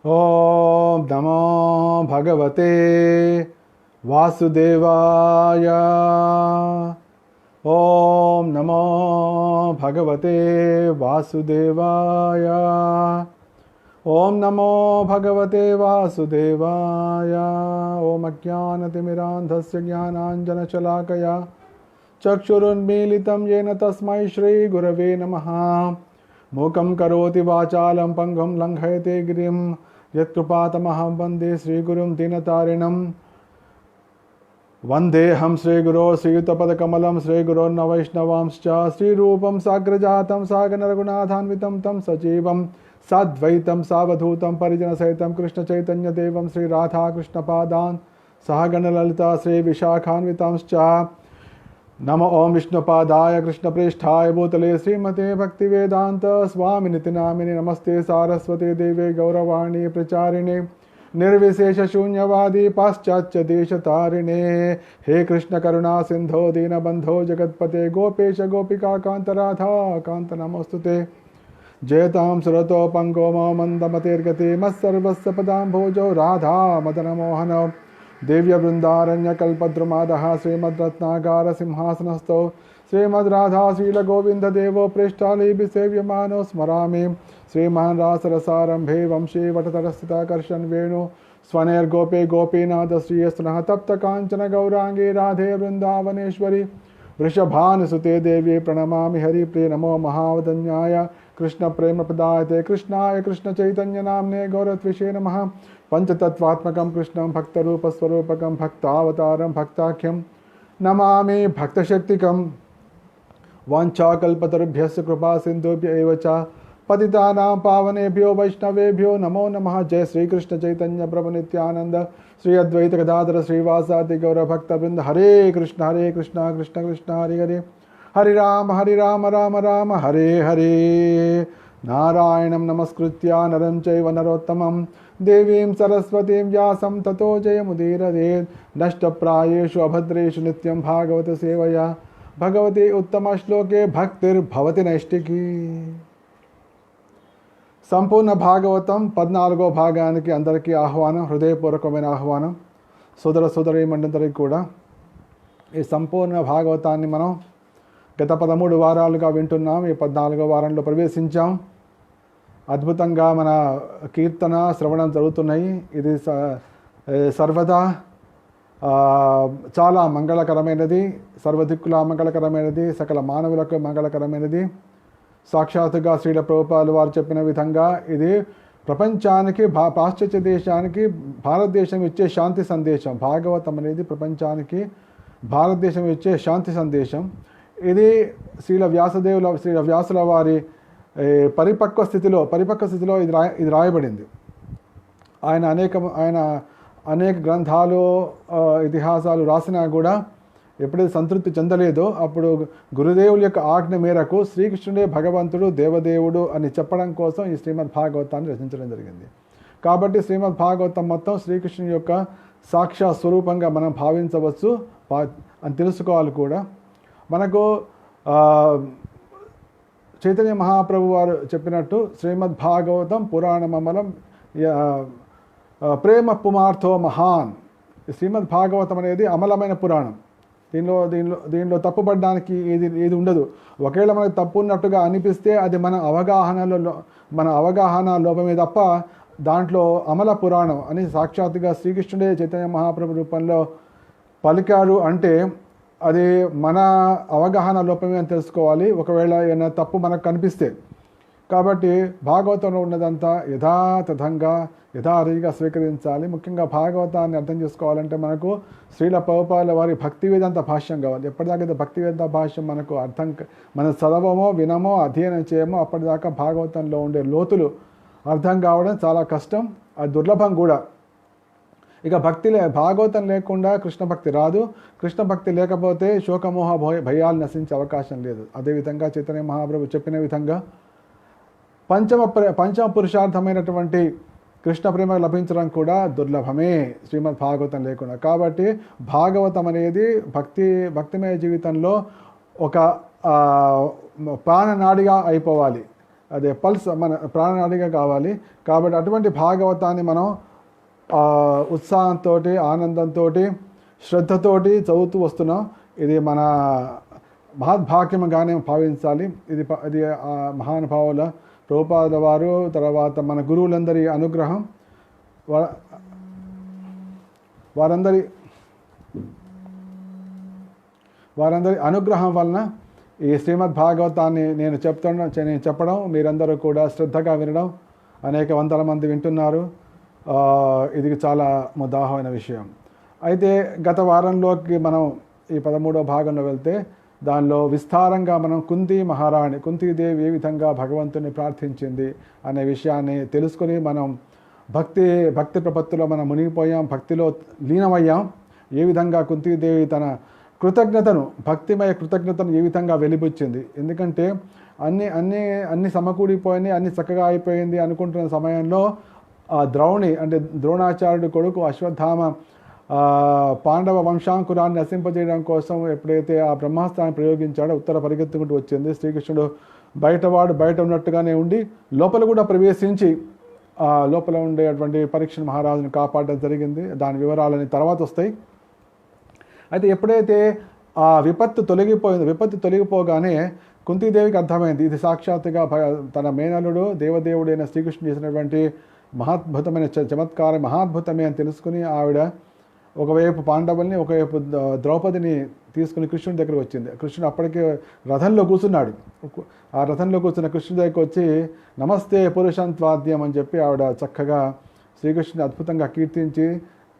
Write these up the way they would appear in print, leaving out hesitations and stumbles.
ఓం నమో భగవతే వాసుదేవాయ. ఓం నమో భగవతే వాసుదేవాయ. ఓం నమో భగవతే వాసుదేవాయ. ఓం అజ్ఞానతిమిరాంధస్య జ్ఞానాంజనశలాకయా చక్షురున్మీలితం येन తస్మై శ్రీగురవే నమః. మూకం కరోతి వాచాలం పంగుం లంఘయతే గిరిం యత్కృపాతమహం వందే శ్రీగురుం దీనతారిణం. వందేహం శ్రీగురో శ్రీయుతపదకమలం శ్రీగురోర్న వైష్ణవాంశ్చ శ్రీరూపం సాగ్రజాతం సాగరరఘునాథాన్వితం తం సజీవం సాద్వైతం సావధూతం పరిజనసహితం కృష్ణచైతన్యదేవం శ్రీరాధాకృష్ణపాదాన్ సహగణలలితా శ్రీవిశాఖాన్వితాంశ్చ. नमो ओं विष्णुपादाय कृष्णप्रेष्ठाय भूतले श्रीमते भक्तिवेदांत स्वामिनिति नामिने. नमस्ते सारस्वती देवे गौरवाणी प्रचारिणे निर्विशेष शून्यवादी पाश्चात्य देशतारिणे. हे कृष्ण करुणा सिंधो दीनबंधो जगत्पते गोपेश गोपिका कांत राधा कांत नमोस्तुते. जयतां सुरतो पंगोमो मंदमतिर्गति मत्सर्वस्य पदाम्भोजो राधा मदन मोहन. देव्य वृंदारण्यकल्पद्रुमादः श्रीमद्रत्नागार सिंहासनस्थो श्रीमद्राधाशील गोविंद देवो पृष्ठालीभि सेव्यमानो स्मरामि. श्रीमहान् रासरसारंभे वंशे वटतरस्थिताकर्षण वेणु स्वनैर्गोपे गोपीनाथ श्रीयस्तनः तप्त कांचन गौरांगी राधे वृंदावनेश्वरी. वृषभानुसुते देवी प्रणमामि हरिप्रिय. नमो महावदन्याय कृष्ण प्रेम प्रदायते कृष्णाय कृष्ण चैतन्य नाम्ने गौरत्विषे नमः. पंचतत्वात्मकं कृष्णं भक्तरूपस्वरूपकं भक्तावतारं भक्ताख्यं नमामि भक्तशक्तिकं. वाञ्छाकल्पतरुभ्यश्च कृपा सिन्धुभ्य एव च पतितानां पावनेभ्यो वैष्णवेभ्यो नमो नमः. जय श्री कृष्ण चैतन्य प्रभु नित्यानंद श्री अद्वैत गदाधर श्रीवासादि गौर भक्तवृंद. हरे कृष्ण कृष्ण कृष्ण हरे हरे. हरे राम राम राम हरे हरे. नारायणं नमस्कृत्य नरं चैव नरोत्तमं देवीं सरस्वतीं व्यासं ततो जयमुदीरयेत्. नष्टप्रायेषु अभद्रेषु नित्यं भागवत सेवया भगवते उत्तमश्लोके भक्तिर्भवति नैष्टिकी. సంపూర్ణ భాగవతం 14వ భాగానికి అందరికీ ఆహ్వానం, హృదయపూర్వకమైన ఆహ్వానం. సోదర సోదరీమణులందరికీ కూడా ఈ సంపూర్ణ భాగవతాన్ని మనం గత 13 వారాలుగా వింటున్నాం. ఈ 14వ వారంలో ప్రవేశించాం. అద్భుతంగా మన కీర్తన శ్రవణం జరుగుతున్నాయి. ఇది సర్వదా చాలా మంగళకరమైనది, సర్వదిక్కులా మంగళకరమైనది, సకల మానవులకు మంగళకరమైనది. సాక్షాత్తుగా శ్రీల ప్రభుపాదులు వారు చెప్పిన విధంగా ఇది ప్రపంచానికి పాశ్చాత్య దేశానికి భారతదేశం ఇచ్చే శాంతి సందేశం. భాగవతం అనేది ప్రపంచానికి భారతదేశం ఇచ్చే శాంతి సందేశం. ఇది శ్రీ వ్యాసుల వారి పరిపక్వ స్థితిలో ఇది రాయబడింది. ఆయన అనేక గ్రంథాలు ఇతిహాసాలు రాసినా కూడా ఎప్పుడైతే సంతృప్తి చెందలేదో అప్పుడు గురుదేవుల యొక్క ఆజ్ఞ మేరకు శ్రీకృష్ణుడే భగవంతుడు దేవదేవుడు అని చెప్పడం కోసం ఈ శ్రీమద్ భాగవతాన్ని రచించడం జరిగింది. కాబట్టి శ్రీమద్ భాగవతం మొత్తం శ్రీకృష్ణుని యొక్క సాక్షాత్ స్వరూపంగా మనం భావించవచ్చు అని తెలుసుకోవాలి కూడా. మనకు చైతన్య మహాప్రభు వారు చెప్పినట్టు శ్రీమద్ భాగవతం పురాణమమలం ప్రేమ పుమార్థో మహాన్. శ్రీమద్ భాగవతం అనేది అమలమైన పురాణం. దీనిలో తప్పుపడడానికి ఏది ఉండదు. ఒకవేళ మనకు తప్పు ఉన్నట్టుగా అనిపిస్తే అది మన అవగాహన లోపమే తప్ప దాంట్లో అమల పురాణం అని సాక్షాత్తుగా శ్రీకృష్ణుడే చైతన్య మహాప్రభు రూపంలో పలికాడు అంటే అది మన అవగాహన లోపమే అని తెలుసుకోవాలి, ఒకవేళ ఏమైనా తప్పు మనకు కనిపిస్తే. కాబట్టి భాగవతంలో ఉన్నదంతా యథారీతిగా స్వీకరించాలి. ముఖ్యంగా భాగవతాన్ని అర్థం చేసుకోవాలంటే మనకు శ్రీల ప్రభుపాదుల వారి భక్తి వేదాంత భాష్యం కావాలి. ఎప్పటిదాకా భక్తి వేదాంత భాష్యం మనకు మనం చదవమో వినమో అధ్యయనం చేయమో అప్పటిదాకా భాగవతంలో ఉండే లోతులు అర్థం కావడం చాలా కష్టం, అది దుర్లభం కూడా. ఇక భాగవతం లేకుండా కృష్ణ భక్తి రాదు. కృష్ణ భక్తి లేకపోతే శోకమోహ భయాలు నశించే అవకాశం లేదు. అదేవిధంగా చైతన్య మహాప్రభు చెప్పిన విధంగా పంచమ పురుషార్థమైనటువంటి కృష్ణ ప్రేమ లభించడం కూడా దుర్లభమే శ్రీమద్ భాగవతం లేకుండా. కాబట్టి భాగవతం అనేది భక్తిమయ జీవితంలో ఒక ప్రాణనాడిగా అయిపోవాలి. అదే పల్స్ మన ప్రాణనాడిగా కావాలి. కాబట్టి అటువంటి భాగవతాన్ని మనం ఉత్సాహంతో, ఆనందంతో, శ్రద్ధతోటి చదువుతూ వస్తున్నాం. ఇది మన మహద్భాగ్యంగానే భావించాలి. ఇది మహానుభావుల ప్రభుపాదుల వారు, తర్వాత మన గురువులందరి అనుగ్రహం, వారందరి అనుగ్రహం వలన ఈ శ్రీమద్ భాగవతాన్ని నేను చెప్పడం, మీరందరూ కూడా శ్రద్ధగా వినడం, అనేక వందల మంది వింటున్నారు. ఇది చాలా ముదాహమైన విషయం. అయితే గత వారంలోకి మనం ఈ 13వ భాగంలో వెళ్తే దానిలో విస్తారంగా మనం కుంతీదేవి ఏ విధంగా భగవంతుని ప్రార్థించింది అనే విషయాన్ని తెలుసుకొని మనం భక్తి ప్రపత్తిలో మనం మునిగిపోయాం, భక్తిలో లీనమయ్యాం. ఏ విధంగా కుంతీదేవి తన భక్తిమయ కృతజ్ఞతను ఏ విధంగా వెలిబుచ్చింది. ఎందుకంటే అన్ని సమకూడిపోయింది, అన్ని చక్కగా అయిపోయింది అనుకుంటున్న సమయంలో ఆ ద్రౌణి అంటే ద్రోణాచార్యుడి కొడుకు అశ్వత్థామ పాండవ వంశాంకురాన్ని నశింపజేయడం కోసం ఎప్పుడైతే ఆ బ్రహ్మాస్త్రాన్ని ప్రయోగించాడో ఉత్తర పరిగెత్తుకుంటూ వచ్చింది. శ్రీకృష్ణుడు బయట ఉన్నట్టుగానే ఉండి లోపల కూడా ప్రవేశించి ఆ లోపల ఉండేటువంటి పరీక్ష మహారాజుని కాపాడడం జరిగింది. దాని వివరాలని తర్వాత వస్తాయి. అయితే ఎప్పుడైతే ఆ విపత్తు తొలగిపోగానే కుంతీదేవికి అర్థమైంది ఇది సాక్షాత్తుగా తన మేనలుడు దేవదేవుడైన శ్రీకృష్ణుడు చేసినటువంటి మహాద్భుతమైన చమత్కారం, మహాద్భుతమే అని తెలుసుకుని ఆవిడ ఒకవైపు పాండవుల్ని, ఒకవైపు ద్రౌపదిని తీసుకుని కృష్ణుడి దగ్గరకు వచ్చింది. కృష్ణుడు అప్పటికే రథంలో కూర్చున్నాడు. ఆ రథంలో కూర్చున్న కృష్ణుడి దగ్గరికి వచ్చి నమస్తే పురుషంత్వాద్యం అని చెప్పి ఆవిడ చక్కగా శ్రీకృష్ణుని అద్భుతంగా కీర్తించి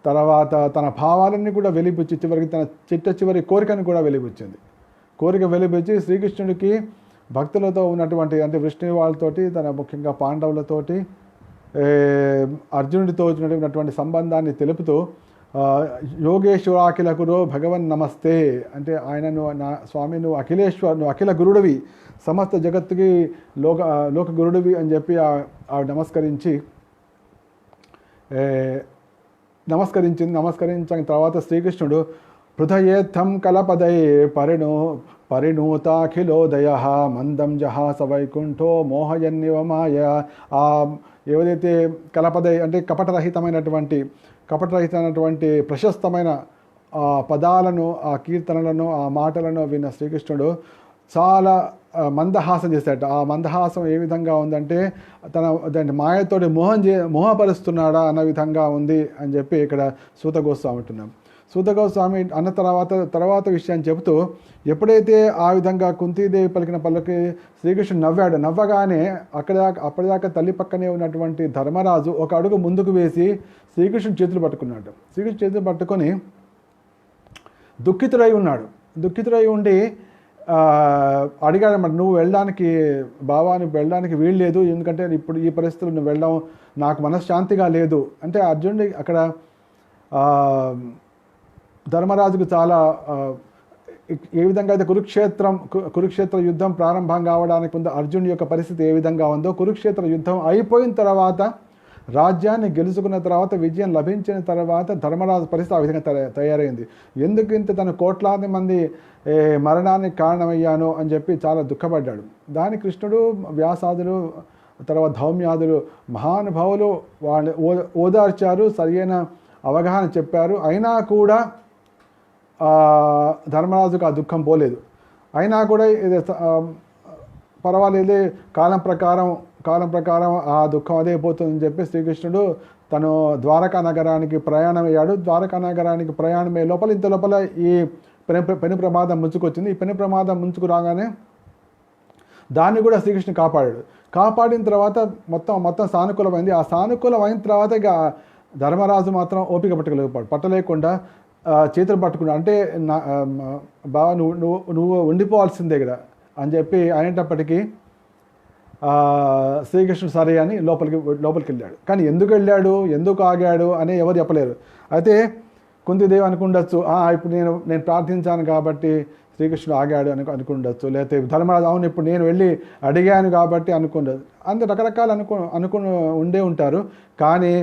తర్వాత తన భావాలన్నీ కూడా వెలిబుచ్చి చివరికి తన చివరి కోరికను కూడా వెలిబుచ్చింది. కోరిక వెలిబుచ్చి శ్రీకృష్ణుడికి భక్తులతో ఉన్నటువంటి అంటే విష్ణు వాళ్ళతోటి, తన ముఖ్యంగా పాండవులతోటి, అర్జునుడితో ఉన్నటువంటి సంబంధాన్ని తెలుపుతూ యోగేశ్వరాఖిల గురు భగవన్ నమస్తే అంటే ఆయనను నా స్వామి నువ్వు నువ్వు అఖిల గురుడివి, సమస్త జగత్తుకి లోక గురుడివి అని చెప్పి ఆవిడ నమస్కరించిన తర్వాత శ్రీకృష్ణుడు పృథయేత్థం కలపదై పరిణూతాఖిలోదయ మందం జహాస వైకుంఠో మోహయన్నివ మాయ. ఏదైతే కలపదై అంటే కపటరహితమైనటువంటి ప్రశస్తమైన పదాలను, ఆ కీర్తనలను, ఆ మాటలను విన్న శ్రీకృష్ణుడు చాలా మందహాసం చేశాట. ఆ మందహాసం ఏ విధంగా ఉందంటే దాని మాయతోటి మోహపరుస్తున్నాడా అన్న విధంగా ఉంది అని చెప్పి ఇక్కడ సూత గోస్వామి అంటున్నాం. సూత గోస్వామి అన్న తర్వాత విషయాన్ని చెబుతూ ఎప్పుడైతే ఆ విధంగా కుంతీదేవి పలికిన పల్లకి శ్రీకృష్ణుడు నవ్వాడు. నవ్వగానే అప్పటిదాకా తల్లి పక్కనే ఉన్నటువంటి ధర్మరాజు ఒక అడుగు ముందుకు వేసి శ్రీకృష్ణుడు చేతులు పట్టుకున్నాడు. శ్రీకృష్ణుడు చేతులు పట్టుకొని దుఃఖితుడై ఉండి అడిగాడు అన్నమాట, నువ్వు వెళ్ళడానికి వెళ్ళడానికి వీల్లేదు, ఎందుకంటే ఇప్పుడు ఈ పరిస్థితులు నువ్వు వెళ్ళడం నాకు మనశ్శాంతిగా లేదు అంటే అర్జునుడి అక్కడ ధర్మరాజుకు చాలా ఏ విధంగా అయితే కురుక్షేత్ర యుద్ధం ప్రారంభం కావడానికి ముందు అర్జునుడి యొక్క పరిస్థితి ఏ విధంగా ఉందో, కురుక్షేత్ర యుద్ధం అయిపోయిన తర్వాత రాజ్యాన్ని గెలుచుకున్న తర్వాత విజయం లభించిన తర్వాత ధర్మరాజు పరిస్థితి ఆ విధంగా తయారైంది. ఎందుకు ఇంత తన కోట్లాది మంది మరణానికి కారణమయ్యాను అని చెప్పి చాలా దుఃఖపడ్డాడు. దాని కృష్ణుడు, వ్యాసాదులు, తర్వాత ధౌమ్యాదులు మహానుభావులు వాళ్ళు ఓదార్చారు, సరైన అవగాహన చెప్పారు. అయినా కూడా ధర్మరాజుకు ఆ దుఃఖం పోలేదు. అయినా కూడా ఇది పర్వాలేదు, కాలం ప్రకారం ఆ దుఃఖం అదే పోతుందని చెప్పి శ్రీకృష్ణుడు తను ద్వారకా నగరానికి ప్రయాణం అయ్యాడు. ద్వారకా నగరానికి ప్రయాణమయ్యే లోపల ఈ పెను ప్రమాదం ముంచుకొచ్చింది. ఈ పెను ప్రమాదం ముంచుకు రాగానే దాన్ని కూడా శ్రీకృష్ణుడు కాపాడిన తర్వాత మొత్తం సానుకూలమైంది. ఆ సానుకూలమైన తర్వాత ఇక ధర్మరాజు మాత్రం ఓపిక పట్టలేకుండా చేతులు పట్టుకున్నాడు. అంటే బాగా నువ్వు ఉండిపోవాల్సిందే ఇక్కడ అని చెప్పి అనేటప్పటికీ శ్రీకృష్ణుడు సరే అని లోపలికి వెళ్ళాడు. కానీ ఎందుకు ఆగాడు అని ఎవరు చెప్పలేరు. అయితే కుంతిదేవి అనుకుండొచ్చు, ఇప్పుడు నేను ప్రార్థించాను కాబట్టి శ్రీకృష్ణుడు ఆగాడు అనుకుండొచ్చు, లేకపోతే ధర్మరాజు అవును ఇప్పుడు నేను వెళ్ళి అడిగాను కాబట్టి అనుకుండొచ్చు. అంత రకరకాలు అనుకుని ఉండే ఉంటారు. కానీ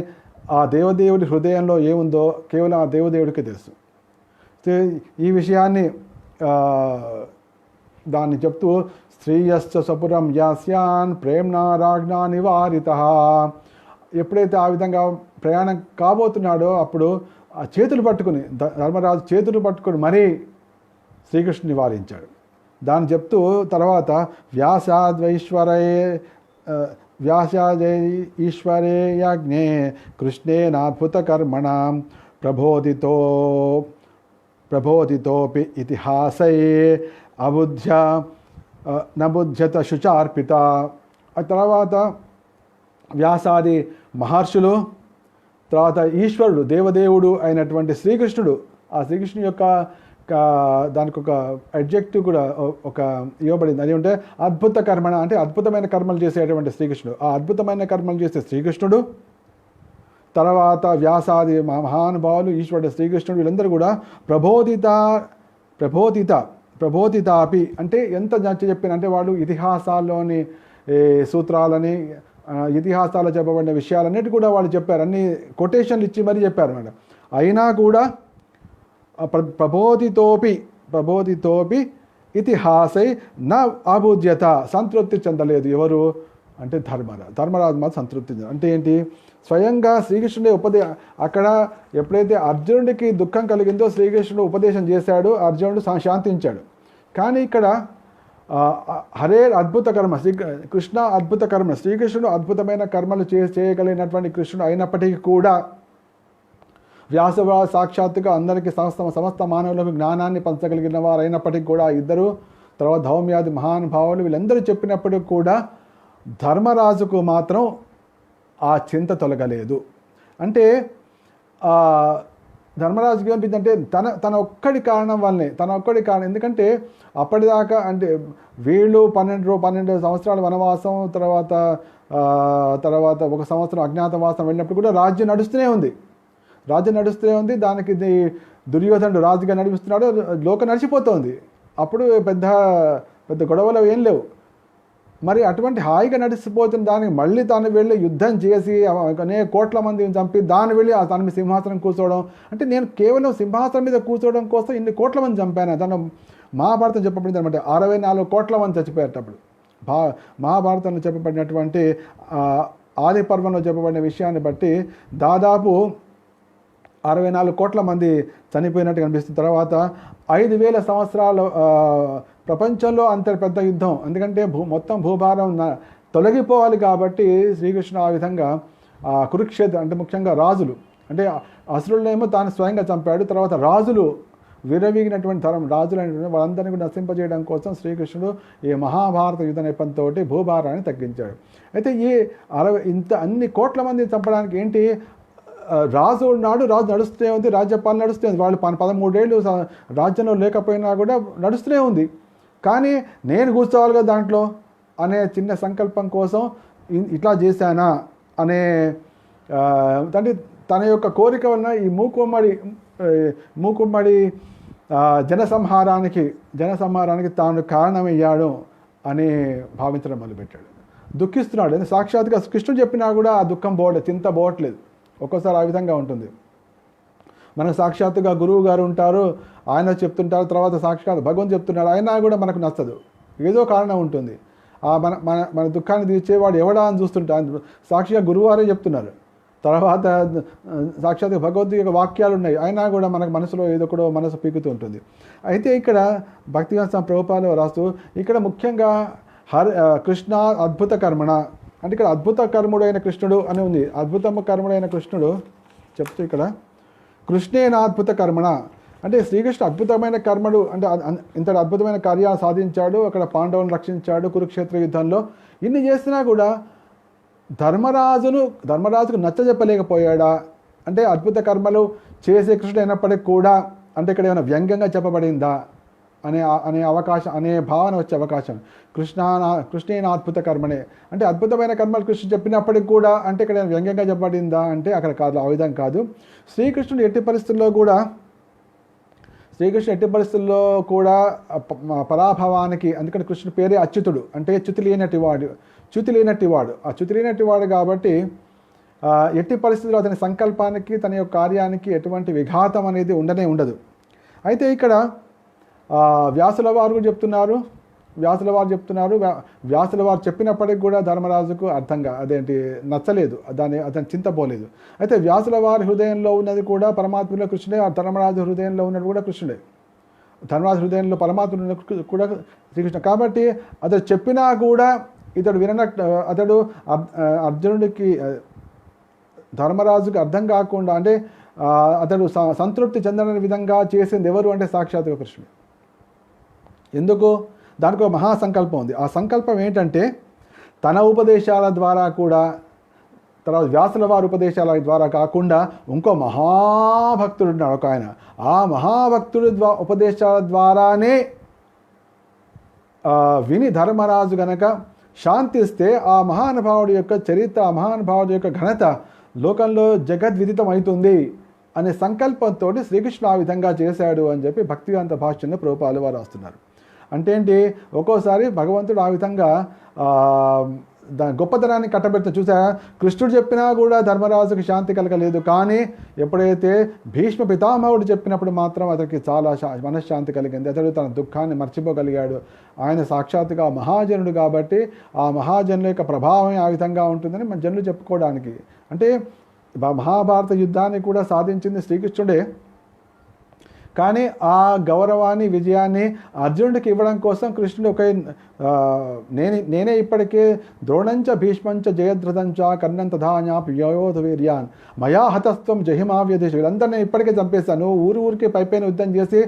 ఆ దేవదేవుడి హృదయంలో ఏముందో కేవలం ఆ దేవదేవుడికే తెలుసు. ఈ విషయాన్ని దాన్ని చెప్తూ శ్రీయశ్చ సపురం యాస్యాన్ ప్రేమ్నా రాజ్ఞా నివారిత. ఎప్పుడైతే ఆ విధంగా ప్రయాణం కాబోతున్నాడో అప్పుడు ఆ చేతులు పట్టుకుని ధర్మరాజు చేతులు పట్టుకుని మరీ శ్రీకృష్ణుని నివారించాడు. దాన్ని చెప్తూ తర్వాత వ్యాసాదై ఈశ్వరే యజ్ఞే కృష్ణేనాద్భుత కర్మణ ప్రబోధితోపి ఇతిహాసై నబుధ్యత శుచార్పిత. ఆ తర్వాత వ్యాసాది మహర్షులు, తర్వాత ఈశ్వరుడు దేవదేవుడు అయినటువంటి శ్రీకృష్ణుడు, ఆ శ్రీకృష్ణుని యొక్క దానికి ఒక అడ్జెక్టివ్ కూడా ఒక ఇవ్వబడింది. అది ఉంటే అద్భుత కర్మణ, అంటే అద్భుతమైన కర్మలు చేసేటువంటి శ్రీకృష్ణుడు. ఆ అద్భుతమైన కర్మలు చేసే శ్రీకృష్ణుడు, తర్వాత వ్యాసాది మహానుభావులు, ఈశ్వరుడు శ్రీకృష్ణుడు, వీళ్ళందరూ కూడా ప్రబోధితాపి అంటే ఎంత చెప్పిన అంటే వాళ్ళు ఇతిహాసాల్లోని సూత్రాలని, ఇతిహాసాల్లో చెప్పబడిన విషయాలన్నిటి కూడా వాళ్ళు చెప్పారు. అన్ని కొటేషన్లు ఇచ్చి మరీ చెప్పారు అన్నమాట. అయినా కూడా ప్రబోధితోపి ఇతిహాసై నా అబుధ్యత సంతృప్తి చెందలేదు. ఎవరు అంటే ధర్మరాజు మాత్రం సంతృప్తి చెందారు. అంటే ఏంటి, స్వయంగా శ్రీకృష్ణుడే అక్కడ ఎప్పుడైతే అర్జునుడికి దుఃఖం కలిగిందో శ్రీకృష్ణుడు ఉపదేశం చేశాడు, అర్జునుడు శాంతించాడు. కానీ ఇక్కడ హరే అద్భుత కర్మ, కృష్ణ అద్భుత కర్మ, శ్రీకృష్ణుడు అద్భుతమైన కర్మలు చేయగలిగినటువంటి కృష్ణుడు అయినప్పటికీ కూడా వ్యాసరాజు సాక్షాత్తుగా అందరికీ సమస్త మానవులకు జ్ఞానాన్ని పంచగలిగిన వారు అయినప్పటికీ కూడా ఇద్దరు, తర్వాత ధౌమ్యాది మహానుభావులు వీళ్ళందరూ చెప్పినప్పటికీ కూడా ధర్మరాజుకు మాత్రం ఆ చింత తొలగలేదు. అంటే ధర్మరాజుకి ఏమనిపించిందంటే తన ఒక్కడి కారణం వల్లనే, ఎందుకంటే అప్పటిదాకా అంటే వీళ్ళు 12 సంవత్సరాల వనవాసం, తర్వాత 1 సంవత్సరం అజ్ఞాతవాసం వెళ్ళినప్పుడు కూడా రాజ్యం నడుస్తూనే ఉంది. దానికి దుర్యోధనుడు రాజుగా నడిపిస్తున్నాడు, లోకం నడిచిపోతుంది. అప్పుడు పెద్ద గొడవలు ఏం లేవు. మరి అటువంటి హాయిగా నడిచిపోతున్న దానికి మళ్ళీ తాను వెళ్ళి యుద్ధం చేసి అనేక కోట్ల మందిని చంపి దాన్ని వెళ్ళి తన మీద సింహాసనం కూర్చోవడం, అంటే నేను కేవలం సింహాసనం మీద కూర్చోవడం కోసం ఇన్ని కోట్ల మంది చంపాను. తను మహాభారతం చెప్పబడింది అనమాట. 64 కోట్ల మంది చచ్చిపోయేటప్పుడు మహాభారతంలో చెప్పబడినటువంటి ఆది పర్వంలో చెప్పబడిన విషయాన్ని బట్టి దాదాపు 64 కోట్ల మంది చనిపోయినట్టు కనిపిస్తుంది. తర్వాత 5000 సంవత్సరాలు ప్రపంచంలో అంత పెద్ద యుద్ధం, ఎందుకంటే మొత్తం భూభారం తొలగిపోవాలి కాబట్టి శ్రీకృష్ణుడు ఆ విధంగా కురుక్షేత్ర అంటే ముఖ్యంగా రాజులు, అంటే అసురులనేమో తాను స్వయంగా చంపాడు. తర్వాత రాజులు విరవీగినటువంటి రాజులు అనేటువంటి వాళ్ళందరినీ కూడా నశింపజేయడం కోసం శ్రీకృష్ణుడు ఈ మహాభారత యుద్ధ నేపథ్యంతో భూభారాన్ని తగ్గించాడు. అయితే ఈ అన్ని కోట్ల మందిని చంపడానికి ఏంటి, రాజు ఉన్నాడు, రాజు నడుస్తూనే ఉంది, రాజ్యపాలన నడుస్తూనే ఉంది. వాళ్ళు 13 ఏళ్ళు రాజ్యంలో లేకపోయినా కూడా నడుస్తూనే ఉంది. కానీ నేను కూర్చోవాలి కదా దాంట్లో అనే చిన్న సంకల్పం కోసం ఇట్లా చేశానా అనే అంటే తన యొక్క కోరిక వలన ఈ మూకుమ్మడి జనసంహారానికి తాను కారణమయ్యాడు అని భావించడం మొదలుపెట్టాడు. దుఃఖిస్తున్నాడు. సాక్షాత్గా కృష్ణుడు చెప్పినా కూడా ఆ దుఃఖం చింత పోవట్లేదు. ఒక్కోసారి ఆ విధంగా ఉంటుంది. మనకు సాక్షాత్తుగా గురువు గారు ఉంటారు, ఆయన చెప్తుంటారు, తర్వాత సాక్షాత్ భగవంతుడు చెప్తున్నాడు, అయినా కూడా మనకు నచ్చదు. ఏదో కారణం ఉంటుంది. మన దుఃఖాన్ని తీర్చేవాడు ఎవడా అని చూస్తుంటారు. సాక్షిగా గురువారే చెప్తున్నారు, తర్వాత సాక్షాత్ భగవద్గీత యొక్క వాక్యాలు ఉన్నాయి, అయినా కూడా మనకు మనసులో ఏదో కూడా మనసు పీకుతూ ఉంటుంది. అయితే ఇక్కడ భక్తివేదాంత ప్రభుపాలు రాస్తూ ఇక్కడ ముఖ్యంగా కృష్ణ అద్భుత కర్మణ అంటే ఇక్కడ అద్భుత కర్ముడైన కృష్ణుడు అని ఉంది. అద్భుతమ కర్ముడైన కృష్ణుడు చెప్తూ ఇక్కడ కృష్ణేన అద్భుత కర్మణ అంటే శ్రీకృష్ణ అద్భుతమైన కర్మడు, అంటే ఇంతటి అద్భుతమైన కార్యాలు సాధించాడు. అక్కడ పాండవులను రక్షించాడు కురుక్షేత్ర యుద్ధంలో. ఇన్ని చేసినా కూడా ధర్మరాజుకు నచ్చజెప్పలేకపోయాడా అంటే అద్భుత కర్మలు చేసే కృష్ణుడు అయినప్పటికీ కూడా అంటే ఇక్కడ ఏమైనా వ్యంగ్యంగా చెప్పబడిందా అనే అవకాశం, అనే భావన వచ్చే అవకాశం. కృష్ణేన అద్భుత కర్మనే అంటే అద్భుతమైన కర్మలు కృష్ణ చెప్పినప్పటికి కూడా అంటే ఇక్కడ వ్యంగ్యంగా చెప్పబడిందా అంటే అక్కడ కాదు, ఆ విధంగా కాదు. శ్రీకృష్ణుడు ఎట్టి పరిస్థితుల్లో కూడా పరాభవానికి, అందుకని కృష్ణుడి పేరే అచ్యుతుడు అంటే చ్యుతి లేనటివాడు. ఆ చ్యుతి లేనటివాడు కాబట్టి ఎట్టి పరిస్థితుల్లో అతని సంకల్పానికి తన యొక్క కార్యానికి ఎటువంటి విఘాతం అనేది ఉండదు. అయితే ఇక్కడ వ్యాసుల వారు చెప్తున్నారు వ్యాసుల వారు చెప్తున్నారు. వ్యాసుల వారు చెప్పినప్పటికి కూడా ధర్మరాజుకు అదేంటి నచ్చలేదు, అతను చింతపోలేదు. అయితే వ్యాసుల వారి హృదయంలో ఉన్నది కూడా పరమాత్మలో కృష్ణుడే, ధర్మరాజు హృదయంలో ఉన్నది కూడా కృష్ణుడే. ధర్మరాజు హృదయంలో పరమాత్మ కూడా శ్రీకృష్ణ. కాబట్టి అతడు చెప్పినా కూడా అతడు అర్జునుడికి ధర్మరాజుకి అర్థం కాకుండా, అంటే అతడు సంతృప్తి చెందని విధంగా చేసింది ఎవరు అంటే సాక్షాత్తుగా కృష్ణుడు. ఎందుకు? దానికి ఒక మహాసంకల్పం ఉంది. ఆ సంకల్పం ఏంటంటే తన ఉపదేశాల ద్వారా కూడా, తర్వాత వ్యాసుల వారి ఉపదేశాల ద్వారా కాకుండా ఇంకో మహాభక్తుడు ఉన్నాడు ఒక ఆయన. ఆ మహాభక్తుడి ఉపదేశాల ద్వారానే విని ధర్మరాజు గనక శాంతిస్తే ఆ మహానుభావుడి యొక్క చరిత్ర, ఆ మహానుభావుడి యొక్క ఘనత లోకంలో జగద్విదితం అవుతుంది అనే సంకల్పంతో శ్రీకృష్ణుడు ఆ విధంగా చేశాడు అని చెప్పి భక్తివేదాంత భాష్యంలో ప్రభుపాదులు వారు రాస్తున్నారు. అంటే ఏంటి, ఒక్కోసారి భగవంతుడు ఆ విధంగా దాని గొప్పతనాన్ని కట్టబెడుతూ చూసా. కృష్ణుడు చెప్పినా కూడా ధర్మరాజుకి శాంతి కలగలేదు, కానీ ఎప్పుడైతే భీష్మ పితామహుడు చెప్పినప్పుడు మాత్రం అతనికి చాలా మనశ్శాంతి కలిగింది. అతడు తన దుఃఖాన్ని మర్చిపోగలిగాడు. ఆయన సాక్షాత్తుగా మహాజనుడు కాబట్టి ఆ మహాజనుల యొక్క ప్రభావం ఆ విధంగా ఉంటుందని మన జనులు చెప్పుకోవడానికి. అంటే మహాభారత యుద్ధాన్ని కూడా సాధించింది శ్రీకృష్ణుడే, కానీ ఆ గౌరవాన్ని, విజయాన్ని అర్జునుడికి ఇవ్వడం కోసం కృష్ణుడు నేనే ఇప్పటికే ద్రోణంచ భీష్మంచ జయద్రథంచ కర్ణంత ధాన్యా ప్రియోధ వీర్యాన్ మయా హతస్త్వం జహిమావ్యదేశ, వీళ్ళందరినీ ఇప్పటికే చంపేశాను. ఊరికి పైపైన యుద్ధం చేసి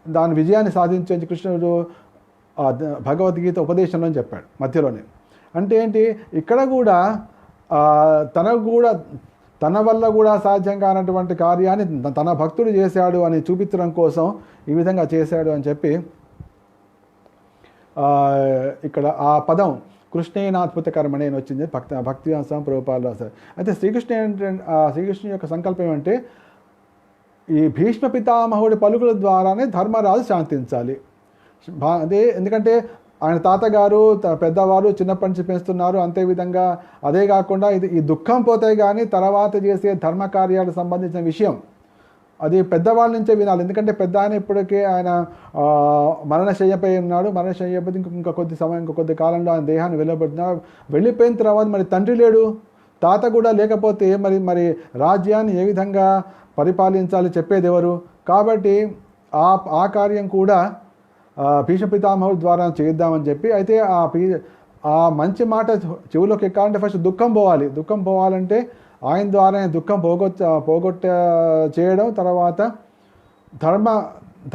దాని విజయాన్ని సాధించే కృష్ణుడు భగవద్గీత ఉపదేశంలో చెప్పాడు మధ్యలోనే. అంటే ఏంటి, ఇక్కడ కూడా తన వల్ల కూడా సాధ్యం కానటువంటి కార్యాన్ని తన భక్తుడు చేశాడు అని చూపించడం కోసం ఈ విధంగా చేశాడు అని చెప్పి ఇక్కడ ఆ పదం కృష్ణేనాద్భుత కర్మణే అని వచ్చింది. భక్తివేదాంత ప్రభుపాదులు రాశారు. అయితే శ్రీకృష్ణ యొక్క సంకల్పం ఏమంటే ఈ భీష్మ పితామహుడి పలుకుల ద్వారానే ధర్మరాజు శాంతించాలి. అదే ఎందుకంటే ఆయన తాతగారు పెద్దవారు చిన్నప్పటి నుంచి పెంచుతున్నారు. అంతేవిధంగా అదే కాకుండా ఈ దుఃఖం పోతే కానీ తర్వాత చేసే ధర్మ కార్యాలకు సంబంధించిన విషయం అది పెద్దవాళ్ళ నుంచే వినాలి. ఎందుకంటే పెద్ద ఆయన ఇప్పటికే ఆయన మరణశయ్యపై ఉన్నాడు. మరణశయ్యపై ఇంకా కొద్ది కాలంలో ఆయన దేహాన్ని వెళ్ళబడుతున్నాడు. వెళ్ళిపోయిన తర్వాత మరి తండ్రి లేడు, తాత కూడా లేకపోతే మరి రాజ్యాన్ని ఏ విధంగా పరిపాలించాలి చెప్పేది ఎవరు? కాబట్టి ఆ కార్యం కూడా భీష్మ పితామహుడి ద్వారా చేద్దామని చెప్పి, అయితే ఆ మంచి మాట చెవులోకి ఎక్కాలంటే ఫస్ట్ దుఃఖం పోవాలి. దుఃఖం పోవాలంటే ఆయన ద్వారానే దుఃఖం పోగొట్ట చేయడం, తర్వాత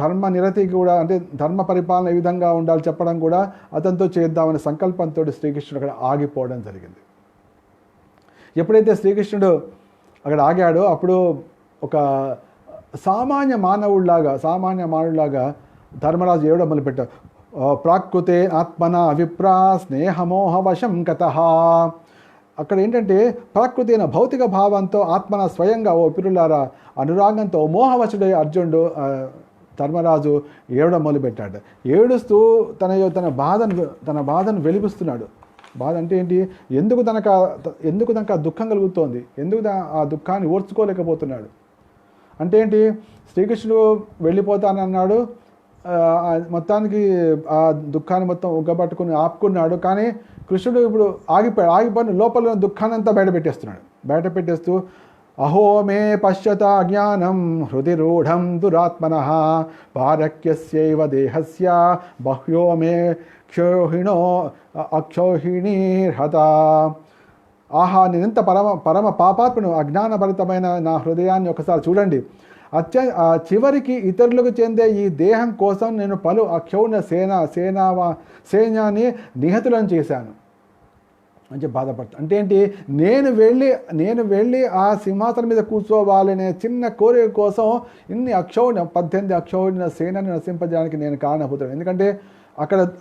ధర్మ నిరతి కూడా, అంటే ధర్మ పరిపాలన ఏ విధంగా ఉండాలి చెప్పడం కూడా అతనితో చేద్దామనే సంకల్పంతో శ్రీకృష్ణుడు అక్కడ ఆగిపోవడం జరిగింది. ఎప్పుడైతే శ్రీకృష్ణుడు అక్కడ ఆగాడో అప్పుడు ఒక సామాన్య మానవుడిలాగా ధర్మరాజు ఏవడం మొదలుపెట్టాడు. ప్రాకృతే ఆత్మన అవిప్రా స్నేహమోహ వశం కతః. అక్కడ ఏంటంటే ప్రాకృతి అయిన భౌతిక భావంతో ఆత్మన స్వయంగా ఓ పిరులారా అనురాగంతో మోహవశుడై అర్జునుడు ధర్మరాజు ఏడడం మొదలుపెట్టాడు. ఏడుస్తూ తన బాధను వెలిపిస్తున్నాడు. బాధ అంటే ఏంటి, ఎందుకు తనకు ఆ దుఃఖం కలుగుతోంది, ఎందుకు ఆ దుఃఖాన్ని ఓర్చుకోలేకపోతున్నాడు అంటే ఏంటి, శ్రీకృష్ణుడు వెళ్ళిపోతానన్నాడు, మొత్తానికి ఆ దుఃఖాన్ని మొత్తం ఉగ్గబట్టుకుని ఆపుకున్నాడు. కానీ కృష్ణుడు ఇప్పుడు ఆగిపోయిన లోపల దుఃఖాన్ని అంతా బయటపెట్టేస్తూ అహో మే పశ్యత జ్ఞానం హృది రూఢం దురాత్మనః పారక్యస్యైవ దేహస్య బహ్యో మే అక్షోహిణీర్హత. ఆహా, నేనెంత పరమ పాపాత్మను, అజ్ఞానభరితమైన నా హృదయాన్ని ఒకసారి చూడండి. చివరికి ఇతరులకు చెందే ఈ దేహం కోసం నేను పలు అక్షౌణ సైన్యాన్ని నిహతులను చేశాను అని చెప్పి బాధపడతాను. అంటే ఏంటి, నేను వెళ్ళి ఆ సింహాసనం మీద కూర్చోవాలనే చిన్న కోరిక కోసం ఇన్ని 18 అక్షౌహిణ సేనని నశింపజేయడానికి నేను కారణభూతుడు. ఎందుకంటే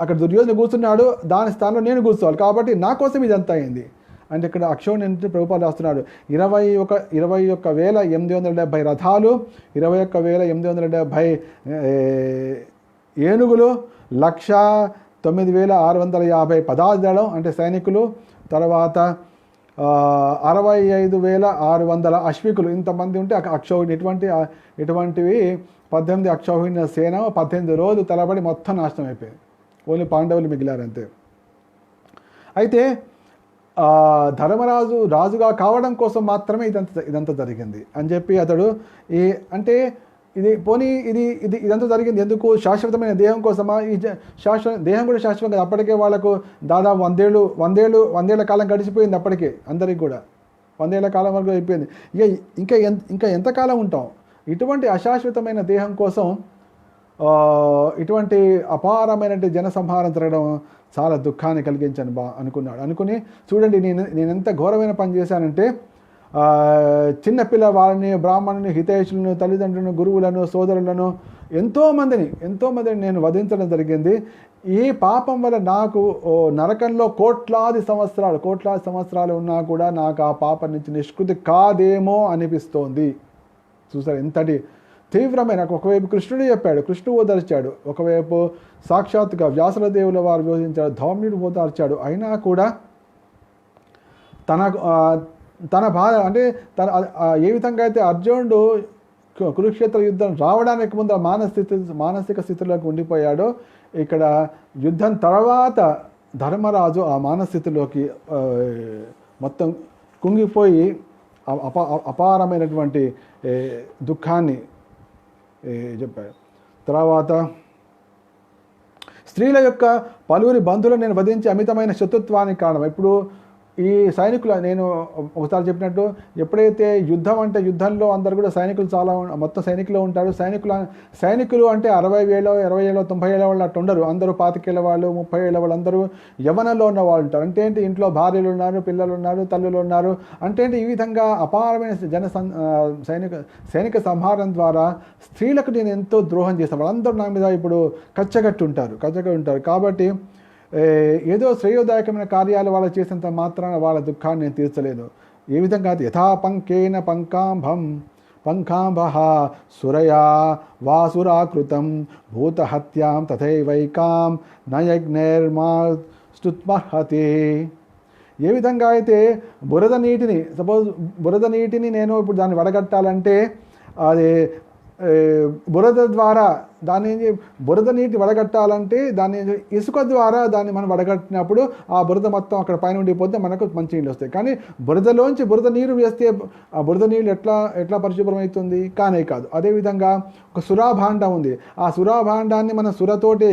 అక్కడ దుర్యోధన కూర్చున్నాడు, దాని స్థానంలో నేను కూర్చోవాలి, కాబట్టి నా కోసం ఇదంతా అయింది అంటే ఇక్కడ అక్షౌహిణి అంటే ప్రభుపాదులు రాస్తున్నాడు. 21,870 రథాలు, 21,870 ఏనుగులు, 1,09,650 పదార్థాలు అంటే సైనికులు, తర్వాత 65,600 అశ్వికులు ఇంతమంది ఉంటే అక్షౌహిణి ఇటువంటివి 18 అక్షౌహిణి సేన 18 రోజులు తలబడి మొత్తం నాశనం అయిపోయింది. ఓన్లీ పాండవులు మిగిలారంతే. అయితే ధర్మరాజు రాజుగా కావడం కోసం మాత్రమే ఇదంతా జరిగింది అని చెప్పి అతడు అంటే ఇదంతా జరిగింది ఎందుకు? శాశ్వతమైన దేహం కోసమా? శాశ్వత దేహం కూడా శాశ్వతం కదా. అప్పటికే వాళ్ళకు దాదాపు 100 కాలం గడిచిపోయింది. అప్పటికే అందరికి కూడా 100 కాలం వరకు అయిపోయింది. ఇంకా ఎంతకాలం ఉంటాం? ఇటువంటి అశాశ్వతమైన దేహం కోసం ఇటువంటి అపారమైనటువంటి జనసంహారం జరగడం చాలా దుఃఖాన్ని కలిగించని అనుకుని చూడండి, నేను ఎంత ఘోరమైన పని చేశానంటే చిన్నపిల్ల వాళ్ళని, బ్రాహ్మణుని, హితేషులను, తల్లిదండ్రులను, గురువులను, సోదరులను ఎంతోమందిని నేను వధించడం జరిగింది. ఈ పాపం వల్ల నాకు నరకంలో కోట్లాది సంవత్సరాలు ఉన్నా కూడా నాకు ఆ పాపం నుంచి నిష్కృతి కాదేమో అనిపిస్తోంది. చూసారు ఎంతటి తీవ్రమైన. ఒకవైపు కృష్ణుడు చెప్పాడు, కృష్ణుడు ఓదార్చాడు, ఒకవైపు సాక్షాత్తుగా వ్యాసుల దేవుల వారు యోచించాడు, ధౌమ్యుడు ఓదార్చాడు. అయినా కూడా తన బాధ అంటే ఏ విధంగా అయితే అర్జునుడు కురుక్షేత్ర యుద్ధం రావడానికి ముందు మానసిక స్థితిలోకి ఉండిపోయాడో, ఇక్కడ యుద్ధం తర్వాత ధర్మరాజు ఆ మానస్థితిలోకి మొత్తం కుంగిపోయి అపారమైనటువంటి దుఃఖాన్ని చెప్పాడు. తర్వాత స్త్రీల యొక్క పలువురి బంధువులను నేను వధించి అమితమైన శత్రుత్వానికి కారణం. ఇప్పుడు ఈ సైనికులు నేను ఒకసారి చెప్పినట్టు, ఎప్పుడైతే యుద్ధంలో అందరు కూడా సైనికులు మొత్తం సైనికులు ఉంటారు. సైనికులు అంటే 60 ఏళ్ళ 20 ఏళ్ళ 90 ఏళ్ళ వాళ్ళు అట్టు ఉండరు. అందరూ 25 ఏళ్ళ వాళ్ళు 30 ఏళ్ళ వాళ్ళు అందరూ యవ్వనంలో ఉన్న వాళ్ళు ఉంటారు. అంటే ఏంటి, ఇంట్లో భార్యలు ఉన్నారు, పిల్లలు ఉన్నారు, తల్లులు ఉన్నారు. అంటే ఏంటి, ఈ విధంగా అపారమైన సైనిక సంహారం ద్వారా స్త్రీలకు నేను ఎంతో ద్రోహం చేస్తాను. వాళ్ళందరూ నా మీద ఇప్పుడు కచ్చగట్టి ఉంటారు. కాబట్టి ఏదో శ్రేయోదాయకమైన కార్యాలు వాళ్ళు చేసినంత మాత్రాన వాళ్ళ దుఃఖాన్ని నేను తీర్చలేదు. ఏ విధంగా యథా పంకేన పంకాంభ సురయా వాసురాకృతం భూతహత్యాం తథైవైకాం నయజ్ఞైర్మాస్తుత్మహతి. ఏ విధంగా అయితే బురద నీటిని నేను ఇప్పుడు దాన్ని వడగట్టాలంటే అది బురద నీటి వడగట్టాలంటే దాన్ని ఇసుక ద్వారా దాన్ని మనం వడగట్టినప్పుడు ఆ బురద మొత్తం అక్కడ పైన ఉండిపోతే మనకు మంచి నీళ్ళు వస్తాయి. కానీ బురదలోంచి బురద నీరు వేస్తే ఆ బురద నీళ్ళు ఎట్లా పరిశుభ్రం అవుతుంది? కానే కాదు. అదేవిధంగా ఒక సురాభాండం ఉంది. ఆ సురాభాండాన్ని మన సురతోటి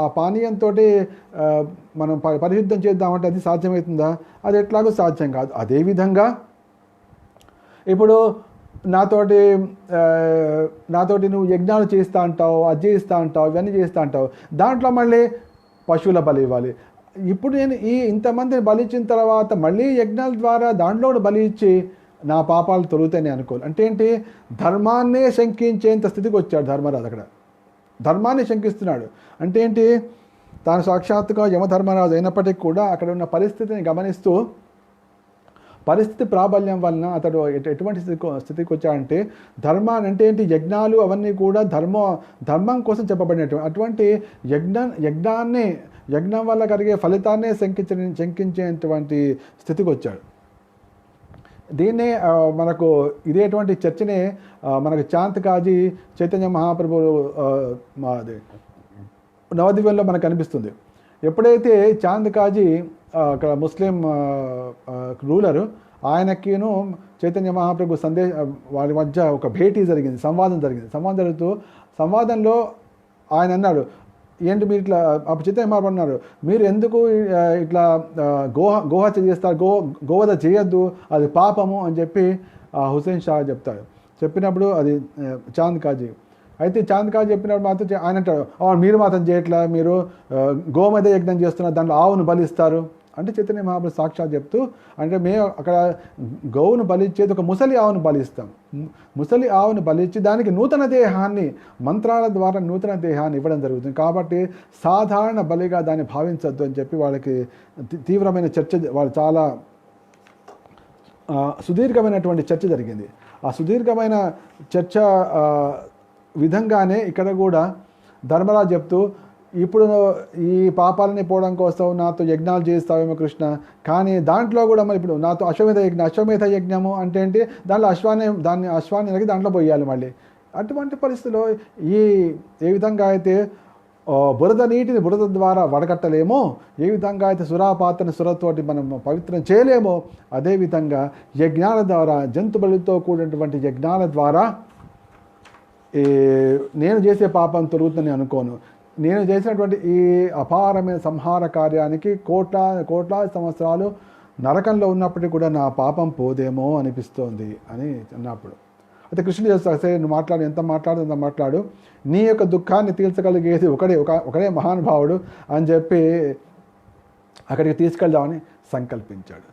ఆ పానీయంతో మనం పరిశుద్ధం చేద్దామంటే అది సాధ్యమవుతుందా? అది ఎట్లాగో సాధ్యం కాదు. అదేవిధంగా ఇప్పుడు నాతోటి నువ్వు యజ్ఞాలు చేస్తూ అంటావు, అది చేస్తూ అంటావు, ఇవన్నీ చేస్తూ అంటావు. దాంట్లో మళ్ళీ పశువుల బలి ఇవ్వాలి. ఇప్పుడు నేను ఇంతమందిని బలిచ్చిన తర్వాత మళ్ళీ యజ్ఞాల ద్వారా దాంట్లో కూడా బలి ఇచ్చి నా పాపాలు తొలుగుతాయని అనుకోవాలి. అంటే ఏంటి, ధర్మాన్నే శంకించేంత స్థితికి వచ్చాడు ధర్మరాజు. అక్కడ ధర్మాన్ని శంకిస్తున్నాడు. అంటే ఏంటి, తాను సాక్షాత్తుగా యమధర్మరాజు అయినప్పటికీ కూడా అక్కడ ఉన్న పరిస్థితిని గమనిస్తూ పరిస్థితి ప్రాబల్యం వలన అతడు ఎటువంటి స్థితికి వచ్చాడంటే, ధర్మాన్ని అంటే ఏంటి, యజ్ఞాలు అవన్నీ కూడా ధర్మం కోసం చెప్పబడినటువంటి అటువంటి యజ్ఞం వల్ల కలిగే ఫలితాన్నే శంకించేటువంటి స్థితికి వచ్చాడు. దీన్నే మనకు ఇదేటువంటి చర్చనే మనకు చాంతకాజీ చైతన్య మహాప్రభు నవదివ్యంలో మనకు కనిపిస్తుంది. ఎప్పుడైతే చాందకాజీ అక్కడ ముస్లిం రూలరు, ఆయనకిను చైతన్య మహాప్రభు వారి మధ్య ఒక భేటీ జరిగింది, సంవాదం జరుగుతూ సంవాదంలో ఆయన అన్నాడు, ఏంటి మీరు ఇట్లా చైతన్య మహాప్రభు అన్నారు, మీరు ఎందుకు ఇట్లా గోహత్య చేస్తారు, గోవధ చేయొద్దు, అది పాపము అని చెప్పి హుసేన్ షా చెప్తాడు. చెప్పినప్పుడు అది చాంద్ కాజీ అయితే చెప్పినప్పుడు మాత్రం ఆయన అంటాడు, మీరు మాత్రం చేయట్లా, మీరు గోమద యజ్ఞం చేస్తున్నారు, దాంట్లో ఆవును బలిస్తారు అంటే చైతన్య మహాప్రభు సాక్షాత్ చెప్తూ, అంటే మేము అక్కడ గోవును బలిచ్చేది ఒక ముసలి ఆవును బలిస్తాం. ముసలి ఆవును బలిచ్చి దానికి నూతన దేహాన్ని మంత్రాల ద్వారా నూతన దేహాన్ని ఇవ్వడం జరుగుతుంది. కాబట్టి సాధారణ బలిగా దాన్ని భావించద్దు అని చెప్పి వాళ్ళకి తీవ్రమైన చర్చ, వాళ్ళు చాలా సుదీర్ఘమైనటువంటి చర్చ జరిగింది. ఆ సుదీర్ఘమైన చర్చ విధంగానే ఇక్కడ కూడా ధర్మరాజు చెప్తూ, ఇప్పుడు ఈ పాపాలని పోవడం కోసం నాతో యజ్ఞాలు చేస్తావేమో కృష్ణ, కానీ దాంట్లో కూడా మరి ఇప్పుడు నాతో అశ్వమేధ యజ్ఞము అంటే ఏంటి, దాంట్లో అశ్వాన్ని నరికి దాంట్లో పోయాలి మళ్ళీ. అటువంటి పరిస్థితిలో ఏ విధంగా అయితే బురద నీటిని బురద ద్వారా వడగట్టలేమో, ఏ విధంగా అయితే సురాపాత్రని సురతోటి మనం పవిత్రం చేయలేమో, అదేవిధంగా యజ్ఞాల ద్వారా, జంతు బలితో కూడినటువంటి యజ్ఞాల ద్వారా నేను చేసే పాపం తొలుగుతుందని అనుకోను. నేను చేసినటువంటి ఈ అపారమైన సంహార కార్యానికి కోట్లాది సంవత్సరాలు నరకంలో ఉన్నప్పటికీ కూడా నా పాపం పోదేమో అనిపిస్తోంది అని అన్నప్పుడు, అయితే కృష్ణుడు చేస్తాడు, సరే నువ్వు ఎంత మాట్లాడు, నీ యొక్క దుఃఖాన్ని తీర్చగలిగేది ఒకడే మహానుభావుడు అని చెప్పి అక్కడికి తీసుకెళ్దామని సంకల్పించాడు.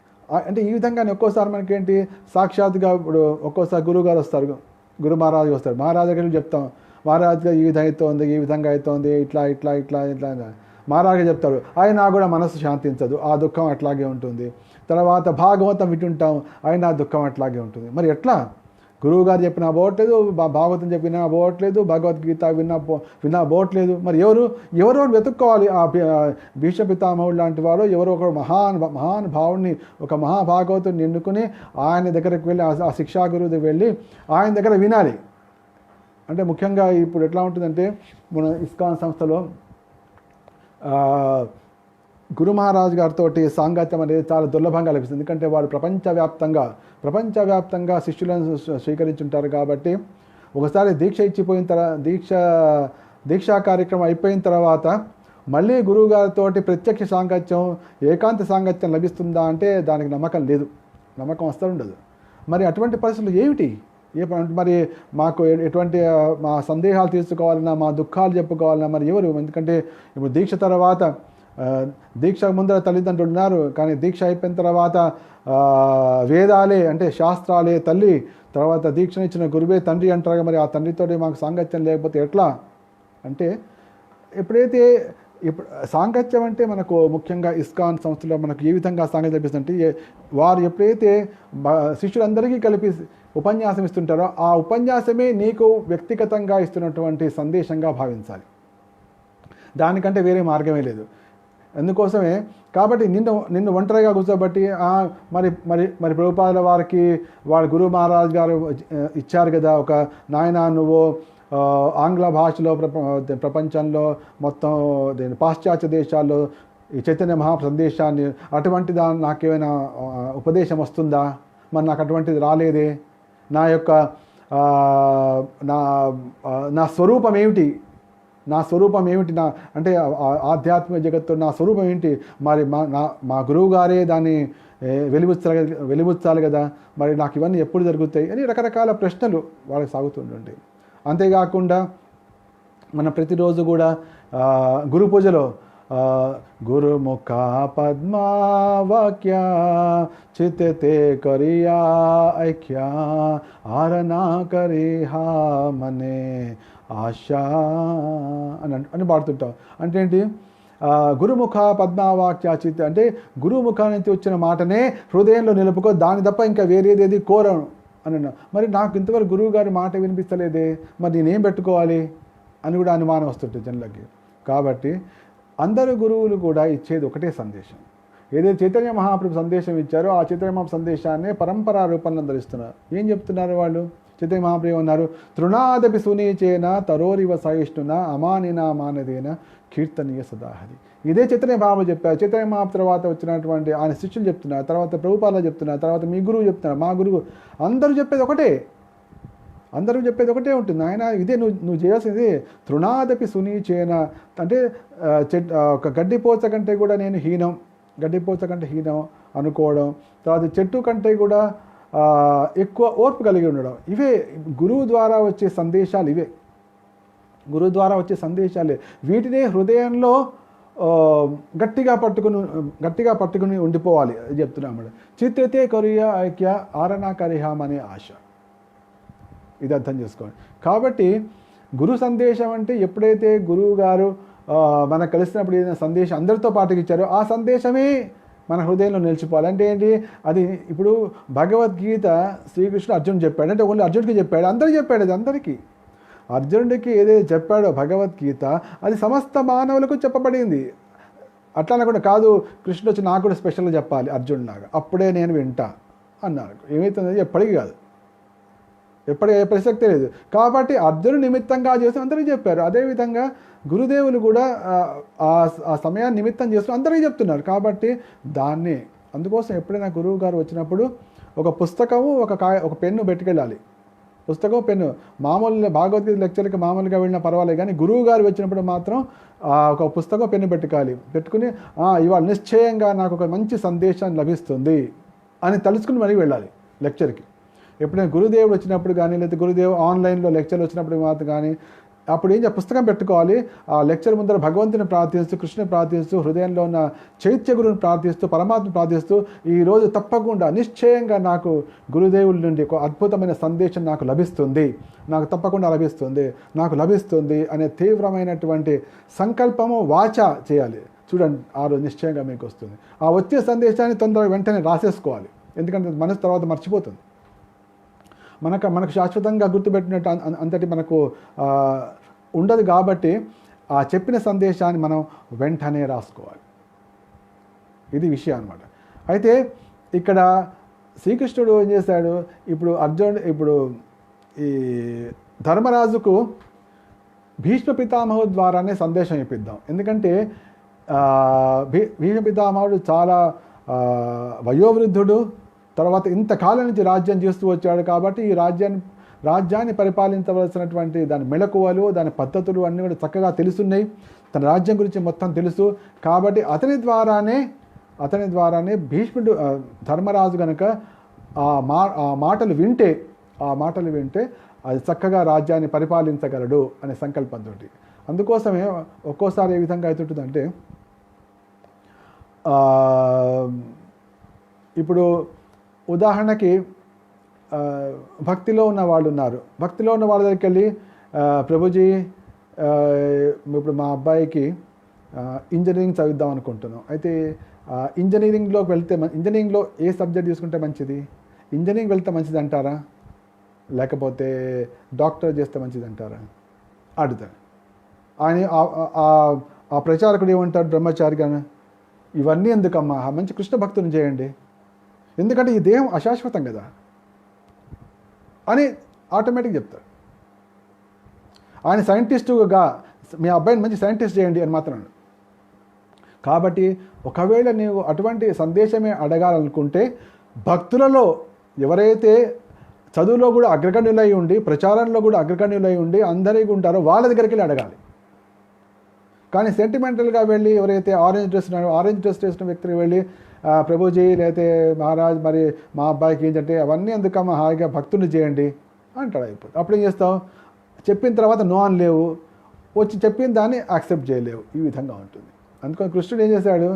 అంటే ఈ విధంగానే ఒక్కోసారి మనకేంటి సాక్షాత్గా ఇప్పుడు ఒక్కోసారి గురువుగారు వస్తారు, గురు మహారాజు వస్తారు, మహారాజు దగ్గరికి చెప్తాం, మహారాజుగా ఈ విధంగా అవుతోంది ఇట్లా మహారాజుగా చెప్తారు. ఆయన కూడా మనసు శాంతించదు, ఆ దుఃఖం అట్లాగే ఉంటుంది. తర్వాత భాగవతం వింటుంటాం, అయినా దుఃఖం అట్లాగే ఉంటుంది. మరి ఎట్లా? గురువుగారు చెప్పినా పోవట్లేదు, భాగవతం చెప్పినా పోవట్లేదు, భగవద్గీత విన్నా పోవట్లేదు. మరి ఎవరు వెతుక్కోవాలి? ఆ భీష్మ పితామహుడు లాంటి వారు ఎవరో ఒక మహానుభావుడిని, ఒక మహాభాగవతుడిని ఎన్నుకుని ఆయన దగ్గరికి వెళ్ళి, ఆ శిక్షా గురువు దగ్గరికి వెళ్ళి ఆయన దగ్గర వినాలి. అంటే ముఖ్యంగా ఇప్పుడు ఎట్లా ఉంటుందంటే, మన ఇస్కాన్ సంస్థలో గురు మహారాజు గారితో సాంగత్యం అనేది చాలా దుర్లభంగా లభిస్తుంది. ఎందుకంటే వారు ప్రపంచవ్యాప్తంగా శిష్యులను స్వీకరించుంటారు. కాబట్టి ఒకసారి దీక్ష ఇచ్చిపోయిన దీక్షా కార్యక్రమం అయిపోయిన తర్వాత మళ్ళీ గురువు గారితో ప్రత్యక్ష సాంగత్యం, ఏకాంత సాంగత్యం లభిస్తుందా అంటే దానికి నమ్మకం లేదు, నమ్మకం అస్సలు ఉండదు. మరి అటువంటి పరిస్థితులు ఏమిటి? మరి మాకు ఎటువంటి మా సందేహాలు తీర్చుకోవాలన్నా, మా దుఃఖాలు చెప్పుకోవాలన్నా మరి ఎవరు? ఎందుకంటే ఇప్పుడు దీక్ష తర్వాత, దీక్ష ముందర తల్లిదండ్రులు ఉన్నారు, కానీ దీక్ష అయిపోయిన తర్వాత వేదాలే అంటే శాస్త్రాలే తల్లి, తర్వాత దీక్షనిచ్చిన గురువే తండ్రి అంటారు. మరి ఆ తండ్రితో మాకు సాంగత్యం లేకపోతే ఎట్లా? అంటే ఎప్పుడైతే సాంగత్యం అంటే మనకు ముఖ్యంగా ఇస్కాన్ సంస్థలో మనకు ఏ విధంగా సాంగత్యం లభిస్తుందంటే, వారు ఎప్పుడైతే శిష్యులందరికీ కలిపి ఉపన్యాసం ఇస్తుంటారో ఆ ఉపన్యాసమే నీకు వ్యక్తిగతంగా ఇస్తున్నటువంటి సందేశంగా భావించాలి, దానికంటే వేరే మార్గమే లేదు. అందుకోసమే కాబట్టి నిన్ను ఒంటరిగా కూర్చోబట్టి మరి మరి మరి ప్రభుపాదుల వారికి వాళ్ళ గురు మహారాజ్ గారు ఇచ్చారు కదా, ఒక నాయన నువ్వు ఆంగ్ల భాషలో ప్రపంచంలో మొత్తం పాశ్చాత్య దేశాల్లో ఈ చైతన్య మహా సందేశాన్ని అటువంటి నాకేమైనా ఉపదేశం వస్తుందా? మరి నాకు అటువంటిది రాలేదే. నా యొక్క నా స్వరూపం ఏమిటి, నా అంటే ఆధ్యాత్మిక జగత్తు నా స్వరూపం ఏంటి? మరి మా గురువు గారే దాన్ని వెలిబుచ్చాలి కదా, మరి నాకు ఇవన్నీ ఎప్పుడు జరుగుతాయి అని రకరకాల ప్రశ్నలు వాళ్ళకి సాగుతుంటాయి. అంతేకాకుండా మన ప్రతిరోజు కూడా గురు పూజలో గురుముఖ పద్మావాక్య చిత్తతే కరియా ఐక్య ఆరనా కరిహా మనే ఆశా అని పాడుతుంటాం. అంటే ఏంటి? గురుముఖ పద్మావాక్య చిత్త అంటే గురుముఖా నుంచి వచ్చిన మాటనే హృదయంలో నిలుపుకో, దాని తప్ప ఇంకా వేరేదేది కోరను అని అన్నా. మరి నాకు ఇంతవరకు గురువు గారి మాట వినిపిస్తలేదే, మరి నేనేం పెట్టుకోవాలి అని కూడా అనుమానం వస్తుంటుంది జనులకి. కాబట్టి అందరు గురువులు కూడా ఇచ్చేది ఒకటే సందేశం. ఏదైతే చైతన్య మహాప్రభు సందేశం ఇచ్చారో ఆ చైతన్య మహాప్రభు సందేశాన్ని పరంపరా రూపంలో ధరిస్తున్నారు. ఏం చెప్తున్నారు వాళ్ళు? చైతన్య మహాప్రభు అన్నారు, తృణాదపి సునీచేన తరోరివ సహిష్ణున అమానినా మానదేన కీర్తనీయ సదాహరి. ఇదే చైతన్య మహాప్రభు చెప్పారు. చైతన్య మహాప్రభు తర్వాత వచ్చినటువంటి ఆయన శిష్యులు చెప్తున్నారు, తర్వాత ప్రభుపాల చెప్తున్నారు, తర్వాత మీ గురువు చెప్తున్నారు, మా గురువు, అందరూ చెప్పేది ఒకటే ఉంటుంది. ఆయన ఇదే నువ్వు చేయాల్సింది. తృణాదపి సునీచేన అంటే ఒక గడ్డిపోచ కంటే కూడా నేను గడ్డిపోచ కంటే హీనం అనుకోవడం, తర్వాత చెట్టు కంటే కూడా ఎక్కువ ఓర్పు కలిగి ఉండడం. ఇవే గురువు ద్వారా వచ్చే సందేశాలే. వీటినే హృదయంలో గట్టిగా పట్టుకుని ఉండిపోవాలి చెప్తున్నాడు. చిత్రతే కొరియా ఐక్య ఆరనా కరిహాం అనే ఆశ. ఇది అర్థం చేసుకోండి. కాబట్టి గురు సందేశం అంటే ఎప్పుడైతే గురువు గారు మనకు కలిసినప్పుడు ఏదైనా సందేశం అందరితో పాటుకి ఇచ్చారో ఆ సందేశమే మన హృదయంలో నిలిచిపోవాలి. అంటే ఏంటి? అది ఇప్పుడు భగవద్గీత శ్రీకృష్ణుడు అర్జునుడు చెప్పాడు అంటే ఓన్లీ అర్జునుడికి చెప్పాడు, అందరికీ చెప్పాడు. అది అందరికీ అర్జునుడికి ఏదైతే చెప్పాడో భగవద్గీత అది సమస్త మానవులకు చెప్పబడింది. అట్లా అనకుండా కాదు కృష్ణుడు వచ్చి నాకు కూడా స్పెషల్గా చెప్పాలి అర్జునుడిలాగా, అప్పుడే నేను వింటా అన్నారు. ఏమవుతుంది? ఎప్పటికీ కాదు, ఎప్పటికీ ఏ ప్రసక్తే లేదు. కాబట్టి అర్జునుడు నిమిత్తంగా చేస్తూ అందరికీ చెప్పారు. అదేవిధంగా గురుదేవులు కూడా ఆ సమయాన్ని నిమిత్తం చేస్తూ అందరికీ చెప్తున్నారు. కాబట్టి దాన్ని అందుకోసం ఎప్పుడైనా గురువు గారు వచ్చినప్పుడు ఒక పుస్తకము ఒక పెన్ను పెట్టుకెళ్ళాలి. పుస్తకం పెన్ను మామూలు భగవద్గీత లెక్చర్కి మామూలుగా వెళ్ళినా పర్వాలేదు, కానీ గురువు గారు వచ్చినప్పుడు మాత్రం ఒక పుస్తకం పెన్ను పెట్టుకుని ఇవాళ నిశ్చయంగా నాకు ఒక మంచి సందేశం లభిస్తుంది అని తలుచుకుని మరీ వెళ్ళాలి లెక్చర్కి. ఎప్పుడైనా గురుదేవుడు వచ్చినప్పుడు కానీ, లేకపోతే గురుదేవుడు ఆన్లైన్లో లెక్చర్లు వచ్చినప్పుడు మాత్రం కానీ, అప్పుడు ఏం పుస్తకం పెట్టుకోవాలి. ఆ లెక్చర్ ముందర భగవంతుని ప్రార్థిస్తూ, కృష్ణుని ప్రార్థిస్తూ, హృదయంలో ఉన్న చైత్య గురుని ప్రార్థిస్తూ, పరమాత్మ ప్రార్థిస్తూ, ఈరోజు తప్పకుండా నిశ్చయంగా నాకు గురుదేవుల నుండి ఒక అద్భుతమైన సందేశం నాకు లభిస్తుంది, నాకు తప్పకుండా నాకు లభిస్తుంది అనే తీవ్రమైనటువంటి సంకల్పము వాచ చేయాలి. చూడండి, ఆ రోజు నిశ్చయంగా మీకు వస్తుంది. ఆ వచ్చే సందేశాన్ని తొందరగా వెంటనే రాసేసుకోవాలి, ఎందుకంటే మనసు తర్వాత మర్చిపోతుంది. మనకు శాశ్వతంగా గుర్తుపెట్టినట్టు అంతటి మనకు ఉండదు. కాబట్టి ఆ చెప్పిన సందేశాన్ని మనం వెంటనే రాసుకోవాలి. ఇది విషయం అన్నమాట. అయితే ఇక్కడ శ్రీకృష్ణుడు ఏం చేశాడు? ఇప్పుడు ఈ ధర్మరాజుకు భీష్మ పితామహుడు ద్వారానే సందేశం ఇప్పిద్దాం. ఎందుకంటే భీష్మ పితామహుడు చాలా వయోవృద్ధుడు, తర్వాత ఇంతకాలం నుంచి రాజ్యం చేస్తూ వచ్చాడు. కాబట్టి ఈ రాజ్యాన్ని పరిపాలించవలసినటువంటి దాని మెళకువలు, దాని పద్ధతులు అన్నీ కూడా చక్కగా తెలుసున్నాయి. తన రాజ్యం గురించి మొత్తం తెలుసు. కాబట్టి అతని ద్వారానే భీష్ముడు ధర్మరాజు కనుక ఆ మాటలు వింటే అది చక్కగా రాజ్యాన్ని పరిపాలించగలడు అనే సంకల్పంతో. అందుకోసమే ఒక్కోసారి ఏ విధంగా అవుతుంటుందంటే, ఇప్పుడు ఉదాహరణకి భక్తిలో ఉన్న వాళ్ళు ఉన్నారు. భక్తిలో ఉన్న వాళ్ళ దగ్గరికి వెళ్ళి, ప్రభుజీ ఇప్పుడు మా అబ్బాయికి ఇంజనీరింగ్ చదివిద్దాం అనుకుంటున్నాం. అయితే ఇంజనీరింగ్లోకి వెళ్తే ఇంజనీరింగ్లో ఏ సబ్జెక్ట్ తీసుకుంటే మంచిది? ఇంజనీరింగ్ వెళ్తే మంచిది అంటారా, లేకపోతే డాక్టర్ చేస్తే మంచిది అంటారా అడుగుతాడు. ఆయన ఆ ప్రచారకుడు ఏమంటాడు, బ్రహ్మచారి గాను, ఇవన్నీ ఎందుకమ్మా, మంచి కృష్ణ భక్తుని చేయండి, ఎందుకంటే ఈ దేహం అశాశ్వతం కదా అని ఆటోమేటిక్ చెప్తారు. ఆయన సైంటిస్టుగా మీ అబ్బాయిని మంచి సైంటిస్ట్ చేయండి అని మాత్రం. కాబట్టి ఒకవేళ నీవు అటువంటి సందేశమే అడగాలనుకుంటే, భక్తులలో ఎవరైతే చదువులో కూడా అగ్రగణ్యులై ఉండి, ప్రచారంలో కూడా అగ్రగణ్యులై ఉండి అందరికీ ఉంటారో వాళ్ళ దగ్గరికి వెళ్ళి అడగాలి. కానీ సెంటిమెంటల్గా వెళ్ళి ఎవరైతే ఆరెంజ్ డ్రెస్ వేసిన వ్యక్తికి వెళ్ళి, ప్రభుజీ లేకపోతే మహారాజ్ మరి మా అబ్బాయికి ఏంటంటే అవన్నీ ఎందుకమ్మా, హాయిగా భక్తుని చేయండి అంటాడు. అయిపోతుంది. అప్పుడు ఏం చేస్తావు? చెప్పిన తర్వాత నో అని లేవు, వచ్చి చెప్పిన దాన్ని యాక్సెప్ట్ చేయలేవు. ఈ విధంగా ఉంటుంది. అందుకని కృష్ణుడు ఏం చేశాడు?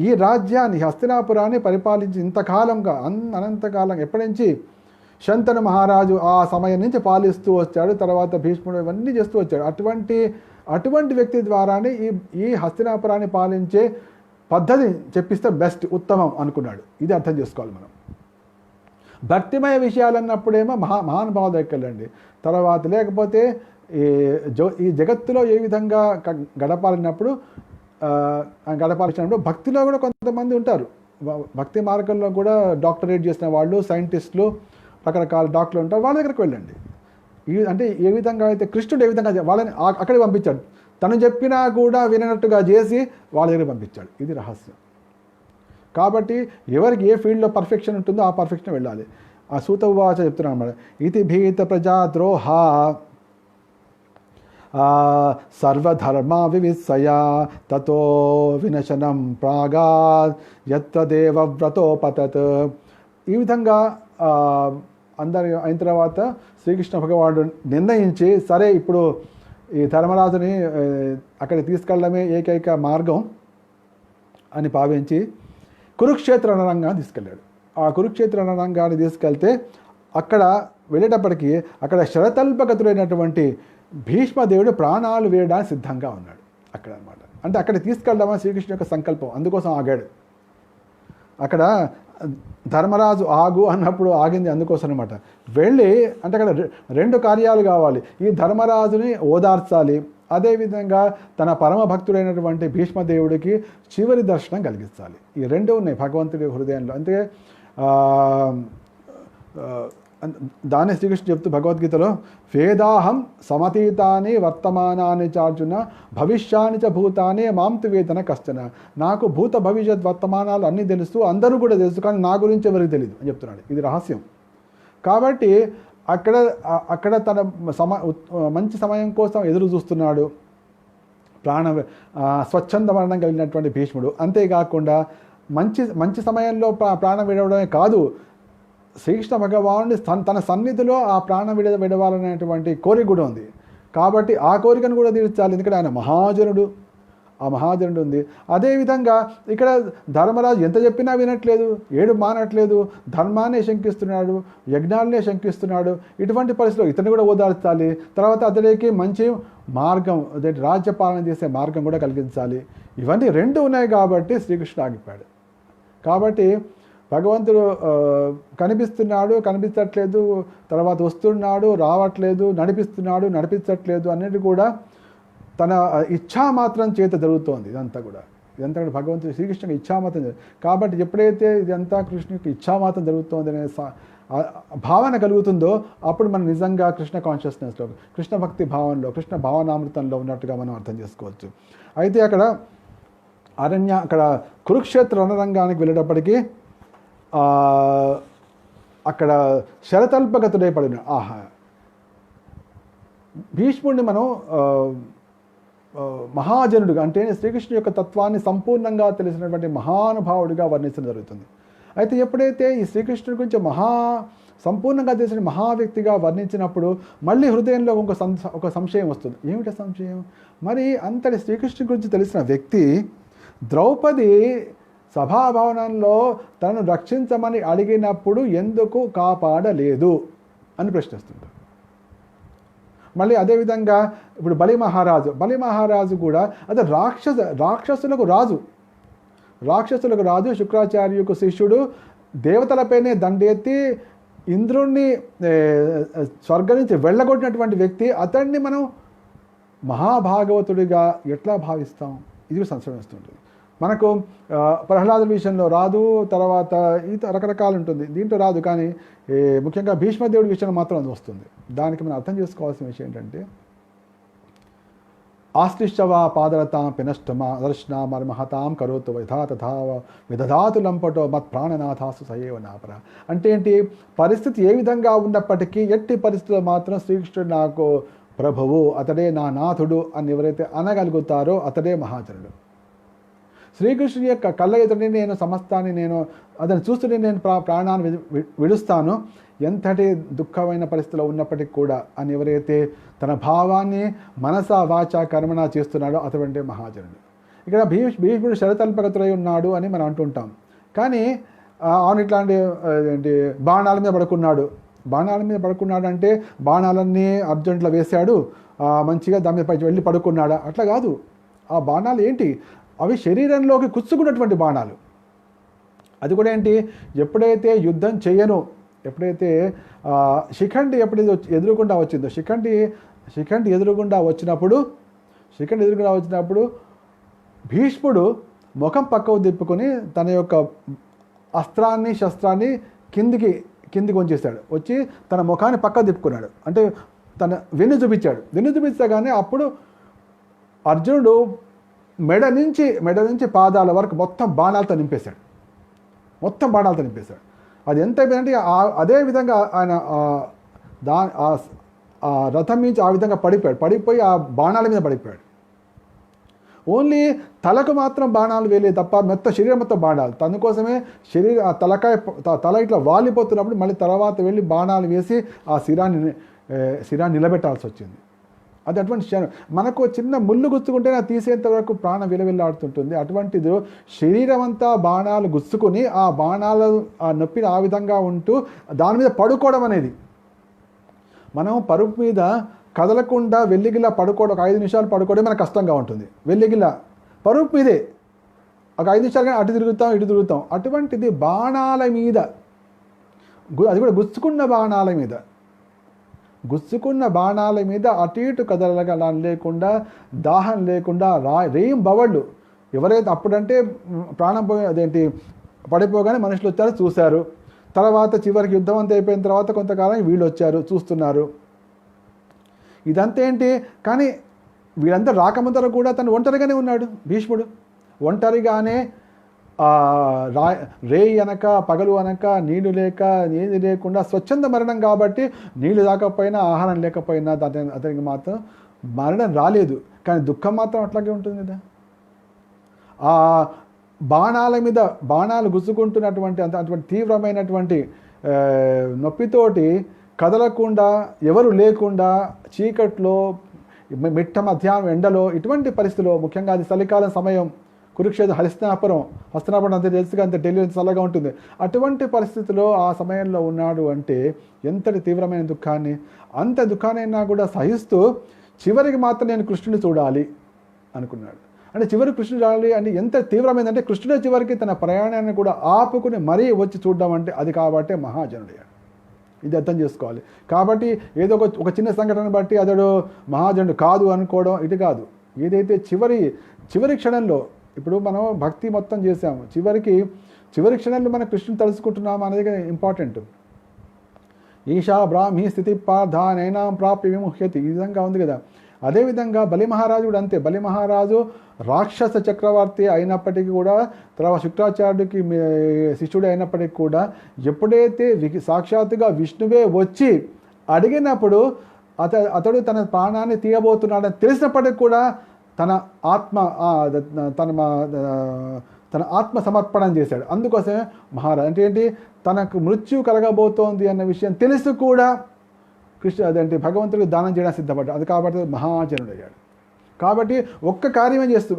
ఈ రాజ్యాన్ని, హస్తినాపురాన్ని పరిపాలించి ఇంతకాలంగా అనంతకాలం ఎప్పటి నుంచి శంతను మహారాజు ఆ సమయం నుంచి పాలిస్తూ వచ్చాడు. తర్వాత భీష్ముడు ఇవన్నీ చేస్తూ వచ్చాడు. అటువంటి వ్యక్తి ద్వారానే ఈ హస్తినాపురాన్ని పాలించే పద్ధతి చెప్పిస్తే బెస్ట్, ఉత్తమం అనుకున్నాడు. ఇది అర్థం చేసుకోవాలి మనం. భక్తిమయ విషయాలు అన్నప్పుడేమో మహానుభావుల దగ్గరికి వెళ్ళండి. తర్వాత లేకపోతే ఈ జగత్తులో ఏ విధంగా గడపాలినప్పుడు భక్తిలో కూడా కొంతమంది ఉంటారు. భక్తి మార్గంలో కూడా డాక్టరేట్ చేసిన వాళ్ళు, సైంటిస్టులు, రకరకాల డాక్టర్లు ఉంటారు. వాళ్ళ దగ్గరికి వెళ్ళండి. అంటే ఏ విధంగా అయితే కృష్ణుడు ఏ విధంగా వాళ్ళని అక్కడికి పంపించాడు, తను చెప్పినా కూడా వినట్టుగా చేసి వాళ్ళ దగ్గర పంపించాడు. ఇది రహస్యం. కాబట్టి ఎవరికి ఏ ఫీల్డ్లో పర్ఫెక్షన్ ఉంటుందో ఆ పర్ఫెక్షన్ వెళ్ళాలి. ఆ సూత ఉవాచ చెప్తున్నాను అన్నమాట. ఇతి భీత ప్రజాద్రోహ సర్వధర్మా వివిత్సయా తతో వినశనం ప్రాగాద్ యత్ర దేవవ్రతోపతత్. ఈ విధంగా అందరి అయిన తర్వాత శ్రీకృష్ణ భగవానుడు నిర్ణయించి, సరే ఇప్పుడు ఈ ధర్మరాజుని అక్కడికి తీసుకెళ్ళడమే ఏకైక మార్గం అని భావించి కురుక్షేత్ర రణరంగాన్ని తీసుకెళ్ళాడు. ఆ కురుక్షేత్ర రణరంగాన్ని తీసుకెళ్తే అక్కడ వెళ్ళేటప్పటికీ అక్కడ శరతల్పగతుడైనటువంటి భీష్మదేవుడు ప్రాణాలు వేయడానికి సిద్ధంగా ఉన్నాడు అక్కడ అనమాట. అంటే అక్కడ తీసుకెళ్దామని శ్రీకృష్ణ యొక్క సంకల్పం, అందుకోసం ఆగాడు. అక్కడ ధర్మరాజు ఆగు అన్నప్పుడు ఆగింది అందుకోసం అనమాట. వెళ్ళి అంటే అక్కడ 2 కార్యాలు కావాలి. ఈ ధర్మరాజుని ఓదార్చాలి, అదేవిధంగా తన పరమ భక్తుడైనటువంటి భీష్మదేవుడికి చివరి దర్శనం కలిగించాలి. ఈ 2 ఉన్నాయి భగవంతుడి హృదయంలో. అంతే దాన్ని శ్రీకృష్ణుడు చెప్తూ భగవద్గీతలో వేదాహం సమతీతాని వర్తమానాన్ని చార్జున భవిష్యాన్ని చ భూతాన్ని మాంతు వేదన కష్టన. నాకు భూత భవిష్యత్ వర్తమానాలు అన్నీ తెలుసు, అందరూ కూడా తెలుసు, కానీ నా గురించి ఎవరికి తెలియదు అని చెప్తున్నాడు. ఇది రహస్యం. కాబట్టి అక్కడ తన మంచి సమయం కోసం ఎదురు చూస్తున్నాడు స్వచ్ఛంద మరణం కలిగినటువంటి భీష్ముడు. అంతేకాకుండా మంచి సమయంలో ప్రాణం విడవడమే కాదు, శ్రీకృష్ణ భగవానుడి తన సన్నిధిలో ఆ ప్రాణం విడవాలనేటువంటి కోరిక కూడా ఉంది. కాబట్టి ఆ కోరికను కూడా తీర్చాలి, ఎందుకంటే ఆయన మహాజనుడు, ఆ మహాజనుడు ఉంది. అదేవిధంగా ఇక్కడ ధర్మరాజు ఎంత చెప్పినా వినట్లేదు, ఏడు మానట్లేదు, ధర్మాన్నే శంకిస్తున్నాడు, యజ్ఞాలనే శంకిస్తున్నాడు. ఇటువంటి పరిస్థితుల్లో ఇతన్ని కూడా ఓదార్చాలి. తర్వాత అతడికి మంచి మార్గం, అదే రాజ్యపాలన చేసే మార్గం కూడా కలిగించాలి. ఇవన్నీ 2 ఉన్నాయి కాబట్టి శ్రీకృష్ణుడు ఆగిపోయాడు. కాబట్టి భగవంతుడు కనిపిస్తున్నాడు, కనిపించట్లేదు, తర్వాత వస్తున్నాడు, రావట్లేదు, నడిపించట్లేదు అనేది కూడా తన ఇచ్ఛామాత్రం చేత జరుగుతోంది. ఇదంతా కూడా భగవంతుడు శ్రీకృష్ణుకి ఇచ్ఛామాత్రం. కాబట్టి ఎప్పుడైతే ఇదంతా కృష్ణుడికి ఇచ్ఛామాత్రం జరుగుతోంది అనే భావన కలుగుతుందో అప్పుడు మనం నిజంగా కృష్ణ కాన్షియస్నెస్లో, కృష్ణ భక్తి భావనలో, కృష్ణ భావనామృతంలో ఉన్నట్టుగా మనం అర్థం చేసుకోవచ్చు. అయితే అక్కడ కురుక్షేత్ర రణరంగానికి వెళ్ళేటప్పటికీ అక్కడ శరతల్పగతుడై పడిన భీష్ముడిని మనం మహాజనుడుగా, అంటే శ్రీకృష్ణుడి యొక్క తత్వాన్ని సంపూర్ణంగా తెలిసినటువంటి మహానుభావుడిగా వర్ణించడం జరుగుతుంది. అయితే ఎప్పుడైతే ఈ శ్రీకృష్ణుడి గురించి సంపూర్ణంగా తెలిసిన మహావ్యక్తిగా వర్ణించినప్పుడు మళ్ళీ హృదయంలో ఒక సంశయం వస్తుంది. ఏమిటి సంశయం? మరి అంతటి శ్రీకృష్ణుడి గురించి తెలిసిన వ్యక్తి ద్రౌపది సభాభవనంలో తనను రక్షించమని అడిగినప్పుడు ఎందుకు కాపాడలేదు అని ప్రశ్నిస్తుంటారు. మళ్ళీ అదేవిధంగా ఇప్పుడు బలి మహారాజు కూడా అదే రాక్షసులకు రాజు శుక్రాచార్యుకు శిష్యుడు, దేవతలపైనే దండెత్తి ఇంద్రుణ్ణి స్వర్గం నుంచి వెళ్ళగొట్టినటువంటి వ్యక్తి. అతన్ని మనం మహాభాగవతుడిగా ఎట్లా భావిస్తాం? ఇది సంశయం వస్తుంటుంది. మనకు ప్రహ్లాదుడి విషయంలో రాదు, తర్వాత రకరకాలు ఉంటుంది, దీంట్లో రాదు. కానీ ముఖ్యంగా భీష్మదేవుడి విషయంలో మాత్రం అది వస్తుంది. దానికి మనం అర్థం చేసుకోవాల్సిన విషయం ఏంటంటే ఆశ్లిష్టవా పాదరతాం పినష్టమా దర్శనా మర్మహతాం కరోతు విధా తథా విదధాతు లంపటో మత్ ప్రాణనాథాసు సయేవ నాపర. అంటే ఏంటి? పరిస్థితి ఏ విధంగా ఉన్నప్పటికీ ఎట్టి పరిస్థితుల్లో మాత్రం శ్రీకృష్ణుడు నాకు ప్రభువు, అతడే నా నాథుడు అని ఎవరైతే అనగలుగుతారో అతడే మహాజనుడు. శ్రీకృష్ణుని యొక్క కళ్ళ ఎదుటనే నేను సమస్తాన్ని అతను చూస్తుంటే నేను ప్రాణాన్ని విడుస్తాను, ఎంతటి దుఃఖమైన పరిస్థితిలో ఉన్నప్పటికీ కూడా అని ఎవరైతే తన భావాన్ని మనస వాచ కర్మణ చేస్తున్నాడో అటువంటి మహాజనుడు. ఇక్కడ భీష్ముడు శరతల్పగతుడై ఉన్నాడు అని మనం అంటుంటాం. కానీ అవును ఇట్లాంటి బాణాల మీద పడుకున్నాడు అంటే బాణాలన్నీ అర్జునుట్లో వేశాడు, మంచిగా దాని మీద వెళ్ళి పడుకున్నాడా? అట్లా కాదు. ఆ బాణాలు ఏంటి? అవి శరీరంలోకి కుచ్చుకున్నటువంటి బాణాలు. అది కూడా ఏంటి? ఎప్పుడైతే యుద్ధం చేయను, ఎప్పుడైతే శిఖండి ఎదురుగుండా వచ్చిందో, శిఖండి ఎదురుగుండా వచ్చినప్పుడు భీష్ముడు ముఖం పక్కకు తిప్పుకొని తన యొక్క శస్త్రాన్ని కిందికి వంచేశాడు. వచ్చి తన ముఖాన్ని పక్కకు తిప్పుకున్నాడు, అంటే తన వెన్ను చూపించగానే అప్పుడు అర్జునుడు మెడ నుంచి పాదాల వరకు మొత్తం బాణాలతో నింపేశాడు. అది ఎంత అయిపోయిందంటే అదే విధంగా ఆయన ఆ రథం నుంచి ఆ విధంగా పడిపోయి ఆ బాణాల మీద పడిపోయాడు. ఓన్లీ తలకు మాత్రం బాణాలు వేయలేదు తప్ప మొత్తం శరీరం మొత్తం బాణాలు. తనకోసమే తల ఇట్లా వాలిపోతున్నప్పుడు మళ్ళీ తర్వాత వెళ్ళి బాణాలు వేసి ఆ శిరాన్ని నిలబెట్టాల్సి వచ్చింది. అది అటువంటి మనకు చిన్న ముళ్ళు గుచ్చుకుంటే తీసేంత వరకు ప్రాణం విలవిల్లాడుతుంటుంది. అటువంటిది శరీరం అంతా బాణాలు గుచ్చుకొని ఆ బాణాలు ఆ నొప్పిని ఆ విధంగా ఉంటూ దాని మీద పడుకోవడం అనేది, మనం పరుపు మీద కదలకుండా వెల్లిగిలా పడుకోవడం, ఒక 5 నిమిషాలు పడుకోవడం మనకు కష్టంగా ఉంటుంది. వెల్లిగిలా పరుపు మీదే ఒక 5 నిమిషాలు కానీ అటు తిరుగుతాం ఇటు తిరుగుతాం. అటువంటిది బాణాల మీద, అది కూడా గుచ్చుకున్న బాణాల మీద అటు ఇటు కదలగలం లేకుండా, దాహం లేకుండా, రేం బవళ్ళు. ఎవరైతే అప్పుడంటే ప్రాణం పడిపోగానే మనుషులు వచ్చారు, చూశారు. తర్వాత చివరికి యుద్ధం అంతా అయిపోయిన తర్వాత కొంతకాలం వీళ్ళు వచ్చారు, చూస్తున్నారు. ఇదంతా ఏంటి? కానీ వీళ్ళంతా రాకముందర కూడా తను ఒంటరిగానే ఉన్నాడు భీష్ముడు. ఒంటరిగానే రేయి అనక పగలు అనక నీళ్లు లేక ఏది లేకుండా స్వచ్ఛంద మరణం కాబట్టి, నీళ్లు రాకపోయినా ఆహారం లేకపోయినా అతనికి మాత్రం మరణం రాలేదు. కానీ దుఃఖం మాత్రం అట్లాగే ఉంటుంది కదా. ఆ బాణాల మీద బాణాలు గుచ్చుకుంటున్నటువంటి అటువంటి తీవ్రమైనటువంటి నొప్పితోటి కదలకుండా, ఎవరు లేకుండా, చీకట్లో, మిట్ట మధ్యాహ్నం ఎండలో, ఇటువంటి పరిస్థితిలో, ముఖ్యంగా అది చలికాలం సమయం, కురుక్షేత్ర హస్తినాపురం అంతే తెలుసుగా, అంత ఢిల్లీ చల్లగా ఉంటుంది. అటువంటి పరిస్థితిలో ఆ సమయంలో ఉన్నాడు అంటే ఎంతటి తీవ్రమైన దుఃఖాన్ని, అంత దుఃఖాన్నైనా కూడా సహిస్తూ చివరికి మాత్రం నేను కృష్ణుని చూడాలి అనుకున్నాడు. అంటే చివరి కృష్ణుడు చూడాలి అంటే ఎంత తీవ్రమైందంటే, కృష్ణుడే చివరికి తన ప్రయాణాన్ని కూడా ఆపుకుని మరీ వచ్చి చూడడం అంటే అది కాబట్టే మహాజనుడయ్యాడు. ఇది అర్థం చేసుకోవాలి. కాబట్టి ఏదో ఒక చిన్న సంఘటన బట్టి అతడు మహాజనుడు కాదు అనుకోవడం ఇది కాదు. ఏదైతే చివరి క్షణంలో, ఇప్పుడు మనం భక్తి మొత్తం చేసాము, చివరి క్షణంలో మనం కృష్ణుని తలుసుకుంటున్నాము అనేది ఇంపార్టెంట్. ఈశా బ్రాహ్మీ స్థితి పార్థానైనాం ప్రాప్య విముహ్యతి, ఈ విధంగా ఉంది కదా. అదేవిధంగా బలి మహారాజు కూడా అంతే. బలి మహారాజు రాక్షస చక్రవర్తి అయినప్పటికీ కూడా, తర్వాత శుక్రాచార్యుడికి శిష్యుడు అయినప్పటికీ కూడా, ఎప్పుడైతే సాక్షాత్తుగా విష్ణువే వచ్చి అడిగినప్పుడు అతడు తన ప్రాణాన్ని తీయబోతున్నాడని తెలిసినప్పటికీ కూడా తన ఆత్మ సమర్పణం చేశాడు. అందుకోసమే మహారాజు అంటే ఏంటి, తనకు మృత్యు కలగబోతోంది అన్న విషయం తెలిసి కూడా భగవంతుడికి దానం చేయడానికి సిద్ధపడ్డాడు. అది కాబట్టి మహాజనుడయ్యాడు. కాబట్టి ఒక్క కార్యమే చేస్తూ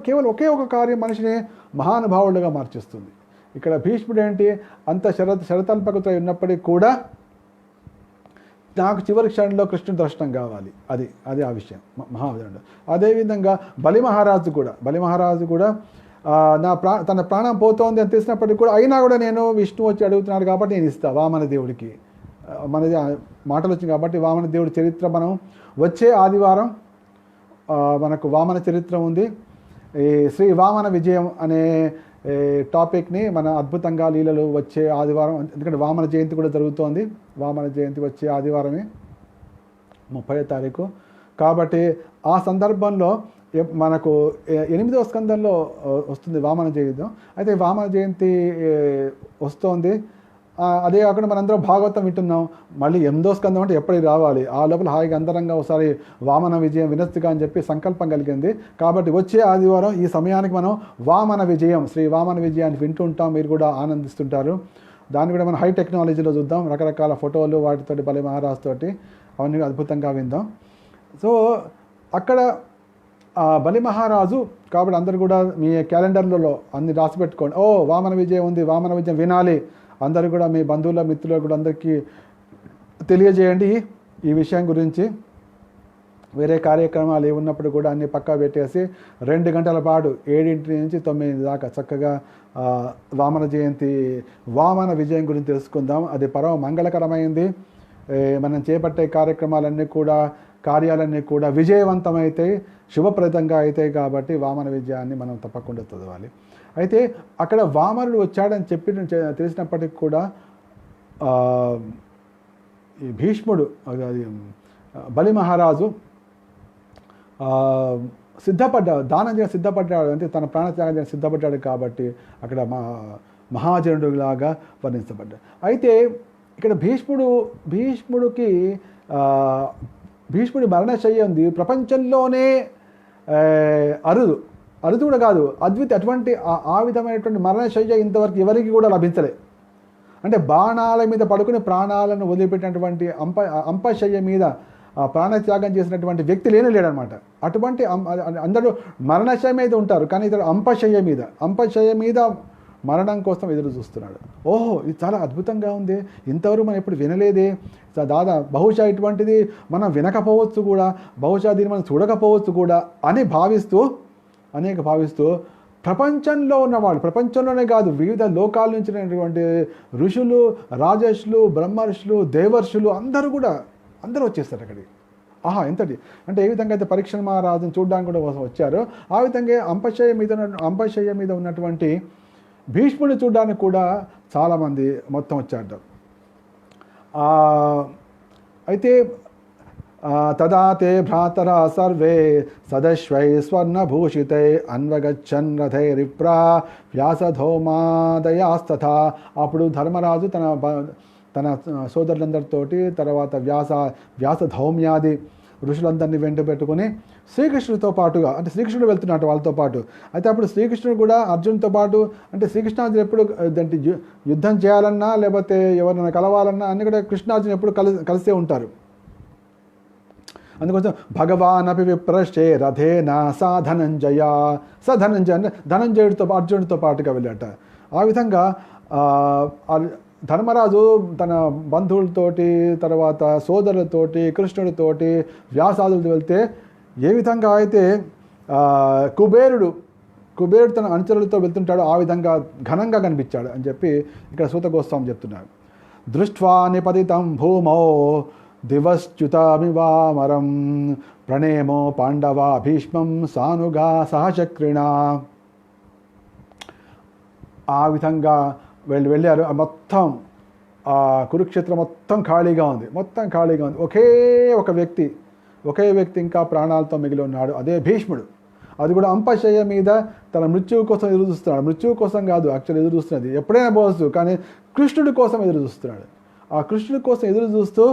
కేవలం ఒకే ఒక కార్యం మనిషిని మహానుభావులుగా మార్చేస్తుంది. ఇక్కడ భీష్ముడు ఏంటి, అంత శరతల్పకతో ఉన్నప్పటికీ కూడా నాకు చివరి క్షణంలో కృష్ణుడి దర్శనం కావాలి, అది ఆ విషయం మహాజనుడు. అదేవిధంగా బలి మహారాజు కూడా తన ప్రాణం పోతోంది అని తెలిసినప్పటికీ కూడా, అయినా కూడా నేను విష్ణు వచ్చి అడుగుతున్నాడు కాబట్టి నేను ఇస్తాను వామన దేవుడికి, మనది మాటలు వచ్చింది కాబట్టి వామన దేవుడి చరిత్ర మనం వచ్చే ఆదివారం మనకు వామన చరిత్ర ఉంది. ఈ శ్రీ వామన విజయం అనే టాపిక్ని మన అద్భుతంగా లీలలు వచ్చే ఆదివారం, ఎందుకంటే వామన జయంతి కూడా జరుగుతోంది. వామన జయంతి వచ్చే ఆదివారమే 30వ తారీఖు. కాబట్టి ఆ సందర్భంలో మనకు 8వ స్కందంలో వస్తుంది వామన జయంతి. అయితే వామన జయంతి వస్తోంది. అదే కాకుండా మనందరం భాగవతం వింటున్నాం. మళ్ళీ 8వ స్కందం అంటే ఎప్పటికి రావాలి, ఆ లోపల హాయిగా అంతరంగా ఒకసారి వామన విజయం వినొచ్చుగా అని చెప్పి సంకల్పం కలిగింది. కాబట్టి వచ్చే ఆదివారం ఈ సమయానికి మనం వామన విజయం, శ్రీ వామన విజయాన్ని వింటుంటాం, మీరు కూడా ఆనందిస్తుంటారు. దాన్ని కూడా మనం హై టెక్నాలజీలో చూద్దాం, రకరకాల ఫోటోలు వాటితోటి బలి మహారాజ్ తోటి అవన్నీ అద్భుతంగా విందాం. సో అక్కడ బలి మహారాజు కాబట్టి అందరు కూడా మీ క్యాలెండర్లలో అన్ని రాసి పెట్టుకోండి. వామన విజయం ఉంది, వామన విజయం వినాలి. అందరూ కూడా మీ బంధువుల మిత్రులు కూడా అందరికీ తెలియజేయండి ఈ విషయం గురించి. వేరే కార్యక్రమాలు ఏమున్నప్పుడు కూడా అన్ని పక్కా పెట్టేసి 2 గంటల పాటు 7 నుంచి 9 దాకా చక్కగా వామన జయంతి వామన విజయం గురించి తెలుసుకుందాం. అది పరమ మంగళకరమైంది. మనం చేపట్టే కార్యాలన్నీ కూడా విజయవంతమైతాయి, శుభప్రదంగా అవుతాయి. కాబట్టి వామన విజయాన్ని మనం తప్పకుండా చదవాలి. అయితే అక్కడ వామనుడు వచ్చాడని తెలిసినప్పటికీ కూడా ఈ భీష్ముడు బలి మహారాజు దానం చేయడం సిద్ధపడ్డాడు, అంటే తన ప్రాణత్యాగం చేయడం సిద్ధపడ్డాడు. కాబట్టి అక్కడ మహాజనుడులాగా వర్ణించబడ్డాడు. అయితే ఇక్కడ భీష్ముడి మరణశయ్య ఉంది ప్రపంచంలోనే అరుదు కూడా కాదు, అటువంటి ఆ విధమైనటువంటి మరణశయ్య ఇంతవరకు ఎవరికి కూడా లభించలే. అంటే బాణాల మీద పడుకుని ప్రాణాలను వదిలిపెట్టినటువంటి అంపశయ్య మీద ప్రాణత్యాగం చేసినటువంటి వ్యక్తి లేడనమాట. అటువంటి అందరూ మరణశయ్య మీద ఉంటారు, కానీ ఇతడు అంపశయ్య మీద మరణం కోసం ఎదురు చూస్తున్నాడు. ఇది చాలా అద్భుతంగా ఉంది, ఇంతవరకు మనం ఎప్పుడు వినలేదే, బహుశా ఇటువంటిది మనం వినకపోవచ్చు కూడా, బహుశా దీన్ని మనం చూడకపోవచ్చు కూడా అని భావిస్తూ ప్రపంచంలో ఉన్నవాళ్ళు, ప్రపంచంలోనే కాదు వివిధ లోకాల నుంచి ఋషులు, రాజర్షులు, బ్రహ్మర్షులు, దేవర్షులు అందరూ వచ్చేస్తారు అక్కడికి. ఎంతటి అంటే ఏ విధంగా అయితే పరీక్ష మహారాజును చూడడానికి కూడా వచ్చారో, ఆ విధంగా అంపశయ్య మీద ఉన్నటువంటి భీష్ముడిని చూడడానికి కూడా చాలామంది మొత్తం వచ్చారు. అయితే తదా తే భ్రాతరా సర్వే సదశ్వై స్వర్ణభూషితై అన్వగచ్చన్ రథైరిప్రా వ్యాసధౌమాదయాస్తథా. అప్పుడు ధర్మరాజు తన సోదరులందరితోటి, తర్వాత వ్యాసధౌమ్యాది ఋషులందరినీ వెంట పెట్టుకుని శ్రీకృష్ణుడితో పాటుగా, అంటే శ్రీకృష్ణుడు వెళ్తున్నట్టు వాళ్ళతో పాటు. అయితే అప్పుడు శ్రీకృష్ణుడు కూడా అర్జునుడితో పాటు, అంటే శ్రీకృష్ణార్జున ఎప్పుడు యుద్ధం చేయాలన్నా లేకపోతే ఎవరైనా కలవాలన్నా అన్ని కూడా కృష్ణార్జున ఎప్పుడు కలిసే ఉంటారు. అందుకోసం భగవాన్ అపి విప్రశ్చే రథేన ధనంజయ అంటే ధనంజయుడితో అర్జునుడితో పాటుగా వెళ్ళాట. ఆ విధంగా ధర్మరాజు తన బంధువులతోటి, తర్వాత సోదరులతోటి, కృష్ణుడితోటి, వ్యాసాదులతో వెళ్తే ఏ విధంగా అయితే కుబేరుడు తన అనుచరులతో వెళ్తుంటాడో ఆ విధంగా ఘనంగా కనిపించాడు అని చెప్పి ఇక్కడ సూత గోస్వామి చెప్తున్నాడు. దృష్ట్వా నిపతితం భూమౌ దివశ్చ్యుతమివామరం ప్రణేమో పాండవా భీష్మం సానుగా సహచక్రిణా. ఆ విధంగా వెళ్ళారు. మొత్తం కురుక్షేత్రం మొత్తం ఖాళీగా ఉంది. ఒకే వ్యక్తి ఇంకా ప్రాణాలతో మిగిలి ఉన్నాడు, అదే భీష్ముడు. అది కూడా అంపశయ్య మీద తన మృత్యువు కోసం ఎదురు చూస్తున్నాడు. మృత్యువు కోసం కాదు యాక్చువల్ ఎదురు చూస్తున్నది, ఎప్పుడైనా పోవచ్చు, కానీ కృష్ణుడి కోసం ఎదురు చూస్తున్నాడు. ఆ కృష్ణుడి కోసం ఎదురు చూస్తూ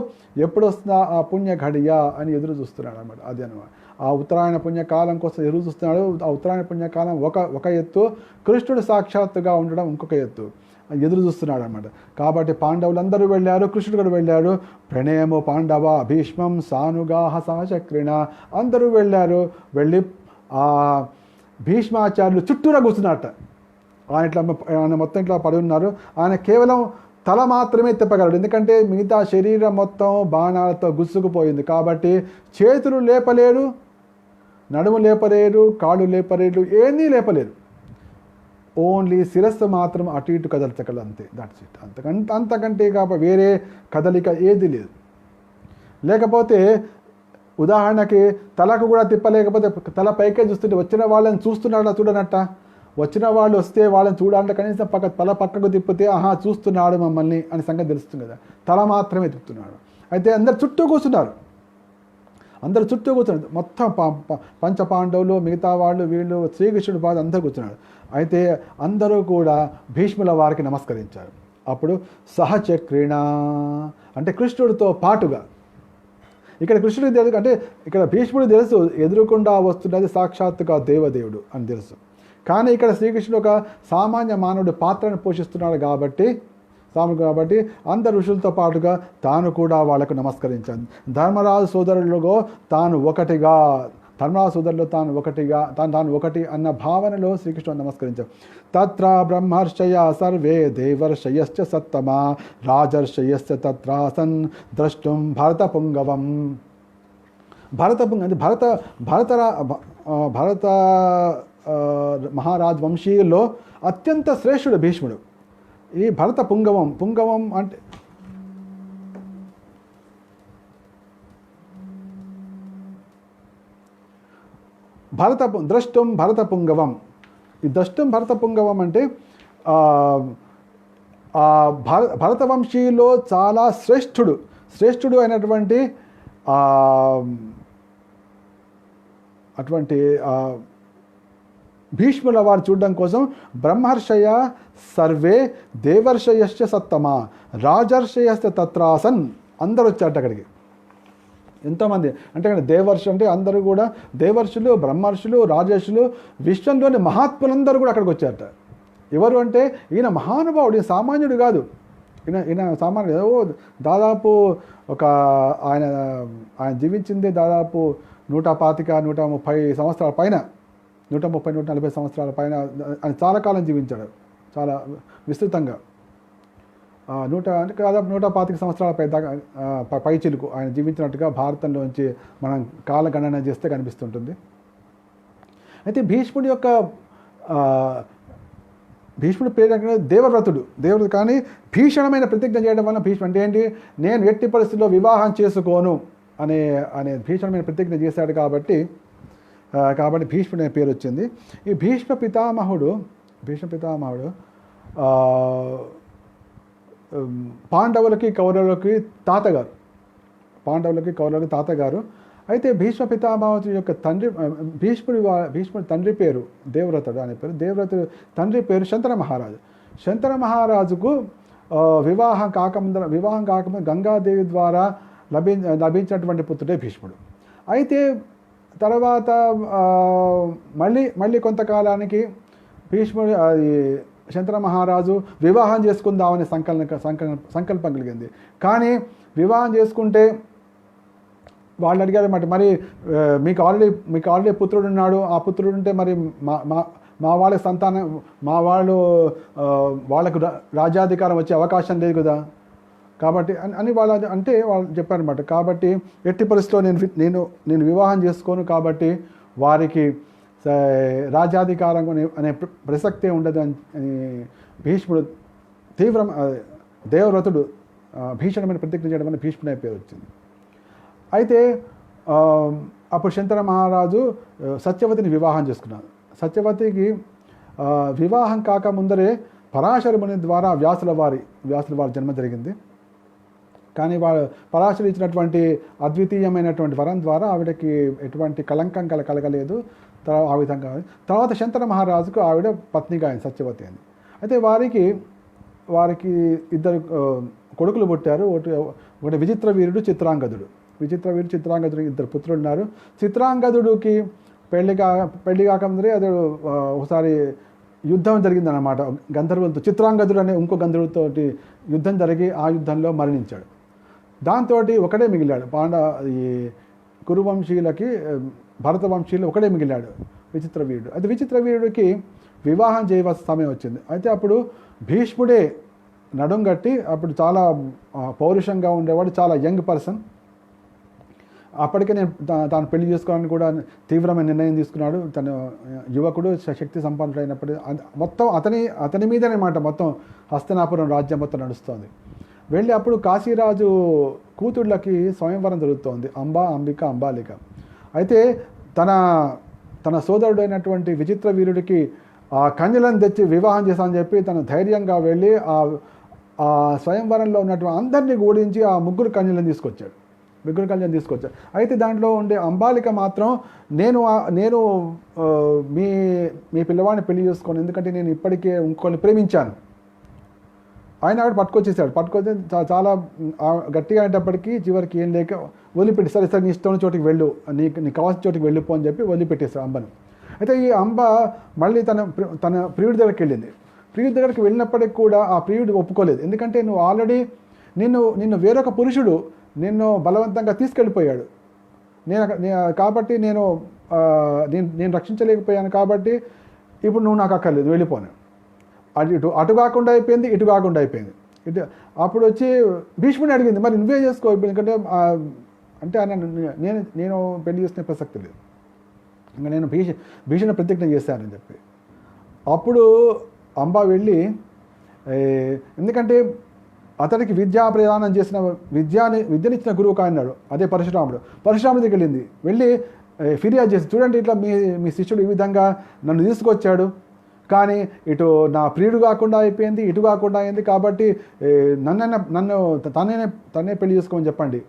ఎప్పుడు వస్తుందా ఆ పుణ్య ఘడియ అని ఎదురు చూస్తున్నాడు అన్నమాట. అది అనమాట ఆ ఉత్తరాయణ పుణ్యకాలం కోసం ఎదురు చూస్తున్నాడు. ఆ ఉత్తరాయణ పుణ్యకాలం ఒక ఎత్తు, కృష్ణుడు సాక్షాత్తుగా ఉండడం ఇంకొక ఎత్తు, ఎదురు చూస్తున్నాడు అన్నమాట. కాబట్టి పాండవులందరూ వెళ్ళారు, కృష్ణుడు కూడా వెళ్ళాడు. ప్రణేమో పాండవ భీష్మం సానుగాహ సహచక్రిణ అందరూ వెళ్ళారు. వెళ్ళి ఆ భీష్మాచార్యులు చుట్టూరా కూర్చున్నట్ట. ఆయన మొత్తం ఇట్లా పడి ఉన్నారు. ఆయన కేవలం తల మాత్రమే తిప్పగలడు, ఎందుకంటే మిగతా శరీరం మొత్తం బాణాలతో గుచ్చుకుపోయింది. కాబట్టి చేతులు లేపలేరు, నడుము లేపలేరు, కాళ్ళు లేపలేరు, ఏమీ లేపలేరు. ఓన్లీ శిరస్సు మాత్రం అటు ఇటు కదలచగలదు, అంతే. That's it. అంతకంటే కాబట్టి వేరే కదలిక ఏది లేదు. లేకపోతే ఉదాహరణకి తలకు కూడా తిప్పలేకపోతే తల పైకే చూస్తుంటే వచ్చిన వాళ్ళని చూస్తున్నాడా చూడనట్ట. వచ్చిన వాళ్ళు వస్తే వాళ్ళని చూడాలంటే కనీసం తల పక్కకు తిప్పితే చూస్తున్నాడు మమ్మల్ని అని సంగతి తెలుస్తుంది కదా. తల మాత్రమే తిప్పుతున్నాడు. అయితే అందరు చుట్టూ కూర్చున్నారు. మొత్తం పంచపాండవులు, మిగతా వాళ్ళు, వీళ్ళు, శ్రీకృష్ణుడు బాధ అందరూ కూర్చున్నాడు. అయితే అందరూ కూడా భీష్ముల వారికి నమస్కరించారు. అప్పుడు సహచక్రిణ అంటే కృష్ణుడితో పాటుగా. ఇక్కడ కృష్ణుడికి తెలుసు, అంటే ఇక్కడ భీష్ముడు తెలుసు ఎదురుకుండా వస్తున్నది సాక్షాత్తుగా దేవదేవుడు అని తెలుసు. కానీ ఇక్కడ శ్రీకృష్ణుడు ఒక సామాన్య మానవుడి పాత్రను పోషిస్తున్నాడు కాబట్టి అందరు ఋషులతో పాటుగా తాను కూడా వాళ్ళకు నమస్కరించాడు. ధర్మరాజు సోదరులలో తాను ఒకటిగా తాను ఒకటి అన్న భావనలో శ్రీకృష్ణుడు నమస్కరించాడు. తత్ర బ్రహ్మర్షయ సర్వే దేవర్షయశ్చ సత్తమా రాజర్షయశ్చ తత్రాసన్ ద్రష్టుం భరతపుంగవం. అంటే భరత మహారాజ్ వంశీయుల్లో అత్యంత శ్రేష్ఠుడు భీష్ముడు. ఈ భరత పుంగవం అంటే ద్రష్టం భరత పుంగవం. ఈ ద్రష్టం భరత పుంగవం అంటే భరత వంశీయులో చాలా శ్రేష్ఠుడు అయినటువంటి అటువంటి భీష్ముల వారు చూడడం కోసం బ్రహ్మర్షయ సర్వే దేవర్షయశ్చ సత్తమా రాజర్షయశ్చ తత్రాసన్ అందరూ వచ్చారట అక్కడికి. ఎంతోమంది అంటే దేవర్షి అంటే అందరూ కూడా దేవర్షులు, బ్రహ్మర్షులు, రాజర్షులు, విశ్వంలోని మహాత్ములందరూ కూడా అక్కడికి వచ్చారట. ఎవరు అంటే ఈయన మహానుభావుడు, ఈయన సామాన్యుడు కాదు. ఈయన సామాన్యుడు. దాదాపు ఆయన జీవించింది దాదాపు 125-130 సంవత్సరాల పైన, 130-140 సంవత్సరాల పైన ఆయన చాలా కాలం జీవించాడు, చాలా విస్తృతంగా. అంటే దాదాపు 125 సంవత్సరాల పైచిలుకు ఆయన జీవించినట్టుగా భారతంలోంచి మనం కాలగణన చేస్తే కనిపిస్తుంటుంది. అయితే భీష్ముడి యొక్క భీష్ముడు పేరు దేవవ్రతుడు కానీ భీషణమైన ప్రతిజ్ఞ చేయడం వల్ల భీష్ముడు అంటే ఏంటి, నేను ఎట్టి పరిస్థితుల్లో వివాహం చేసుకోను అనే భీషణమైన ప్రతిజ్ఞ చేశాడు కాబట్టి భీష్ముడు అనే పేరు వచ్చింది. ఈ భీష్మ పితామహుడు పాండవులకి కౌరవులకి తాతగారు. అయితే భీష్మ పితామహుడు యొక్క భీష్ముడి తండ్రి పేరు దేవవ్రతుడు అనే పేరు. దేవవ్రతుడు తండ్రి పేరు శంతన మహారాజుకు వివాహం కాకముందు గంగాదేవి ద్వారా లభించినటువంటి పుత్రుడే భీష్ముడు. అయితే తర్వాత మళ్ళీ కొంతకాలానికి భీష్ముడు శంతన మహారాజు వివాహం చేసుకుందామని సంకల్పం కలిగింది. కానీ వివాహం చేసుకుంటే వాళ్ళు అడిగారు మరి మీకు ఆల్రెడీ పుత్రుడు ఉన్నాడు, ఆ పుత్రుడు ఉంటే మరి మా వాళ్ళ సంతానం వాళ్ళకు రాజ్యాధికారం వచ్చే అవకాశం లేదు కదా, కాబట్టి అని వాళ్ళు చెప్పారన్నమాట. కాబట్టి ఎట్టి పరిస్థితిలో నేను వివాహం చేసుకోను, కాబట్టి వారికి రాజ్యాధికారం అనే ప్రసక్తే ఉండదు అని భీష్ముడు దేవవ్రతుడు భీషణమైన ప్రతిజ్ఞ చేయడం వల్ల భీష్ముడు అనే పేరు వచ్చింది. అయితే అప్పుడు శంతన మహారాజు సత్యవతిని వివాహం చేసుకున్నాడు. సత్యవతికి వివాహం కాకముందరే పరాశర ముని ద్వారా వ్యాసుల వారి జన్మ జరిగింది. కానీ పరాశరు ఇచ్చినటువంటి అద్వితీయమైనటువంటి వరం ద్వారా ఆవిడకి ఎటువంటి కళంకం కలగలేదు. ఆ విధంగా తర్వాత శంతన మహారాజుకు ఆవిడ పత్నిగా అయింది, సత్యవతి అని. అయితే వారికి ఇద్దరు కొడుకులు పుట్టారు. ఒకటి విచిత్ర వీరుడు, చిత్రాంగదుడు. ఇద్దరు పుత్రులు ఉన్నారు. చిత్రాంగదుడికి పెళ్లి కాకముందరే అది ఒకసారి యుద్ధం జరిగిందన్నమాట గంధర్వులతో. చిత్రాంగదుడు అనే ఇంకో గంధర్వులతో యుద్ధం జరిగి ఆ యుద్ధంలో మరణించాడు. దాంతో ఒకడే మిగిలాడు. ఈ కురువంశీయులకి భరత వంశీయులు ఒకడే మిగిలాడు, విచిత్ర వీరుడు. అయితే విచిత్ర వీరుడికి వివాహం చేయవలసిన సమయం వచ్చింది. అయితే అప్పుడు భీష్ముడే నడుం కట్టి, అప్పుడు చాలా పౌరుషంగా ఉండేవాడు, చాలా యంగ్ పర్సన్. అప్పటికే తాను పెళ్లి చేసుకోవాలని కూడా తీవ్రమైన నిర్ణయం తీసుకున్నాడు. తను యువకుడు, శక్తి సంపన్నుడు అయినప్పుడు మొత్తం అతని మీదనే మాట మొత్తం హస్తినాపురం రాజ్యం మొత్తం నడుస్తోంది. వెళ్ళి అప్పుడు కాశీరాజు కూతుళ్ళకి స్వయంవరం జరుగుతోంది, అంబిక, అంబాలిక. అయితే తన సోదరుడు అయినటువంటి విచిత్ర వీరుడికి ఆ కన్యలను తెచ్చి వివాహం చేశానని చెప్పి తను ధైర్యంగా వెళ్ళి ఆ స్వయంవరంలో ఉన్నటువంటి అందరినీ ఓడించి ఆ ముగ్గురు కన్యలను తీసుకొచ్చాడు. అయితే దాంట్లో ఉండే అంబాలిక మాత్రం నేను మీ పిల్లవాడిని పెళ్లి చేసుకోను, ఎందుకంటే నేను ఇప్పటికే ఇంకొకరిని ప్రేమించాను. ఆయన ఆవిడ పట్టుకొచ్చి చాలా గట్టిగా అయినప్పటికీ చివరికి ఏం లేక వదిలిపెట్టి, సరే నీ ఇష్టం చోటికి వెళ్ళు, నీకు కావాల్సిన చోటికి వెళ్ళిపో అని చెప్పి వదిలిపెట్టేశాడు అంబను. అయితే ఈ అంబ మళ్ళీ తన ప్రియుడి దగ్గరికి వెళ్ళింది. ప్రియుడి దగ్గరికి వెళ్ళినప్పటికి కూడా ఆ ప్రియుడు ఒప్పుకోలేదు. ఎందుకంటే నువ్వు ఆల్రెడీ నిన్ను వేరొక పురుషుడు నిన్ను బలవంతంగా తీసుకెళ్ళిపోయాడు. కాబట్టి నేను రక్షించలేకపోయాను, కాబట్టి ఇప్పుడు నువ్వు నాకు అక్కర్లేదు, వెళ్ళిపోను. అటు కాకుండా అయిపోయింది, ఇటు కాకుండా అయిపోయింది. అప్పుడు వచ్చి భీష్ముడిని అడిగింది, మరి నువ్వే చేసుకో, ఎందుకంటే అంటే నేను పెళ్లి చేసుకునే ప్రసక్తి లేదు, ఇంకా నేను భీషణ ప్రతిజ్ఞ చేశానని చెప్పి. అప్పుడు అంబ వెళ్ళి, ఎందుకంటే అతనికి విద్యా ప్రదానం చేసిన విద్యనిచ్చిన గురువు కాన్నాడు, అదే పరశురాముడి దగ్గరికి వెళ్ళి ఫిర్యాదు చేసి, చూడండి ఇట్లా మీ శిష్యుడు ఈ విధంగా నన్ను తీసుకొచ్చాడు, కానీ ఇటు నా ప్రియుడు కాకుండా అయిపోయింది, ఇటు కాకుండా అయింది, కాబట్టి నన్ను తనే పెళ్లి చేసుకోమని చెప్పండి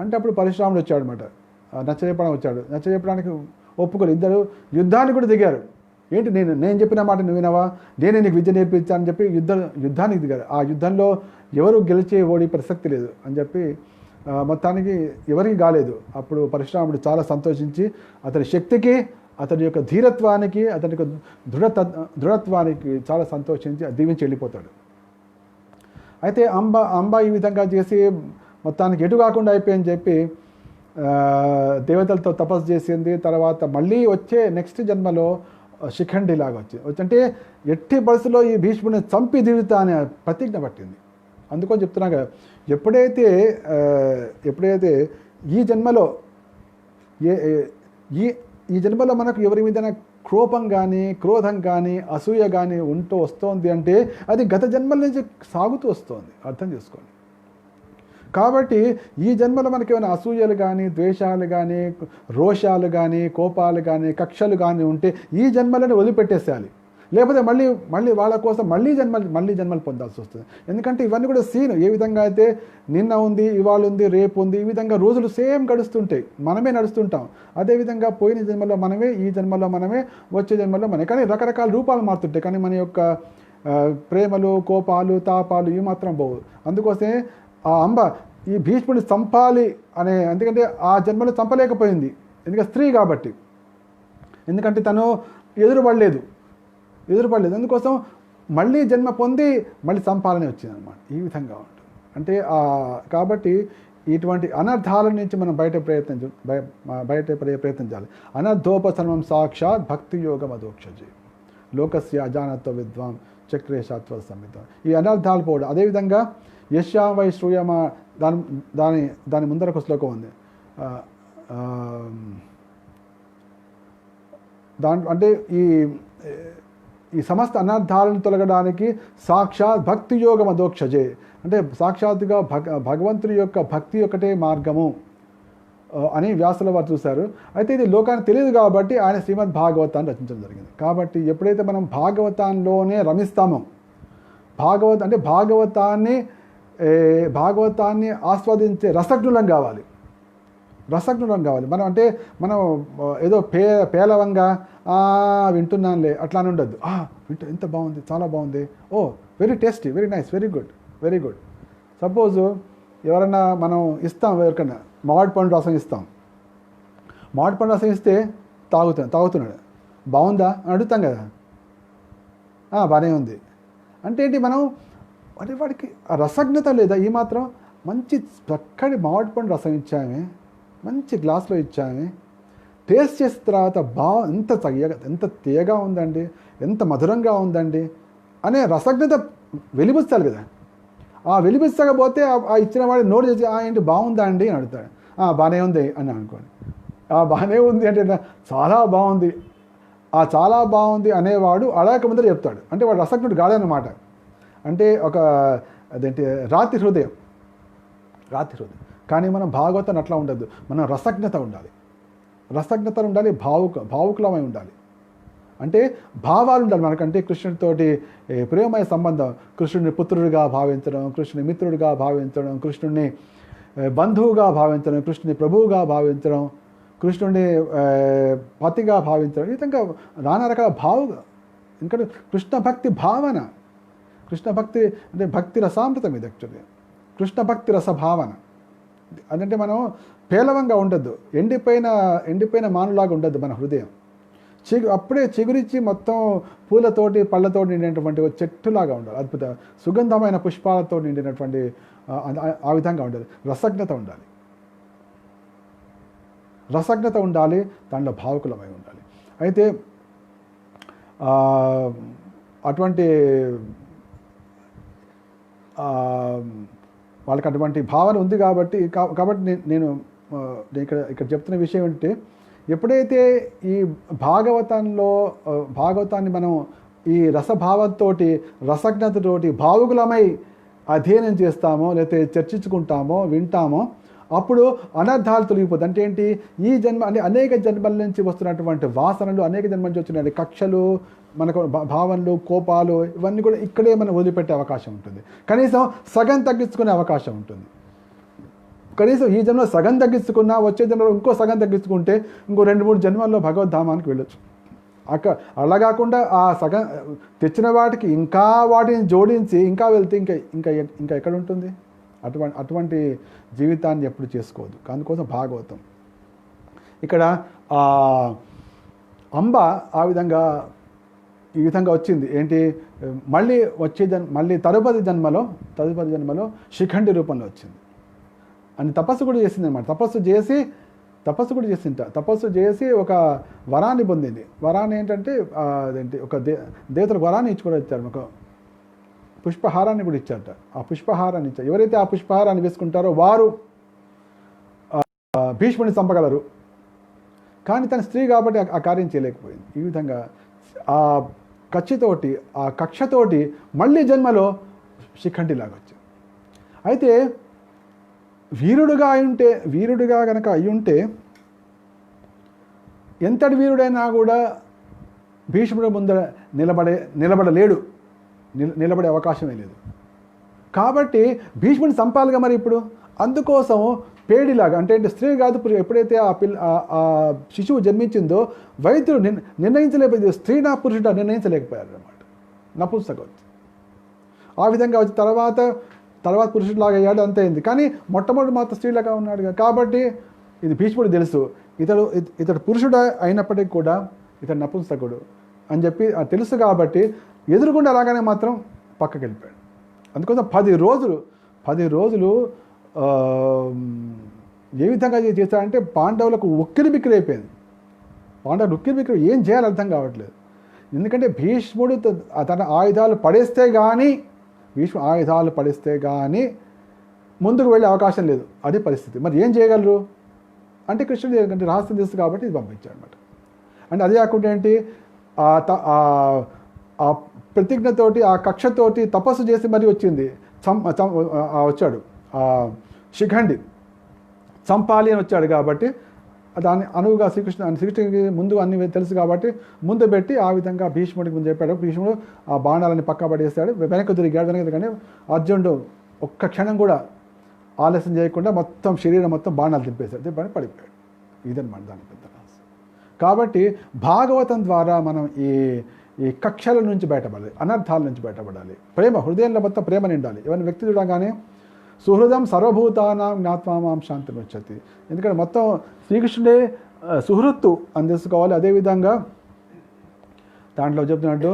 అంటే అప్పుడు పరశురాముడు వచ్చాడు అనమాట. నచ్చజెప్పడానికి ఒప్పుకోరు. ఇద్దరు యుద్ధానికి కూడా దిగారు. ఏంటి నేను చెప్పిన మాట నువ్వు వినవా, నేనే నీకు విద్య నేర్పించానని చెప్పి యుద్ధానికి దిగారు. ఆ యుద్ధంలో ఎవరు ఓడి ప్రసక్తి లేదు అని చెప్పి మొత్తానికి ఎవరికి కాలేదు. అప్పుడు పరశురాముడు చాలా సంతోషించి అతని శక్తికి, అతని యొక్క ధీరత్వానికి, అతని యొక్క దృఢత్వానికి చాలా సంతోషించి దీవించి వెళ్ళిపోతాడు. అయితే అంబ ఈ విధంగా చేసి మొత్తానికి ఎటు కాకుండా అయిపోయిందని చెప్పి దేవతలతో తపస్సు చేసింది. తర్వాత మళ్ళీ వచ్చే నెక్స్ట్ జన్మలో శిఖండిలాగా అంటే ఎట్టి పరిస్థితుల్లో ఈ భీష్ముడిని చంపి దిగుతా అనే ప్రతిజ్ఞ పట్టింది. అందుకని చెప్తున్నాక ఎప్పుడైతే ఈ జన్మలో మనకు ఎవరి మీద కోపం కానీ క్రోధం కానీ అసూయ కానీ ఉంటూ వస్తోంది అంటే అది గత జన్మల నుంచి సాగుతూ వస్తుంది, అర్థం చేసుకోండి. కాబట్టి ఈ జన్మలో మనకి ఏమైనా అసూయలు కానీ ద్వేషాలు కానీ రోషాలు కానీ కోపాలు కానీ కక్షలు కానీ ఉంటే ఈ జన్మలను వదిలిపెట్టేసేయాలి. లేకపోతే మళ్ళీ వాళ్ళ కోసం మళ్ళీ జన్మలు పొందాల్సి వస్తుంది. ఎందుకంటే ఇవన్నీ కూడా సీన్ ఏ విధంగా అయితే నిన్న ఉంది, ఇవాళ ఉంది, రేపు ఉంది, ఈ విధంగా రోజులు సేమ్ గడుస్తుంటాయి, మనమే నడుస్తుంటాం. అదేవిధంగా పోయిన జన్మలో మనమే, ఈ జన్మలో మనమే, వచ్చే జన్మలో మనమే. కానీ రకరకాల రూపాలు మారుతుంటాయి, కానీ మన యొక్క ప్రేమలు కోపాలు తాపాలు ఇవి మాత్రం పోవు. అందుకోసమే ఆ అంబ ఈ భీష్ముడిని చంపాలి అనే, ఎందుకంటే ఆ జన్మలో చంపలేకపోయింది, ఎందుకంటే స్త్రీ కాబట్టి, ఎందుకంటే తను ఎదురుపడలేదు. అందుకోసం మళ్ళీ జన్మ పొంది మళ్ళీ చంపాలని వచ్చింది అనమాట. ఈ విధంగా ఉంటుంది. అంటే కాబట్టి ఇటువంటి అనర్థాల నుంచి మనం బయటపడే ప్రయత్నించాలి. అనర్థోపశమనం సాక్షాత్ భక్తి యోగం అదోక్షజి లోకస్య అజానత్వ విద్వాం చక్రే శాత్వ సంవిధం. ఈ అనర్థాలు పోవడం. అదేవిధంగా యశ్యా వై శ్రూయమ దాని ముందర ఒక శ్లోకం ఉంది. దాంట్లో అంటే ఈ సమస్త అనర్థాలను తొలగడానికి సాక్షాత్ భక్తి యోగం అదోక్షజే, అంటే సాక్షాత్తుగా భగవంతుడి యొక్క భక్తి ఒకటే మార్గము అని వ్యాసుల వారు చూశారు. అయితే ఇది లోకానికి తెలియదు కాబట్టి ఆయన శ్రీమద్ భాగవతాన్ని రచించడం జరిగింది. కాబట్టి ఎప్పుడైతే మనం భాగవతాల్లోనే రమిస్తామో, భాగవతాన్ని ఆస్వాదించే రసజ్ఞులం కావాలి. మనం ఏదో పేలవంగా వింటున్నానులే అట్లా అని ఉండద్దు. ఎంత బాగుంది, చాలా బాగుంది, oh very tasty, very nice, very good. Suppose ఎవరన్నా మనం ఇస్తాం, ఎవరికన్నా మామిడి పండు రసం ఇస్తాం. మామిడి పండు రసం ఇస్తే తాగుతున్నాడు, బాగుందా అని అడుగుతాం కదా. బాగానే ఉంది అంటే ఏంటి, మనం అంటే వాడికి ఆ రసజ్ఞత లేదా? ఈ మాత్రం మంచి చక్కటి మామిడి పండు రసం ఇచ్చామే, మంచి గ్లాస్లో ఇచ్చామే, టేస్ట్ చేసిన తర్వాత ఎంత తీయగా ఉందండి, ఎంత మధురంగా ఉందండి అనే రసజ్ఞత వెలిపిస్తారు కదా. వెలిపించకపోతే ఆ ఇచ్చిన వాడి నోటు చేసి ఏంటి బాగుందా అండి అని అడుగుతాడు. బాగానే ఉంది అని అనుకోండి. బాగానే ఉంది అంటే చాలా బాగుంది, చాలా బాగుంది అనేవాడు అడగక ముందర చెప్తాడు. అంటే వాడు రసజ్ఞుడు కాదన్నమాట. అంటే అదేంటి రాతి హృదయం. కానీ మనం భాగవతాన్ని అట్లా ఉండద్దు. మనం రసజ్ఞత ఉండాలి, భావుకులమై ఉండాలి. అంటే భావాలు ఉండాలి మనకంటే. కృష్ణుడితోటి ప్రేమమయ సంబంధం, కృష్ణుడిని పుత్రుడిగా భావించడం, కృష్ణుని మిత్రుడిగా భావించడం, కృష్ణుడిని బంధువుగా భావించడం, కృష్ణుని ప్రభువుగా భావించడం, కృష్ణుడిని పతిగా భావించడం, ఈ విధంగా నానా రకాల ఎందుకంటే కృష్ణ భక్తి భావన, కృష్ణ భక్తి అంటే భక్తి రసామృతం. ఇది యాక్చువల్గా కృష్ణ భక్తి రస భావన. అదంటే మనం పేలవంగా ఉండద్దు, ఎండిపోయిన మానులాగా ఉండద్దు మన హృదయం. అప్పుడే చిగురించి మొత్తం పూలతోటి పళ్ళతోటి నిండినటువంటి చెట్టులాగా ఉండాలి. అద్భుత సుగంధమైన పుష్పాలతో నిండినటువంటి ఆ విధంగా ఉండాలి. రసజ్ఞత ఉండాలి, దాంట్లో భావుకులమై ఉండాలి. అయితే అటువంటి వాళ్ళకి అటువంటి భావన ఉంది కాబట్టి నేను ఇక్కడ చెప్తున్న విషయం ఏంటంటే, ఎప్పుడైతే ఈ భాగవతాన్ని మనం ఈ రసభావంతో రసజ్ఞతతోటి భావుకులమై అధ్యయనం చేస్తామో, లేకపోతే చర్చించుకుంటామో, వింటామో, అప్పుడు అనర్థాలు తొలగిపోతుంది. అంటే ఏంటి, ఈ జన్మ అంటే అనేక జన్మల నుంచి వస్తున్నటువంటి వాసనలు, అనేక జన్మల నుంచి వచ్చిన కక్షలు, మనకు భావనలు, కోపాలు, ఇవన్నీ కూడా ఇక్కడే మనం వదిలిపెట్టే అవకాశం ఉంటుంది. కనీసం సగం తగ్గించుకునే అవకాశం ఉంటుంది. కనీసం ఈ జన్మలో సగం తగ్గించుకున్నా వచ్చే జన్మలో ఇంకో సగం తగ్గించుకుంటే ఇంకో 2-3 జన్మల్లో భగవద్ధామానికి వెళ్ళొచ్చు. అలా కాకుండా ఆ సగం తెచ్చిన వాటికి ఇంకా వాటిని జోడించి ఇంకా వెళ్తే ఇంకా ఎక్కడ ఉంటుంది? అటువంటి జీవితాన్ని ఎప్పుడు చేసుకోవద్దు. అందుకోసం భాగవతం ఇక్కడ అంబ ఈ విధంగా వచ్చింది. ఏంటి, మళ్ళీ తదుపరి జన్మలో శిఖండి రూపంలో వచ్చింది అని తపస్సు కూడా చేసింది అనమాట. తపస్సు చేసి ఒక వరాన్ని పొందింది. వరాన్ని ఏంటంటే ఒక దేవతలకు వరాన్ని కూడా ఇచ్చారు, ఒక పుష్పహారాన్ని కూడా ఇచ్చారట. ఆ పుష్పహారాన్ని ఇచ్చారు. ఎవరైతే ఆ పుష్పహారాన్ని వేసుకుంటారో వారు భీష్ముడిని చంపగలరు. కానీ తన స్త్రీ కాబట్టి ఆ కార్యం చేయలేకపోయింది. ఈ విధంగా ఆ కక్షతోటి ఆ కక్షతోటి మళ్ళీ జన్మలో శిఖండిలాగా వచ్చింది. అయితే వీరుడుగా కనుక అయ్యుంటే ఎంతటి వీరుడైనా కూడా భీష్ముడు ముందర నిలబడలేడు, నిలబడే అవకాశమే లేదు. కాబట్టి భీష్ముడిని చంపాలిగా మరి ఇప్పుడు. అందుకోసం పేడిలాగా అంటే స్త్రీ కాదు, ఎప్పుడైతే ఆ శిశువు జన్మించిందో వైద్యుడు నిర్ణయించలేకపోయింది, స్త్రీనా పురుషుడా నిర్ణయించలేకపోయారు అన్నమాట. నపుంసకం ఆ విధంగా వచ్చి తర్వాత పురుషుడిలాగా అయ్యాడు, అంతే అయింది. కానీ మొట్టమొదటి మాత్రం స్త్రీలాగా ఉన్నాడు. కాబట్టి ఇది భీష్ముడు తెలుసు, ఇతడు పురుషుడు అయినప్పటికీ కూడా ఇతడు నపుంసకుడు అని చెప్పి తెలుసు. కాబట్టి ఎదురుగుండా అలాగానే మాత్రం పక్కకి వెళ్ళిపోయాడు. అందుకోసం 10 రోజులు ఏ విధంగా చేశారంటే పాండవులకు ఉక్కిరిబిక్కిరి అయిపోయింది. పాండవులు ఉక్కిరిబిక్కిరి ఏం చేయాలో అర్థం కావట్లేదు. ఎందుకంటే భీష్ముడు తన ఆయుధాలు పడేస్తే కానీ ముందుకు వెళ్ళే అవకాశం లేదు. అది పరిస్థితి. మరి ఏం చేయగలరు అంటే కృష్ణుడు అంటే రహస్యం తెలుసు కాబట్టి ఇది పంపించాడు అనమాట. అంటే అదే కాకుండా ఏంటి ఆ ప్రతిజ్ఞతోటి ఆ కక్షతోటి తపస్సు చేసి మరీ వచ్చింది, వచ్చాడు ఆ శిఖండి చంపాలి అని వచ్చాడు. కాబట్టి దాన్ని అనువుగా శ్రీకృష్ణుడికి ముందు అన్ని తెలుసు కాబట్టి ముందు పెట్టి ఆ విధంగా భీష్ముడికి ముందు చెప్పాడు. భీష్ముడు ఆ బాణాలని పక్క పడేస్తాడు, వెనక్కి తిరిగాడు. కానీ అర్జునుడు ఒక్క క్షణం కూడా ఆలస్యం చేయకుండా మొత్తం శరీరం మొత్తం బాణాలు తిప్పేశాడు, పడిపోయాడు. ఇదన్నమాట దాని పెద్ద రహస్యం. కాబట్టి భాగవతం ద్వారా మనం ఈ కక్షల నుంచి బయటపడాలి, అనర్థాల నుంచి బయటపడాలి. హృదయంలో మొత్తం ప్రేమ నిండాలి. ఎవరిని వ్యక్తి చూడగానే సుహృదం సర్వభూతానాం జ్ఞాత్వామాం శాంతిముచ్యతి. ఎందుకంటే మొత్తం శ్రీకృష్ణుడే సుహృత్తు అని తెలుసుకోవాలి. అదేవిధంగా దాంట్లో చెప్తున్నట్టు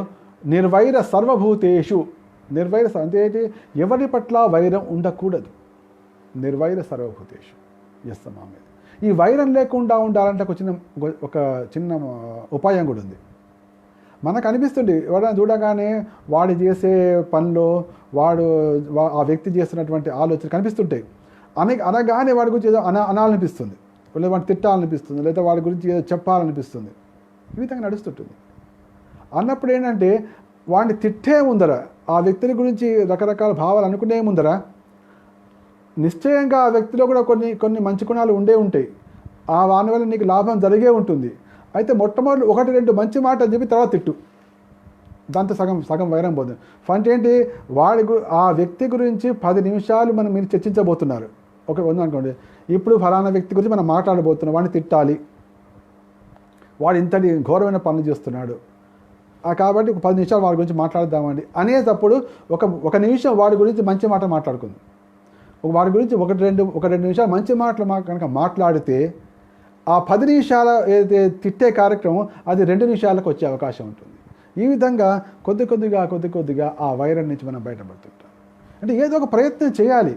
నిర్వైర సర్వభూతేషు, అంటే ఎవరి పట్ల వైరం ఉండకూడదు. నిర్వైర సర్వభూతేషు యస్తమామే. ఈ వైరం లేకుండా ఉండాలంటే ఒక చిన్న ఉపాయం కూడా ఉంది. మనకు అనిపిస్తుంది ఎవరైనా చూడగానే వాడు చేసే పనులు, ఆ వ్యక్తి చేస్తున్నటువంటి ఆలోచన కనిపిస్తుంటాయి. అనగానే వాడి గురించి ఏదో అనాలనిపిస్తుంది, లేదా వాడిని తిట్టాలనిపిస్తుంది, లేదా వాడి గురించి ఏదో చెప్పాలనిపిస్తుంది. ఈ విధంగా నడుస్తుంటుంది. అన్నప్పుడు ఏంటంటే వాడిని తిట్టే ముందర, ఆ వ్యక్తిని గురించి రకరకాల భావాలు అనుకునే ముందర నిశ్చయంగా ఆ వ్యక్తిలో కూడా కొన్ని మంచి గుణాలు ఉంటాయి. వాని వల్ల నీకు లాభం జరిగే ఉంటుంది. అయితే మొట్టమొదటి 1-2 మంచి మాట అని చెప్పి తర్వాత తిట్టు, దాంతో సగం వైరం పోతుంది. ఫంట్ ఏంటి, ఆ వ్యక్తి గురించి 10 నిమిషాలు మీరు చర్చించబోతున్నారు. ఉందనుకోండి, ఇప్పుడు ఫలానా వ్యక్తి గురించి మనం మాట్లాడబోతున్నాం, వాడిని తిట్టాలి, వాడు ఇంతటి ఘోరమైన పనులు చేస్తున్నాడు, కాబట్టి 10 నిమిషాలు వాడి గురించి మాట్లాడదామండి అనేటప్పుడు ఒక నిమిషం వాడి గురించి మంచి మాట మాట్లాడుకుంది. వాడి గురించి 1-2 నిమిషాలు మంచి మాటలు కనుక మాట్లాడితే ఆ 10 నిమిషాల ఏదైతే తిట్టే కార్యక్రమం అది 2 నిమిషాలకు వచ్చే అవకాశం ఉంటుంది. ఈ విధంగా కొద్ది కొద్దిగా ఆ వైరం నుంచి మనం బయటపడుతుంటాం. అంటే ఏదో ఒక ప్రయత్నం చేయాలి,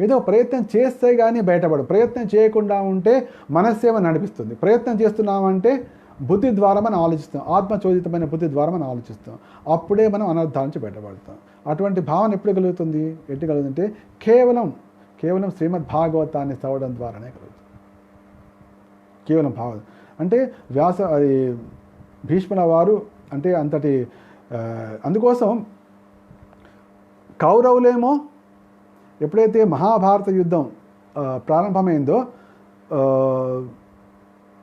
ఏదో ప్రయత్నం చేస్తే కానీ ప్రయత్నం చేయకుండా ఉంటే మనస్సేమో నడిపిస్తుంది. ప్రయత్నం చేస్తున్నామంటే బుద్ధి ద్వారా మనం ఆలోచిస్తాం, ఆత్మచోదితమైన బుద్ధి ద్వారా మనం ఆలోచిస్తాం. అప్పుడే మనం అనర్థాల నుంచి బయటపడతాం. అటువంటి భావన ఎప్పుడు కలుగుతుంది, కలుగుతుంటే కేవలం శ్రీమద్ భాగవతాన్ని చదవడం ద్వారానే కలుగుతుంది. కేవలం భావం అంటే భీష్ముల వారు అంటే అంతటి. అందుకోసం కౌరవులేమో ఎప్పుడైతే మహాభారత యుద్ధం ప్రారంభమైందో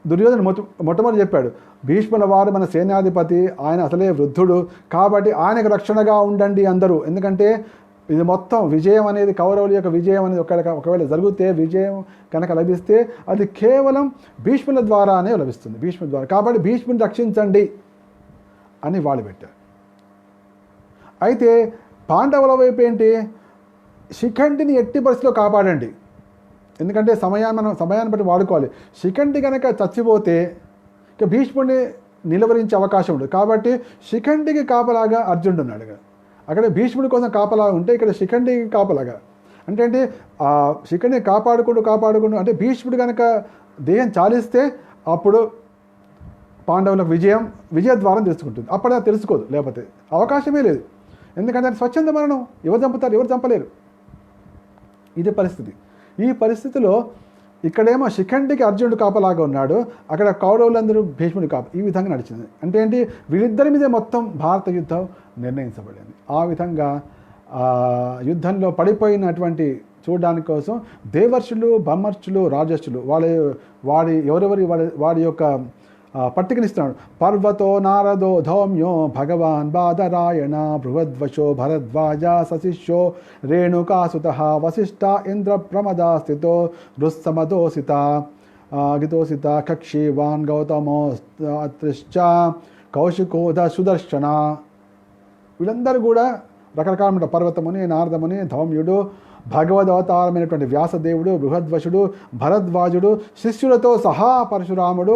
దుర్యోధన మొట్టమొదటి చెప్పాడు, భీష్ముల వారు మన సేనాధిపతి, ఆయన అసలే వృద్ధుడు, కాబట్టి ఆయనకు రక్షణగా ఉండండి అందరూ. ఎందుకంటే ఇది మొత్తం విజయం అనేది, కౌరవుల యొక్క విజయం అనేది ఒకవేళ జరిగితే, విజయం కనుక లభిస్తే అది కేవలం భీష్ముల ద్వారానే లభిస్తుంది, భీష్ముల ద్వారా. కాబట్టి భీష్ముని రక్షించండి అని వాళ్ళు పెట్టారు. అయితే పాండవుల వైపు ఏంటి, శిఖండిని ఎట్టి పరిస్థితిలో కాపాడండి, ఎందుకంటే సమయాన్ని బట్టి వాడుకోవాలి. శిఖండి కనుక చచ్చిపోతే ఇక భీష్ముడిని నిలువరించే అవకాశం ఉంటుంది. కాబట్టి శిఖండికి కాపలాగా అర్జునుడు ఉన్నాడు. అక్కడ భీష్ముడి కోసం కాపలా ఉంటే ఇక్కడ శిఖండికి కాపలాగా అంటే ఆ శిఖండిని కాపాడుకుంటూ అంటే భీష్ముడు కనుక దేహం చాలిస్తే అప్పుడు పాండవులకు విజయ ద్వారం తెలుసుకుంటుంది. అప్పుడు అది తెలుసుకోదు, లేకపోతే అవకాశమే లేదు. ఎందుకంటే అది స్వచ్ఛంద మరణం, ఎవరు చంపుతారు, ఎవరు చంపలేరు. ఇదే పరిస్థితి. ఈ పరిస్థితిలో ఇక్కడేమో శిఖండికి అర్జునుడు కాపలాగా ఉన్నాడు, అక్కడ కౌరవులందరూ భీష్ముడి కాప. ఈ విధంగా నడిచింది. అంటే ఏంటి, వీళ్ళిద్దరి మీదే మొత్తం భారత యుద్ధం నిర్ణయించబడింది. ఆ విధంగా యుద్ధంలో పడిపోయినటువంటి చూడడానికి కోసం దేవర్షులు, బ్రహ్మర్షులు, రాజర్షులు వాడి యొక్క పట్టికనిస్తున్నాడు. పర్వతో నారదో ధౌమ్యో భగవాన్ బాదరాయణ బృహద్వశో భరద్వాజ సశిష్యో రేణుకాసుత వశిష్ఠ ఇంద్ర ప్రమదా స్థితో రుస్సమదోసిత గితోసిత కక్షీవాన్ గౌతమోశ్చ కౌశికోధ సుదర్శన. వీళ్ళందరూ కూడా రకరకాల పర్వతముని, నారదముని, ధౌమ్యుడు, భగవదవతారమైనటువంటి వ్యాసదేవుడు, బృహద్వశుడు, భరద్వాజుడు, శిష్యులతో సహా పరశురాముడు,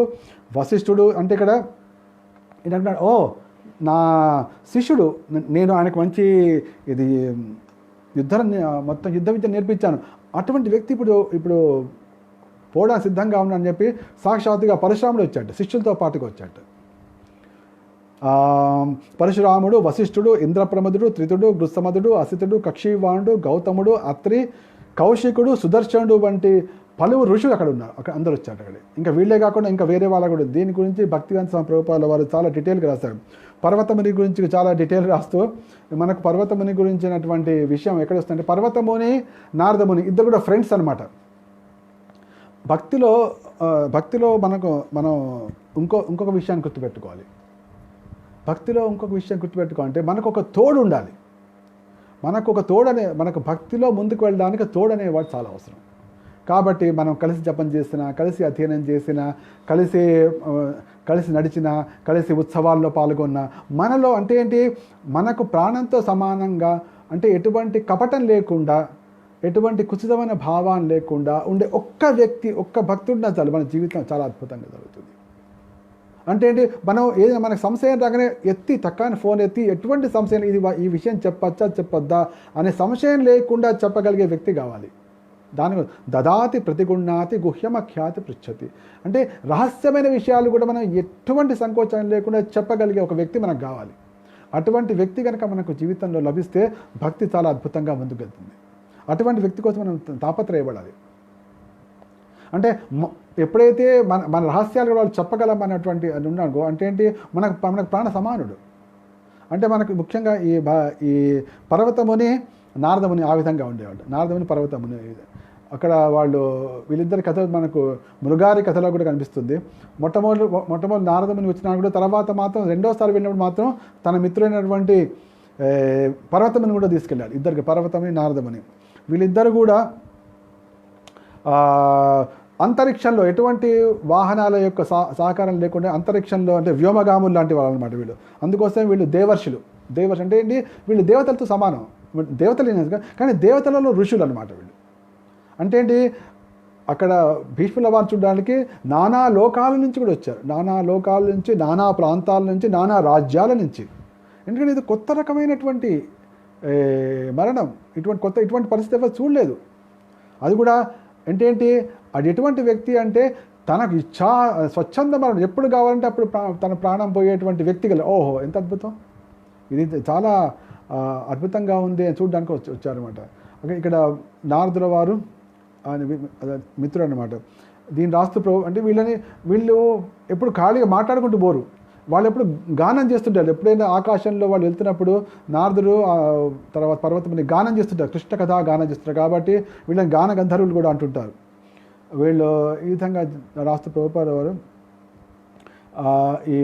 వశిష్ఠుడు. అంటే ఇక్కడ ఏంటంటున్నాడు, ఓ నా శిష్యుడు, నేను ఆయనకు మంచి ఇది మొత్తం యుద్ధ విద్య నేర్పించాను, అటువంటి వ్యక్తి ఇప్పుడు పోవడా సిద్ధంగా ఉన్నాడని చెప్పి సాక్షాత్తుగా పరశురాముడు వచ్చాడు, శిష్యులతో పాటుగా వచ్చాడు. పరశురాముడు, వశిష్ఠుడు, ఇంద్రప్రమదుడు, త్రితుడు, గృత్సమదుడు, అసితుడు, కక్షీవాణుడు, గౌతముడు, అత్రి, కౌశికుడు, సుదర్శనుడు వంటి పలువురు ఋషులు అక్కడ ఉన్నారు. అక్కడ అందరూ వచ్చారు అక్కడ. ఇంకా వీళ్ళే కాకుండా ఇంకా వేరే వాళ్ళ కూడా దీని గురించి భక్తివేదాంత స్వామి ప్రభుపాదుల వారు చాలా డీటెయిల్గా రాశారు. పర్వతముని గురించి చాలా డీటెయిల్ రాస్తూ మనకు పర్వతముని గురించినటువంటి విషయం ఎక్కడ వస్తుందంటే, పర్వతముని, నారదముని ఇద్దరు కూడా ఫ్రెండ్స్ అనమాట. భక్తిలో మనం ఇంకొక విషయాన్ని గుర్తుపెట్టుకోవాలి. భక్తిలో ఇంకొక విషయం గుర్తుపెట్టుకోవాలంటే మనకు ఒక తోడు ఉండాలి. మనకు భక్తిలో ముందుకు వెళ్ళడానికి తోడనేవాడు చాలా అవసరం. కాబట్టి మనం కలిసి జపం చేసినా, కలిసి అధ్యయనం చేసినా, కలిసి నడిచినా, కలిసి ఉత్సవాల్లో పాల్గొన్నా, మనలో అంటే ఏంటి, మనకు ప్రాణంతో సమానంగా, అంటే ఎటువంటి కపటం లేకుండా, ఎటువంటి కుచితమైన భావాన్ని లేకుండా ఉండే ఒక్క వ్యక్తి, ఒక్క భక్తుడినా చాలు, మన జీవితం చాలా అద్భుతంగా జరుగుతుంది. అంటే ఏంటి, మనం ఏదైనా మనకు సంశయం రాగానే తక్కని ఫోన్ ఎత్తి ఎటువంటి సంశయం, ఈ విషయం చెప్పొద్దా అనే సంశయం లేకుండా చెప్పగలిగే వ్యక్తి కావాలి. దాని దదాతి ప్రతిగుణాతి గుహ్యమఖ్యాతి పృచ్చతి. అంటే రహస్యమైన విషయాలు కూడా మనం ఎటువంటి సంకోచం లేకుండా చెప్పగలిగే ఒక వ్యక్తి మనకు కావాలి. అటువంటి వ్యక్తి కనుక మనకు జీవితంలో లభిస్తే భక్తి చాలా అద్భుతంగా ముందుకెళ్తుంది. అటువంటి వ్యక్తి కోసం మనం తాపత్రయపడాలి. అంటే ఎప్పుడైతే మన రహస్యాలు వాళ్ళు చెప్పగలం అన్నటువంటి ఉన్నాడు, అంటే ఏంటి, మనకు ప్రాణ సమానుడు. అంటే మనకు ముఖ్యంగా ఈ పర్వతముని, నారదముని ఆ విధంగా ఉండేవాడు. నారదముని, పర్వతముని అక్కడ వీళ్ళిద్దరి కథ మనకు మృగారి కథలో కూడా కనిపిస్తుంది. మొట్టమొదటి నారదముని వచ్చినా కూడా తర్వాత మాత్రం రెండోసారి వెళ్ళినప్పుడు మాత్రం తన మిత్రులైనటువంటి పర్వతముని కూడా తీసుకెళ్ళాడు. ఇద్దరికి, పర్వతముని, నారదముని. వీళ్ళిద్దరు కూడా అంతరిక్షంలో ఎటువంటి వాహనాల యొక్క సహకారం లేకుండా అంతరిక్షంలో, అంటే వ్యోమగాములు లాంటి వాళ్ళు అనమాట వీళ్ళు. అందుకోసం వీళ్ళు దేవర్షులు అంటే ఏంటి, వీళ్ళు దేవతలతో సమానం. దేవతలు కానీ దేవతలలో ఋషులు అనమాట వీళ్ళు. అంటే ఏంటి, అక్కడ భీష్ముల వారు చూడడానికి నానా లోకాల నుంచి కూడా వచ్చారు. నానా లోకాల నుంచి, నానా ప్రాంతాల నుంచి, నానా రాజ్యాల నుంచి. ఎందుకంటే ఇది కొత్త రకమైనటువంటి మరణం. ఇటువంటి పరిస్థితి ఎవరు చూడలేదు. అది కూడా అంటే ఏంటి, అది ఎటువంటి వ్యక్తి అంటే తనకు స్వచ్ఛంద మరణం, ఎప్పుడు కావాలంటే అప్పుడు తన ప్రాణం పోయేటువంటి వ్యక్తి గల. ఓహో, ఎంత అద్భుతం! ఇది చాలా అద్భుతంగా ఉంది అని చూడడానికి వచ్చారనమాట. ఇక్కడ నారదుల వారు మిత్రుడు అనమాట. దీన్ని రాస్తూ అంటే వీళ్ళు ఎప్పుడు ఖాళీగా మాట్లాడుకుంటూ పోరు. వాళ్ళు ఎప్పుడు గానం చేస్తుంటారు. ఎప్పుడైనా ఆకాశంలో వాళ్ళు వెళ్తున్నప్పుడు నారదుడు తర్వాత పర్వతముని గానం చేస్తుంటారు, కృష్ణ కథ గానం చేస్తుంటారు. కాబట్టి వీళ్ళని గాన గంధర్వులు కూడా అంటుంటారు. వీళ్ళు ఈ విధంగా రాస్తూ ప్రభుపాద వారు ఈ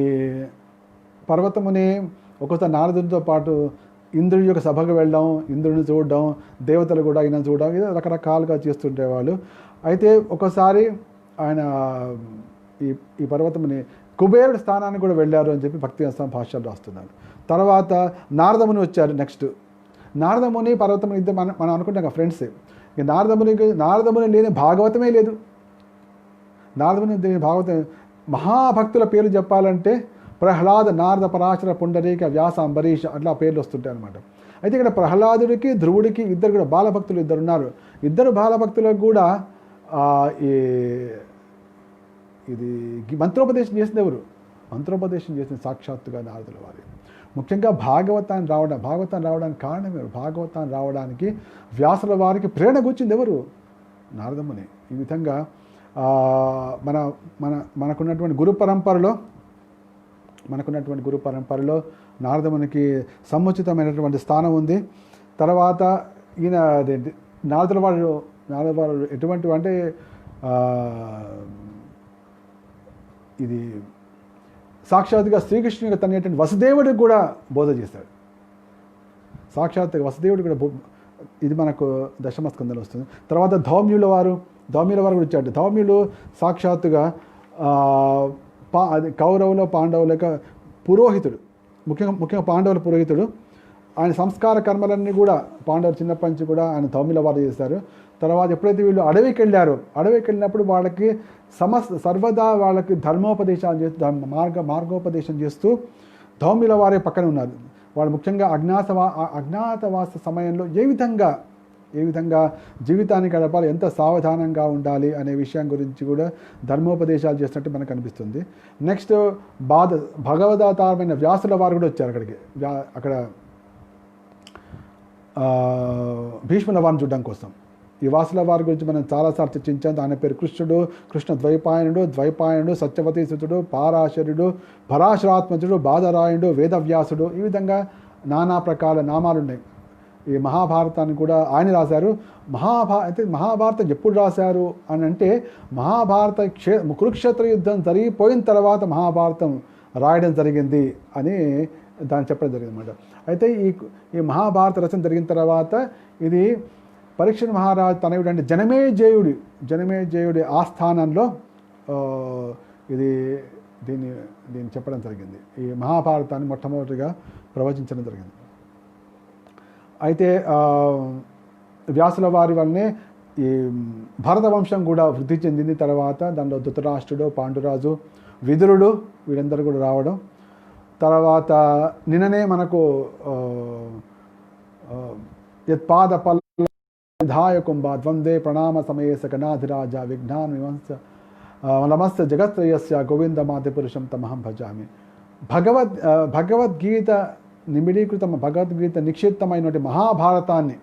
పర్వతముని ఒక్కోసారి నారదుడితో పాటు ఇంద్రుడి యొక్క సభకు వెళ్ళడం, ఇంద్రుడిని చూడడం, దేవతలు కూడా ఆయన చూడడం, ఇది రకరకాలుగా చేస్తుండేవాళ్ళు. అయితే ఒకసారి ఆయన ఈ పర్వతముని కుబేరుడి స్థానానికి కూడా వెళ్ళారు అని చెప్పి భక్తివేదాంత భాష్యాలు రాస్తున్నారు. తర్వాత నారదముని వచ్చారు. నెక్స్ట్ నారదముని, పర్వతముని ఇద్దరు మనం అనుకుంటాం ఫ్రెండ్స్. ఇక నారదముని లేని భాగవతమే లేదు. నారదముని లేని భాగవతం, మహాభక్తుల పేర్లు చెప్పాలంటే ప్రహ్లాద, నారద, పరాశర, పుండరీక, వ్యాస, అంబరీష అట్లా పేర్లు వస్తుంటాయి అనమాట. అయితే ఇక్కడ ప్రహ్లాదుడికి, ధ్రువుడికి ఇద్దరు కూడా బాలభక్తులు ఇద్దరు ఉన్నారు. ఇద్దరు బాలభక్తులకు కూడా ఇది మంత్రోపదేశం చేసింది ఎవరు? మంత్రోపదేశం చేసిన సాక్షాత్తుగా నారదుల వారి. ముఖ్యంగా భాగవతాన్ని రావడానికి కారణం ఎవరు? భాగవతాన్ని రావడానికి వ్యాసుల వారికి ప్రేరణ కూర్చింది ఎవరు? నారదముని. ఈ విధంగా మన మన మనకున్నటువంటి గురు పరంపరలో నారదమునికి సముచితమైనటువంటి స్థానం ఉంది. తర్వాత ఈయన నారదుల వారు ఎటువంటి అంటే ఇది సాక్షాత్తుగా శ్రీకృష్ణుడికి తనేటువంటి వసుదేవుడికి కూడా బోధ చేశాడు. సాక్షాత్తుగా వసుదేవుడు కూడా ఇది మనకు దశమస్కందంలో వస్తుంది. తర్వాత ధౌమ్యుల వారు కూడా వచ్చాడు. ధౌమ్యులు సాక్షాత్తుగా కౌరవుల పాండవుల పురోహితుడు, ముఖ్యంగా పాండవుల పురోహితుడు. ఆయన సంస్కార కర్మలన్నీ కూడా పాండవులు చిన్నప్పటి నుంచి కూడా ఆయన ధౌమ్యుల వారు చేశారు. తర్వాత ఎప్పుడైతే వీళ్ళు అడవికి వెళ్ళినప్పుడు వాళ్ళకి సర్వదా వాళ్ళకి ధర్మోపదేశాలు చేస్తూ మార్గోపదేశం చేస్తూ ధౌమ్యుల వారే పక్కన ఉన్నారు. వాళ్ళు ముఖ్యంగా అజ్ఞాతవాస సమయంలో ఏ విధంగా జీవితాన్ని గడపాలి, ఎంత సావధానంగా ఉండాలి అనే విషయం గురించి కూడా ధర్మోపదేశాలు చేసినట్టు మనకు అనిపిస్తుంది. నెక్స్ట్ భగవదావతారమైన వ్యాసుల వారు కూడా వచ్చారు అక్కడ భీష్ముల వారిని చూడడం కోసం. ఈ వ్యాసుల వారి గురించి మనం చాలాసార్లు చర్చించాం. ఆయన పేరు కృష్ణ ద్వైపాయనుడు, సత్యవతీసుతుడు, పారాశరుడు, పరాశరాత్మజుడు, బాధరాయుడు, వేదవ్యాసుడు, ఈ విధంగా నానా ప్రకార నామాలు ఉన్నాయి. ఈ మహాభారతాన్ని కూడా ఆయన రాశారు. మహాభారతం ఎప్పుడు రాశారు అని అంటే కురుక్షేత్ర యుద్ధం జరిగిపోయిన తర్వాత మహాభారతం రాయడం జరిగింది అని దాన్ని చెప్పడం జరిగింది అన్నమాట. అయితే ఈ మహాభారత రచన జరిగిన తర్వాత ఇది పరీక్ష మహారాజు తనయుడు అంటే జనమేజయుడి ఆస్థానంలో దీన్ని చెప్పడం జరిగింది. ఈ మహాభారతాన్ని మొట్టమొదటిగా ప్రవచించడం జరిగింది. అయితే వ్యాసుల వారి వల్లనే ఈ భరత వంశం కూడా వృద్ధి చెందింది. తర్వాత దానిలో ధృతరాష్ట్రుడు, పాండురాజు, విదురుడు వీరందరూ కూడా రావడం. తర్వాత నిన్ననే మనకు యత్పాదపల్ధాయకుంభ ద్వంద్వే ప్రణామ సమయేశ గణాధిరాజ విఘ్నాన్ వివంశ నమస్త జగత్రయస్య గోవిందమాది పురుషం తమహం భజామి. భగవద్గీత నిక్షిప్తమైనటువంటి మహాభారతాన్ని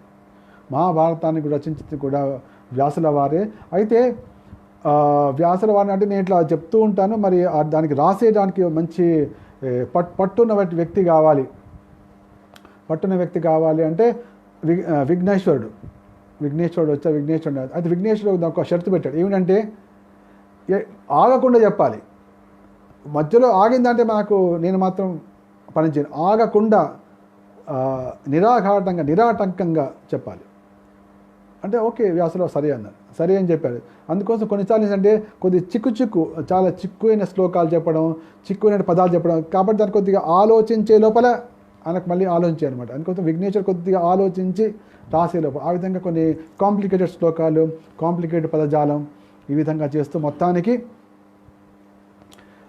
రచించింది కూడా వ్యాసుల వారే. అయితే వ్యాసుల వారిని అంటే నేను ఇట్లా చెప్తూ ఉంటాను, మరి దానికి రాసేయడానికి మంచి పట్టున్న వ్యక్తి కావాలి. అంటే విఘ్నేశ్వరుడు వచ్చా. విఘ్నేశ్వరుడు అయితే విఘ్నేశ్వరుడు ఒక షరతు పెట్టాడు. ఏమిటంటే ఆగకుండా చెప్పాలి. మధ్యలో ఆగిందంటే నేను మాత్రం పనిచేయను. ఆగకుండా నిరాటంకంగా చెప్పాలి అంటే ఓకే, వ్యాసులో సరే అని చెప్పాడు. అందుకోసం కొన్నిసార్లు ఏంటంటే చాలా చిక్కువైన శ్లోకాలు చెప్పడం, చిక్కువైన పదాలు చెప్పడం. కాబట్టి దాన్ని కొద్దిగా ఆలోచించే లోపల ఆయనకు మళ్ళీ ఆలోచించారు అనమాట. అందుకోసం విఘ్నేశ్వర్ కొద్దిగా ఆలోచించి రాసే లోపల ఆ విధంగా కొన్ని కాంప్లికేటెడ్ శ్లోకాలు, కాంప్లికేటెడ్ పదజాలం ఈ విధంగా చేస్తూ మొత్తానికి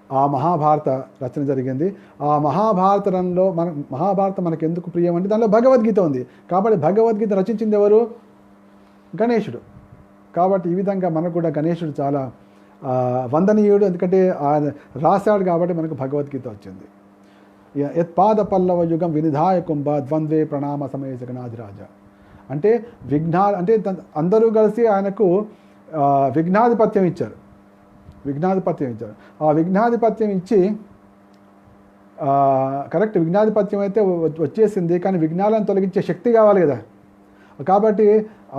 ఆ మహాభారత రచన జరిగింది. ఆ మహాభారతంలో మహాభారతం మనకు ఎందుకు ప్రియం అంటే దానిలో భగవద్గీత ఉంది. కాబట్టి భగవద్గీత రచించింది ఎవరు? గణేశుడు. కాబట్టి ఈ విధంగా మనకు కూడా గణేశుడు చాలా వందనీయుడు. ఎందుకంటే ఆయన రాశాడు కాబట్టి మనకు భగవద్గీత వచ్చింది. యత్పాద పల్లవ యుగం వినిధాయ కుంభ ద్వంద్వే ప్రణామ సమయేశ గణాధిరాజ అంటే అంటే అందరూ కలిసి ఆయనకు విఘ్నాధిపత్యం ఇచ్చారు. ఆ విఘ్నాధిపత్యం ఇచ్చి కరెక్ట్ విఘ్నాధిపత్యం అయితే వచ్చేసింది, కానీ విఘ్నాలను తొలగించే శక్తి కావాలి కదా. కాబట్టి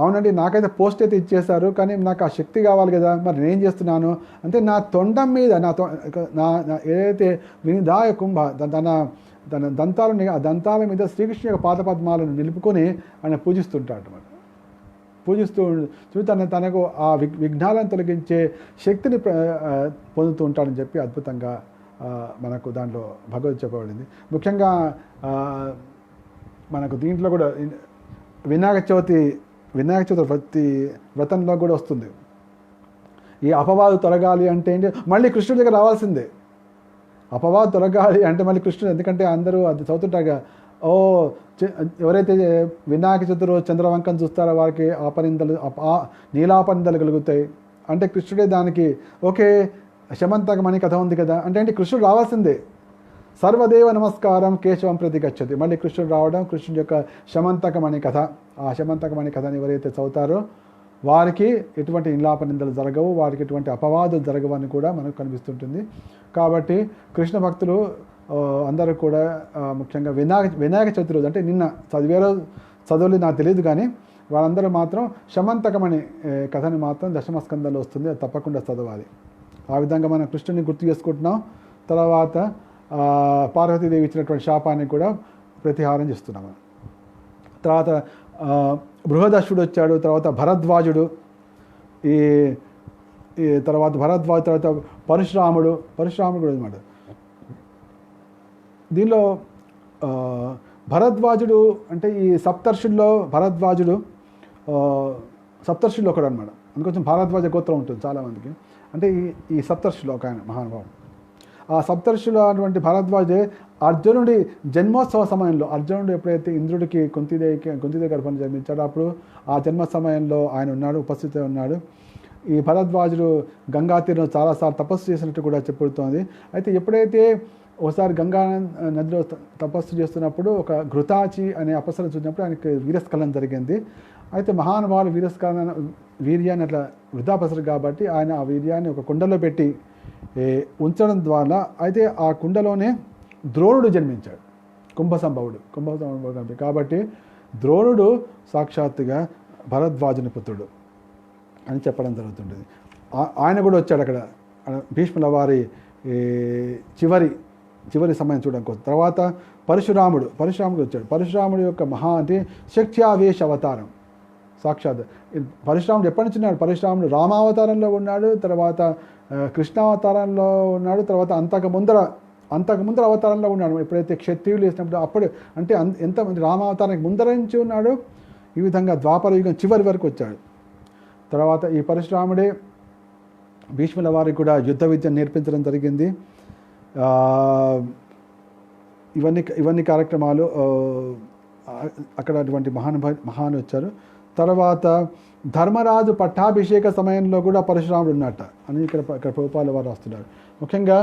అవునండి, నాకైతే పోస్ట్ అయితే ఇచ్చేశారు, కానీ నాకు ఆ శక్తి కావాలి కదా. మరి నేను చేస్తున్నాను అంటే నా తొండం మీద నా ఏదైతే వినిధాయ కుంభ తన దంతాల మీద శ్రీకృష్ణ యొక్క పాదపద్మాలను నిలుపుకొని ఆయన పూజిస్తుంటాడు అన్నమాట. తనకు ఆ విఘ్నాలను తొలగించే శక్తిని పొందుతూ ఉంటాడని చెప్పి అద్భుతంగా మనకు దాంట్లో భగవద్ చెప్పబడింది. ముఖ్యంగా మనకు దీంట్లో కూడా వినాయక చవితి వ్రతంలో కూడా వస్తుంది. ఈ అపవాదు తొలగాలి అంటే ఏంటి, మళ్ళీ కృష్ణుడి దగ్గర రావాల్సిందే. అపవాదు తొలగాలి అంటే మళ్ళీ కృష్ణుడు, ఎందుకంటే అందరూ అది చదువుతుంటారుగా, ఎవరైతే వినాయక చతుర్థి రోజు చంద్రవంకం చూస్తారో వారికి నీలాపనిందలు కలుగుతాయి అంటే కృష్ణుడే దానికి ఓకే. శమంతకమణి కథ ఉంది కదా, అంటే కృష్ణుడు రావాల్సిందే. సర్వదేవ నమస్కారం కేశవం ప్రతి గచ్చతి. మళ్ళీ కృష్ణుడు రావడం, కృష్ణుడి యొక్క శమంతకమణి కథ, ఆ శమంతకమణి కథని ఎవరైతే చదువుతారో వారికి ఎటువంటి నిందాప నిందలు జరగవు, వారికి ఎటువంటి అపవాదులు జరగవని కూడా మనకు కనిపిస్తుంటుంది. కాబట్టి కృష్ణ భక్తులు అందరూ కూడా ముఖ్యంగా వినాయక చవితి రోజు, అంటే నిన్న చదువులు నాకు తెలియదు, కానీ వాళ్ళందరూ మాత్రం శమంతకమని కథని మాత్రం దశమస్కందంలో వస్తుంది, అది తప్పకుండా చదవాలి. ఆ విధంగా మనం కృష్ణుని గుర్తు చేసుకుంటున్నాం. తర్వాత పార్వతీదేవి ఇచ్చినటువంటి శాపాన్ని కూడా ప్రతిహారం చేస్తున్నాం. తర్వాత బృహదశ్వుడు వచ్చాడు, తర్వాత భరద్వాజుడు, ఈ తర్వాత భరద్వాజు, తర్వాత పరశురాముడు కూడా అనమాట. దీనిలో భరద్వాజుడు అంటే ఈ సప్తర్షుల్లో భరద్వాజుడు సప్తర్షుల్లో ఒకడు అనమాట. అందుకోసం భారద్వాజ గోత్రం ఉంటుంది చాలామందికి. అంటే ఈ సప్తర్షులు ఒక ఆయన మహానుభావుడు. ఆ సప్తర్షులు అటువంటి భరద్వాజే అర్జునుడి జన్మోత్సవ సమయంలో, అర్జునుడు ఎప్పుడైతే ఇంద్రుడికి కుంతిదేవి గర్భాన్ని జన్మించాడో అప్పుడు ఆ జన్మ సమయంలో ఆయన ఉన్నాడు, ఉపస్థితి ఉన్నాడు. ఈ భరద్వాజుడు గంగా తీరంలో చాలాసార్లు తపస్సు చేసినట్టు కూడా చెప్పబడుతోంది. అయితే ఎప్పుడైతే ఒకసారి గంగా నదిలో తపస్సు చేస్తున్నప్పుడు ఒక ఘృతాచి అనే అపసర చూసినప్పుడు ఆయనకి వీరస్ఖలనం జరిగింది. అయితే మహానుభావులు వీర్యాన్ని అట్లా వృధాపసరు కాబట్టి ఆయన ఆ వీర్యాన్ని ఒక కుండలో పెట్టి ఉంచడం ద్వారా అయితే ఆ కుండలోనే ద్రోణుడు జన్మించాడు, కుంభసంభవుడు కాబట్టి ద్రోణుడు సాక్షాత్తుగా భరద్వాజుని పుత్రుడు అని చెప్పడం జరుగుతుంటుంది. ఆయన కూడా వచ్చాడు అక్కడ భీష్ముల వారి చివరి సమయం చూడడం కోసం. తర్వాత పరశురాముడు వచ్చాడు. పరశురాముడు యొక్క అంటే శక్త్యావేశ అవతారం సాక్షాత్. పరశురాముడు ఎప్పటి నుంచి ఉన్నాడు? పరశురాముడు రామావతారంలో ఉన్నాడు, తర్వాత కృష్ణావతారంలో ఉన్నాడు, తర్వాత అంతకు ముందర అవతారంలో ఉన్నాడు. ఎప్పుడైతే క్షత్రియులు వేసినప్పుడు అప్పుడు అంటే ఎంతమంది రామావతారానికి ముందర నుంచి ఉన్నాడు. ఈ విధంగా ద్వాపర యుగం చివరి వరకు వచ్చాడు. తర్వాత ఈ పరశురాముడే భీష్ముల వారికి కూడా యుద్ధ విద్యను నేర్పించడం జరిగింది. ఇవన్నీ కార్యక్రమాలు అక్కడ అటువంటి మహాను వచ్చారు. తర్వాత ధర్మరాజు పట్టాభిషేక సమయంలో కూడా పరశురాముడు ఉన్నట్ట అని ఇక్కడ ప్రభుపాల వారు రాస్తున్నారు. ముఖ్యంగా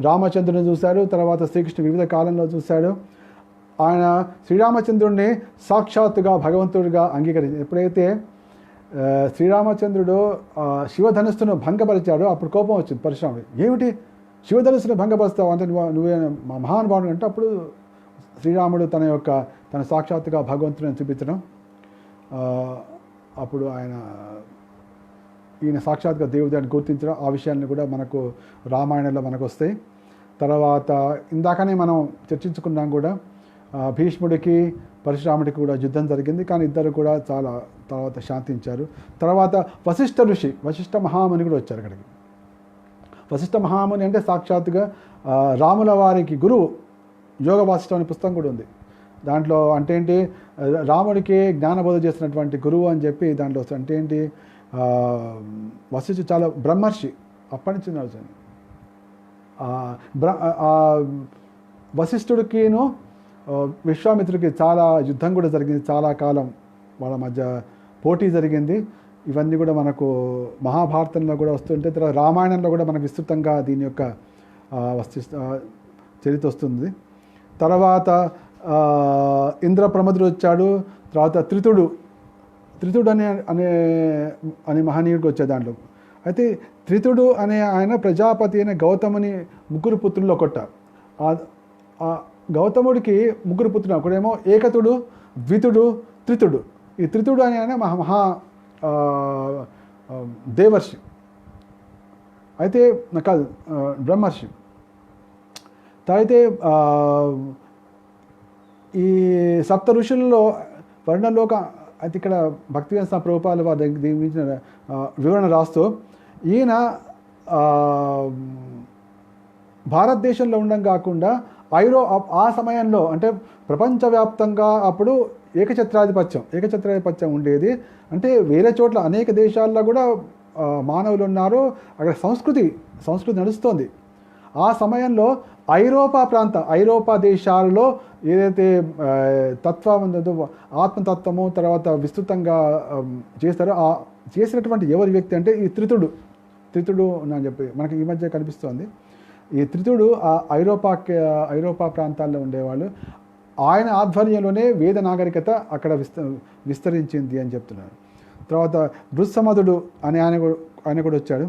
రామచంద్రుని చూశాడు, తర్వాత శ్రీకృష్ణుడు వివిధ కాలంలో చూశాడు. ఆయన శ్రీరామచంద్రుడిని సాక్షాత్తుగా భగవంతుడిగా అంగీకరించాడు. ఎప్పుడైతే శ్రీరామచంద్రుడు శివధనుస్సును భంగపరిచాడో అప్పుడు కోపం వచ్చింది పరశురాముడు. ఏమిటి శివధనుస్సును భంగపరుస్తావు అంటే నువ్వే మహానుభావుడు అంటే అప్పుడు శ్రీరాముడు తన సాక్షాత్తుగా భగవంతుడిని చూపించడం, అప్పుడు ఈయన సాక్షాత్గా దేవుడిని గుర్తించడం, ఆ విషయాన్ని కూడా మనకు రామాయణంలో మనకు వస్తాయి. తర్వాత ఇందాకనే మనం చర్చించుకున్నాం కూడా భీష్ముడికి పరశురాముడికి కూడా యుద్ధం జరిగింది, కానీ ఇద్దరు కూడా చాలా తర్వాత శాంతించారు. తర్వాత వశిష్ఠ మహాముని కూడా వచ్చారు అక్కడికి. వశిష్ఠ మహాముని అంటే సాక్షాత్తుగా రాముల వారికి గురువు. యోగ వాసిష్టం అనే పుస్తకం కూడా ఉంది. దాంట్లో అంటే ఏంటి, రాముడికి జ్ఞానబోధ చేసినటువంటి గురువు అని చెప్పి దాంట్లో వస్తుంది. అంటే ఏంటి, వశిష్ఠుడు చాలా బ్రహ్మర్షి అప్పటి నుంచి నడుస్తుంది. వశిష్ఠుడికిను విశ్వామిత్రుడికి చాలా యుద్ధం కూడా జరిగింది, చాలా కాలం వాళ్ళ మధ్య పోటీ జరిగింది. ఇవన్నీ కూడా మనకు మహాభారతంలో కూడా వస్తుంటే, తర్వాత రామాయణంలో కూడా మనకు విస్తృతంగా దీని యొక్క చరిత్ర వస్తుంది. తర్వాత ఇంద్రప్రమదుడు వచ్చాడు. తర్వాత త్రితుడు అనే మహనీయుడికి వచ్చే దాంట్లో. అయితే త్రితుడు అనే ఆయన ప్రజాపతి అయిన గౌతముని ముగ్గురు పుత్రుల్లో ఒకట. గౌతముడికి ముగ్గురు పుత్రులు, ఒకడేమో ఏకతుడు, ద్వితుడు, త్రితుడు. ఈ త్రితుడు అనే ఆయన మహా దేవర్షి, అయితే కాదు బ్రహ్మర్షి. అయితే ఈ సప్త ఋషులలో వర్ణలోక అయితే ఇక్కడ భక్తివేదాంత ప్రభుపాల వారి దీని గురించి వివరణ రాస్తూ ఈయన భారతదేశంలో ఉండడం కాకుండా ఆ సమయంలో అంటే ప్రపంచవ్యాప్తంగా అప్పుడు ఏకఛత్రాధిపత్యం ఉండేది. అంటే వేరే చోట్ల అనేక దేశాల్లో కూడా మానవులు ఉన్నారు, అక్కడ సంస్కృతి నడుస్తోంది. ఆ సమయంలో ఐరోపా దేశాలలో ఏదైతే తత్వం ఉందో ఆత్మతత్వము తర్వాత విస్తృతంగా చేస్తారో ఆ చేసినటువంటి ఎవరి వ్యక్తి అంటే ఈ త్రితుడు అని చెప్పి మనకి ఈ మధ్య కనిపిస్తోంది. ఈ త్రితుడు ఆ ఐరోపా ప్రాంతాల్లో ఉండేవాళ్ళు. ఆయన ఆధ్వర్యంలోనే వేద నాగరికత అక్కడ విస్తరించింది అని చెప్తున్నారు. తర్వాత వృత్సమధుడు అని ఆయన కూడా వచ్చాడు.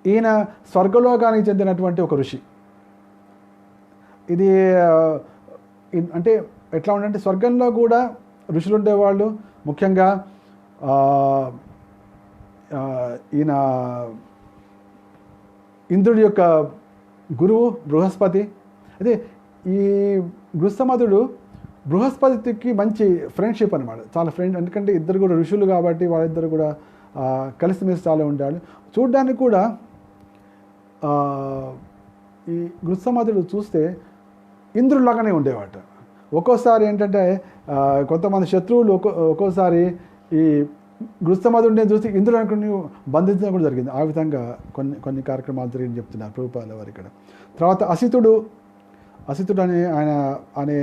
ఈయన స్వర్గలోకానికి చెందినటువంటి ఒక ఋషి. ఇది అంటే ఎట్లా ఉండంటే స్వర్గంలో కూడా ఋషులు ఉండేవాళ్ళు. ముఖ్యంగా ఈయన ఇంద్రుడి యొక్క గురువు బృహస్పతి. అయితే ఈ వృత్సమధుడు బృహస్పతికి మంచి ఫ్రెండ్షిప్ అనమాట, చాలా ఫ్రెండ్. ఎందుకంటే ఇద్దరు కూడా ఋషులు కాబట్టి వాళ్ళిద్దరు కూడా కలిసిమెలిసి చాలా ఉండాలి. చూడ్డానికి కూడా ఈ వృత్సమధుడు చూస్తే ఇంద్రులాగానే ఉండేవాట. ఒక్కోసారి ఏంటంటే కొంతమంది శత్రువులు ఒక్కోసారి ఈ వృత్సమధుడిని చూసి ఇంద్రుడు అనుకుని బంధించడం కూడా జరిగింది. ఆ విధంగా కొన్ని కార్యక్రమాలు జరిగింది చెప్తున్నారు ప్రభుపాల వారు ఇక్కడ. తర్వాత అసితుడు అనే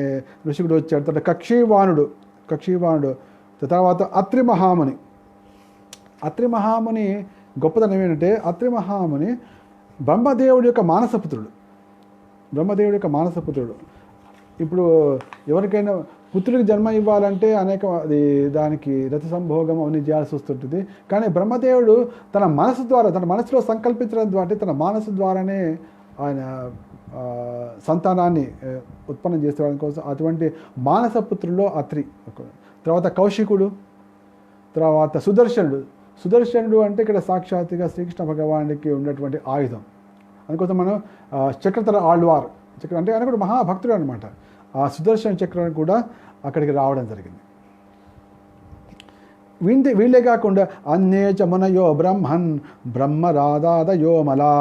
ఋషికుడు వచ్చాడు. తర్వాత కక్షీవాణుడు, తర్వాత అత్రి మహాముని గొప్పతనం ఏంటంటే అత్రి మహాముని బ్రహ్మదేవుడి యొక్క మానసపుత్రుడు. ఇప్పుడు ఎవరికైనా పుత్రుడికి జన్మ ఇవ్వాలంటే దానికి రథ సంభోగం అవన్నీ చేయాల్సి వస్తుంటుంది. కానీ బ్రహ్మదేవుడు తన మనసులో సంకల్పించడం ద్వారా, తన మనసు ద్వారానే ఆయన సంతానాన్ని ఉత్పన్నం చేసేవాడి కోసం అటువంటి మానసపుత్రుల్లో అత్రి. తర్వాత కౌశికుడు, తర్వాత సుదర్శనుడు అంటే ఇక్కడ సాక్షాత్తుగా శ్రీకృష్ణ భగవానుడికి ఉన్నటువంటి ఆయుధం. అందుకోసం మనం చక్రధర ఆళ్వార్ అంటే ఆయన కూడా మహాభక్తుడు అనమాట. ఆ సుదర్శన చక్రం కూడా అక్కడికి రావడం జరిగింది. వీళ్ళే కాకుండా అన్యేచ మునయో బ్రహ్మరాదాదయో మలా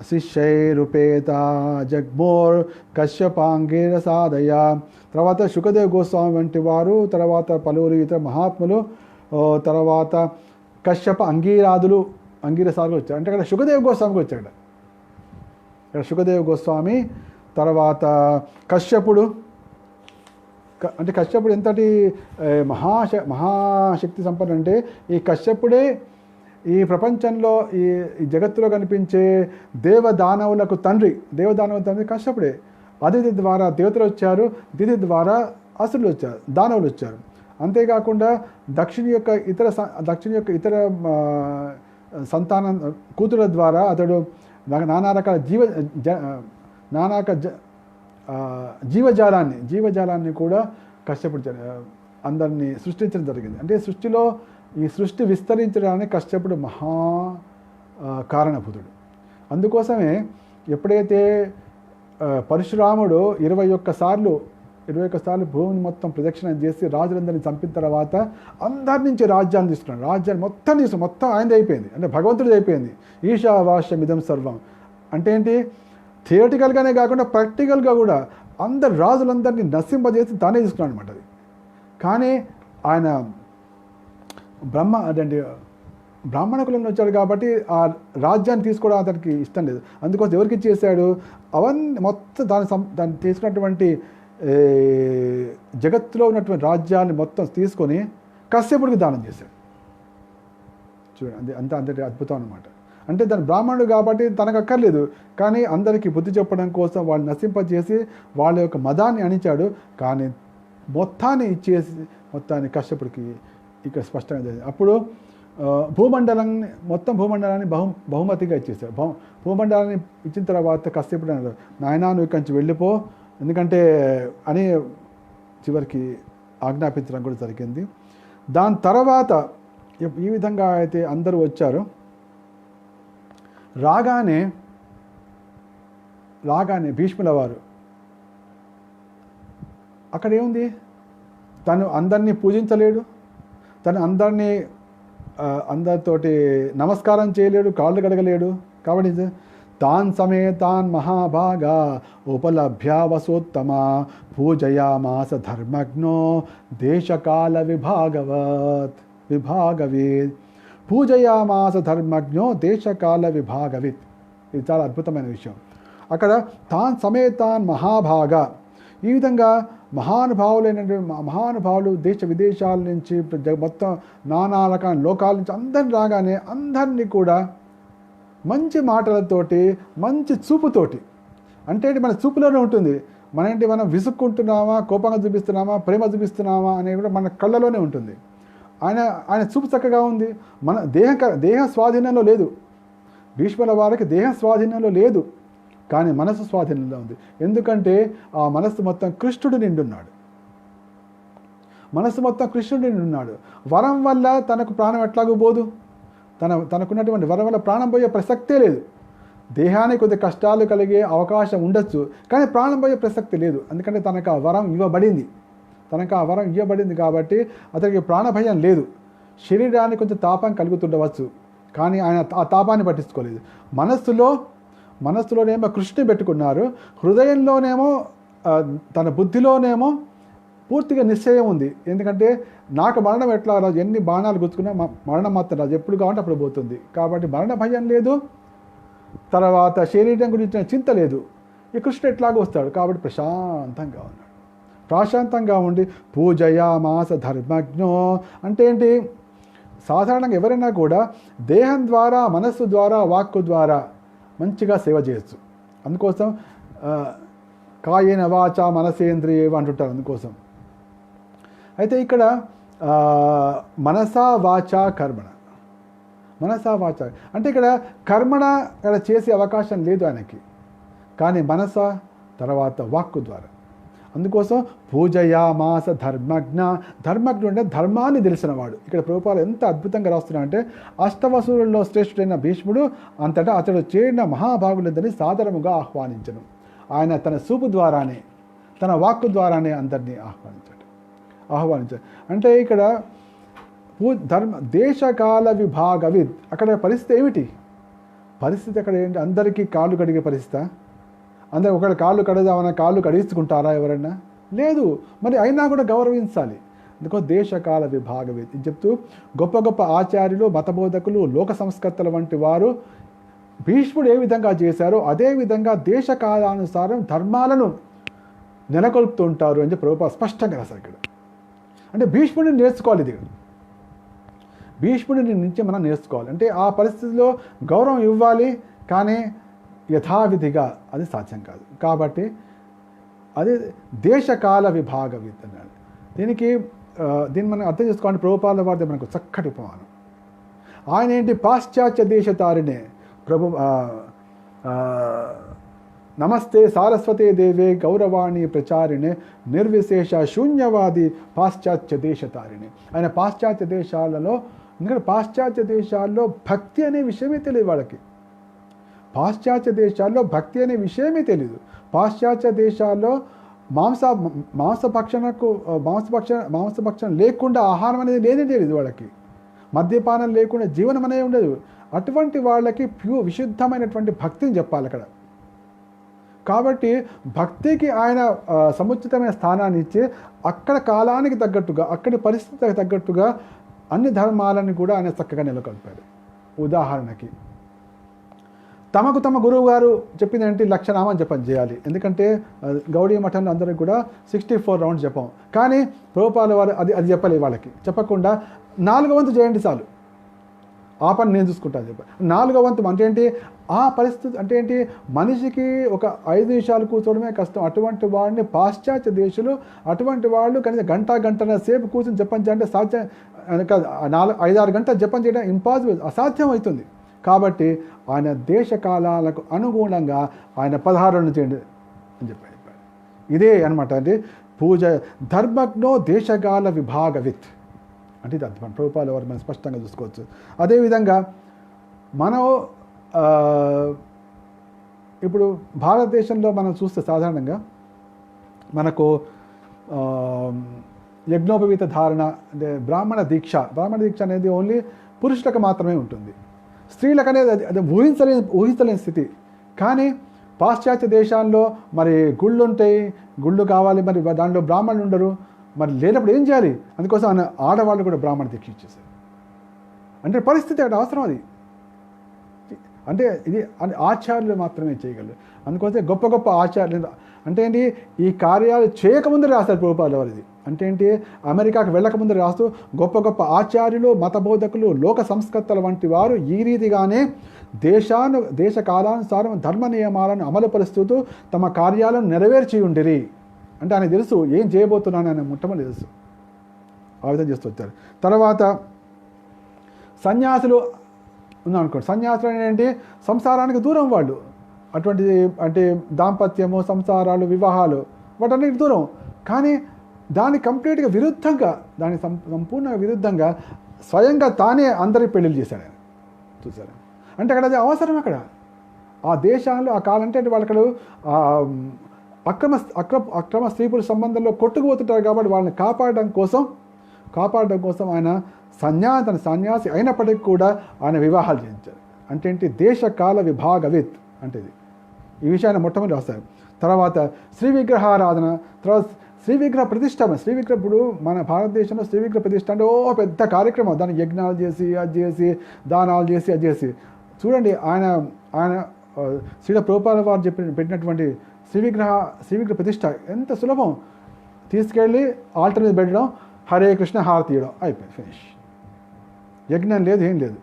శిష్యైరుపేత జగ్మోర్ కశ్యపాంగేర సాధయ. తర్వాత శుకదేవ్ గోస్వామి వంటి వారు, తర్వాత పలువురు ఇతర మహాత్ములు, తర్వాత కశ్యప అంగీరసాదులు వచ్చారు. అంటే అక్కడ శుకదేవ్ గోస్వామికి వచ్చాడు. ఇక్కడ శుకదేవ్ గోస్వామి, తర్వాత కశ్యపుడు. అంటే కశ్యపుడు ఎంతటి మహాశక్తి సంపన్న అంటే ఈ కశ్యపుడే ఈ ప్రపంచంలో ఈ జగత్తులో కనిపించే దేవదానవుల తండ్రి కశ్యపుడే. అదితి ద్వారా దేవతలు వచ్చారు, దితి ద్వారా అసురులు వచ్చారు, దానవులు వచ్చారు. అంతేకాకుండా దక్షిణ యొక్క ఇతర సంతానం కూతుల ద్వారా అతడు నానా రకాల జీవజాలాన్ని కూడా కష్టపడి అందరినీ సృష్టించడం జరిగింది. అంటే ఈ సృష్టి విస్తరించడానికి కష్టపడి మహా కారణభూతుడు. అందుకోసమే ఎప్పుడైతే పరశురాముడు 21 సార్లు భూమిని మొత్తం ప్రదక్షిణ చేసి రాజులందరినీ చంపిన తర్వాత అందరి నుంచి రాజ్యాన్ని తీసుకున్నాడు. రాజ్యాన్ని మొత్తం ఆయనది అయిపోయింది, అంటే భగవంతుడిది అయిపోయింది. ఈశావాస్యమిదం సర్వం అంటే ఏంటి? థియరిటికల్గానే కాకుండా ప్రాక్టికల్గా కూడా అందరు రాజులందరినీ నశింపజేసి తానే తీసుకున్నాడు అనమాట. అది కానీ ఆయన బ్రాహ్మణ కులంలో వచ్చాడు కాబట్టి ఆ రాజ్యాన్ని తీసుకోవడం అతనికి ఇష్టం లేదు. అందుకోసం ఎవరికి చేశాడు? అవన్నీ మొత్తం దాన్ని తీసుకున్నటువంటి జగత్తులో ఉన్నటువంటి రాజ్యాన్ని మొత్తం తీసుకొని కశ్యపుడికి దానం చేశాడు. చూడండి, అంతటి అద్భుతం అనమాట. అంటే దాని బ్రాహ్మణుడు కాబట్టి తనకు అక్కర్లేదు, కానీ అందరికీ బుద్ధి చెప్పడం కోసం వాళ్ళు నశింపజేసి వాళ్ళ యొక్క మదాన్ని అణిచాడు. కానీ మొత్తాన్ని కశ్యపుడికి ఇక్కడ స్పష్టంగా జరిగింది. అప్పుడు భూమండలాన్ని బహుమతిగా ఇచ్చేసాడు. భూమండలాన్ని ఇచ్చిన తర్వాత కశ్యపుడు అన్నాడు, నాయనా నువ్వు ఇక్కడి నుంచి వెళ్ళిపో, ఎందుకంటే అని చివరికి ఆజ్ఞాపించడం కూడా జరిగింది. దాని తర్వాత ఈ విధంగా అయితే అందరూ వచ్చారు. రాగానే భీష్ముల వారు అక్కడ ఏముంది? తను అందరినీ పూజించలేడు, తను అందరితోటి నమస్కారం చేయలేడు, కాళ్ళు కడగలేడు. కాబట్టి తాన్ సమేతాన్ మహాభాగా ఉపలభ్య వసోత్తమ పూజయామాస ధర్మజ్ఞో దేశకాల విభాగవేత్ పూజయామాస ధర్మజ్ఞో దేశకాల విభాగవిత్. ఇది చాలా అద్భుతమైన విషయం. అక్కడ తాన్ సమేతాన్ మహాభాగా, ఈ విధంగా మహానుభావులు దేశ విదేశాల నుంచి మొత్తం నానా రకాల లోకాల నుంచి అందరిని రాగానే అందరినీ కూడా మంచి మాటలతోటి, మంచి చూపుతోటి, అంటే మన చూపులోనే ఉంటుంది, మనం విసుక్కుంటున్నామా, కోపంగా చూపిస్తున్నామా, ప్రేమ చూపిస్తున్నామా అనేది కూడా మన కళ్ళలోనే ఉంటుంది. ఆయన చూపు చక్కగా ఉంది. మన దేహ స్వాధీనంలో లేదు. భీష్ముల వారికి దేహ స్వాధీనంలో లేదు, కానీ మనసు స్వాధీనంలో ఉంది. ఎందుకంటే ఆ మనస్సు మొత్తం కృష్ణుడు నిండున్నాడు. మనస్సు మొత్తం కృష్ణుడు నిండున్నాడు. వరం వల్ల తనకు ప్రాణం ఎట్లాగూ పోదు. తనకున్నటువంటి వరం వల్ల ప్రాణం పోయే ప్రసక్తే లేదు. దేహానికి కొద్ది కష్టాలు కలిగే అవకాశం ఉండొచ్చు, కానీ ప్రాణం పోయే ప్రసక్తి లేదు. ఎందుకంటే తనకు ఆ వరం ఇవ్వబడింది. కాబట్టి అతనికి ప్రాణభయం లేదు. శరీరానికి కొంచెం తాపం కలుగుతుండవచ్చు, కానీ ఆయన ఆ తాపాన్ని పట్టించుకోలేదు. మనస్సులోనేమో కృష్ణుని పెట్టుకున్నారు, హృదయంలోనేమో తన బుద్ధిలోనేమో పూర్తిగా నిశ్చయం ఉంది. ఎందుకంటే నాకు మరణం ఎట్లా రాజు, ఎన్ని బాణాలు గుచ్చుకున్నా మరణం మాత్రం రాజు, ఎప్పుడు కావాలంటే అప్పుడు పోతుంది. కాబట్టి మరణ భయం లేదు, తర్వాత శరీరం గురించిన చింత లేదు. ఈ కృష్ణుడు ఎట్లాగో వస్తాడు కాబట్టి ప్రశాంతంగా ఉండి పూజయామాస ధర్మజ్ఞో అంటే ఏంటి? సాధారణంగా ఎవరైనా కూడా దేహం ద్వారా, మనస్సు ద్వారా, వాక్కు ద్వారా మంచిగా సేవ చేయొచ్చు. అందుకోసం కాయేన వాచ మనసేంద్రియేవ అంటుంటారు. అందుకోసం అయితే ఇక్కడ మనసా వాచ కర్మణ, అంటే ఇక్కడ కర్మణ ఇక్కడ చేసే అవకాశం లేదు ఆయనకి, కానీ మనస తర్వాత వాక్కు ద్వారా. అందుకోసం పూజయామాస ధర్మజ్ఞుడు అంటే ధర్మాన్ని తెలిసినవాడు. ఇక్కడ ప్రభుపాలు ఎంత అద్భుతంగా రాస్తున్నాడంటే, అష్టవసురుల్లో శ్రేష్ఠుడైన భీష్ముడు అంతటా అతడు చేరిన మహాభాగులందరినీ సాదరముగా ఆహ్వానించను. ఆయన తన చూపు ద్వారానే, తన వాక్కు ద్వారానే అందరినీ ఆహ్వానించాడు. అంటే ఇక్కడ దేశకాల విభాగవిద్. అక్కడ పరిస్థితి ఏమిటి? పరిస్థితి అక్కడ ఏంటి? అందరికీ కాళ్ళు కడిగే పరిస్థితి? అందరూ ఒకళ్ళు కాళ్ళు కడదామన్నా కాళ్ళు కడిగించుకుంటారా ఎవరన్నా? లేదు. మరి అయినా కూడా గౌరవించాలి. ఎందుకో దేశకాల విభాగవిద్ ఇది చెప్తూ గొప్ప గొప్ప ఆచార్యులు, మతబోధకులు, లోక సంస్కర్తల వంటి వారు భీష్ముడు ఏ విధంగా చేశారో అదేవిధంగా దేశకాలానుసారం ధర్మాలను నెలకొల్పుతుంటారు అని చెప్పి ప్రభుపాద స్పష్టంగా రాశారు ఇక్కడ. అంటే భీష్ముడిని నేర్చుకోవాలి. ఇది భీష్ముడిని నుంచి మనం నేర్చుకోవాలి. అంటే ఆ పరిస్థితిలో గౌరవం ఇవ్వాలి, కానీ యథావిధిగా అది సాధ్యం కాదు. కాబట్టి అది దేశకాల విభాగవిద్ అన్నాడు. దీన్ని మనం అర్థం చేసుకోవాలంటే ప్రభుపాద వారిది మనకు చక్కటి ఉపమానం. ఆయన ఏంటి? పాశ్చాత్య దేశతారిణే నమస్తే సారస్వతే దేవే గౌరవాణి ప్రచారిణే నిర్విశేష శూన్యవాది పాశ్చాత్య దేశతారిణి. ఆయన పాశ్చాత్య దేశాలలో, ఎందుకంటే పాశ్చాత్య దేశాల్లో భక్తి అనే విషయమే తెలియదు వాళ్ళకి. పాశ్చాత్య దేశాల్లో భక్తి అనే విషయమే తెలియదు. పాశ్చాత్య దేశాల్లో మాంసభక్షణ లేకుండా ఆహారం అనేది లేదే తెలియదు వాళ్ళకి. మద్యపానం లేకుండా జీవనం అనేది ఉండదు. అటువంటి వాళ్ళకి విశుద్ధమైనటువంటి భక్తిని చెప్పాలి అక్కడ. కాబట్టి భక్తికి ఆయన సముచితమైన స్థానాన్ని ఇచ్చి అక్కడ కాలానికి తగ్గట్టుగా, అక్కడి పరిస్థితికి తగ్గట్టుగా అన్ని ధర్మాలను కూడా ఆయన చక్కగా నెలకొల్పాడు. ఉదాహరణకి తమ గురువు గారు చెప్పింది ఏంటి? 1,00,000 నామం జపం చేయాలి. ఎందుకంటే గౌడీ మఠంలో అందరికి కూడా 64 రౌండ్స్ జపం. కానీ ప్రభుపాల వారు అది చెప్పలేదు వాళ్ళకి. చెప్పకుండా 4వ వంతు చేయండి చాలు, ఆ పని నేను చూసుకుంటాను చెప్పి 4వ వంతు అంటే ఏంటి? ఆ పరిస్థితి అంటే ఏంటి? మనిషికి ఒక 5 నిమిషాలు కూర్చోవడమే కష్టం. అటువంటి వాడిని పాశ్చాత్య దేశాలు, అటువంటి వాళ్ళు కనీసం గంటన్నర సేపు కూర్చొని జపం చేయాలంటే సాధ్యం కాదు. 5-6 గంటలు జపం చేయడం ఇంపాసిబుల్, అసాధ్యం అవుతుంది. కాబట్టి ఆయన దేశకాలాలకు అనుగుణంగా ఆయన 16 చేయండి అని చెప్పాడు. ఇదే అనమాట. అంటే పూజ ధర్మజ్ఞో దేశకాల విభాగవిత్ అంటే ఇది అర్థం. ప్రభుపాల వారు మనం స్పష్టంగా చూసుకోవచ్చు. అదేవిధంగా మనం ఇప్పుడు భారతదేశంలో మనం చూస్తే సాధారణంగా మనకు యజ్ఞోపవీత ధారణ అంటే బ్రాహ్మణ దీక్ష అనేది ఓన్లీ పురుషులకు మాత్రమే ఉంటుంది. స్త్రీలకు అనేది అది ఊహించలేని స్థితి. కానీ పాశ్చాత్య దేశాల్లో మరి గుళ్ళు ఉంటాయి, గుళ్ళు కావాలి, మరి దాంట్లో బ్రాహ్మణులు ఉండరు. మరి లేనప్పుడు ఏం చేయాలి? అందుకోసం ఆయన ఆడవాళ్ళు కూడా బ్రాహ్మణ దీక్ష ఇచ్చేసారు. అంటే పరిస్థితి అక్కడ అవసరం. అది అంటే ఇది ఆచార్యులు మాత్రమే చేయగలరు. అందుకోసం గొప్ప గొప్ప ఆచార్యులు అంటే ఏంటి, ఈ కార్యాలు చేయకముందు రాస్తారు ప్రభుపాదుల వారు. ఇది అంటే ఏంటి, అమెరికాకు వెళ్ళకముందు రాస్తూ గొప్ప గొప్ప ఆచార్యులు, మతబోధకులు, లోక సంస్కర్తల వంటి వారు ఈ రీతిగానే దేశ కాలానుసారం ధర్మ నియమాలను అమలుపరుస్తూ తమ కార్యాలను నెరవేర్చి ఉండిరి. అంటే ఆయన తెలుసు ఏం చేయబోతున్నాను ఆయన మొట్టమొదటి తెలుసు, ఆ విధంగా చేస్తూ వచ్చారు. తర్వాత సన్యాసులు ఉన్నారనుకోండి. సన్యాసులు ఏంటి, సంసారానికి దూరం వాళ్ళు. అటువంటి అంటే దాంపత్యము, సంసారాలు, వివాహాలు వాటన్నిటి దూరం. కానీ దానికి కంప్లీట్గా విరుద్ధంగా, దానికి సంపూర్ణంగా విరుద్ధంగా స్వయంగా తానే అందరి పెళ్ళిళ్ళు చేశాడు ఆయన. చూసారు అంటే అక్కడ అది అవసరం. అక్కడ ఆ దేశాల్లో ఆ కాలం అంటే వాళ్ళకి అక్రమ స్త్రీ పురుష సంబంధంలో కొట్టుకుపోతుంటారు కాబట్టి వాళ్ళని కాపాడడం కోసం ఆయన తన సన్యాసి అయినప్పటికీ కూడా ఆయన వివాహాలు చేయించారు. అంటే ఏంటి, దేశకాల విభాగవిత్ అంటే ఇది. ఈ విషయాన్ని మొట్టమొదటి రాస్తారు. తర్వాత శ్రీ విగ్రహారాధన, తర్వాత శ్రీ విగ్రహ ప్రతిష్టాపన. శ్రీ విగ్రహం ఇప్పుడు మన భారతదేశంలో శ్రీ విగ్రహ ప్రతిష్ట అంటే పెద్ద కార్యక్రమం. దానికి యజ్ఞాలు చేసి, అది చేసి, దానాలు చేసి, అది చేసి. చూడండి ఆయన శ్రీల ప్రభుపాదుల వారు పెట్టినటువంటి శ్రీ విగ్రహ ప్రతిష్ట ఎంత సులభం. తీసుకెళ్ళి ఆల్టర్ మీద పెట్టడం, హరే కృష్ణ హారతి ఇవ్వడం, అయిపోయింది, ఫినిష్. యజ్ఞం లేదు, ఏం లేదు.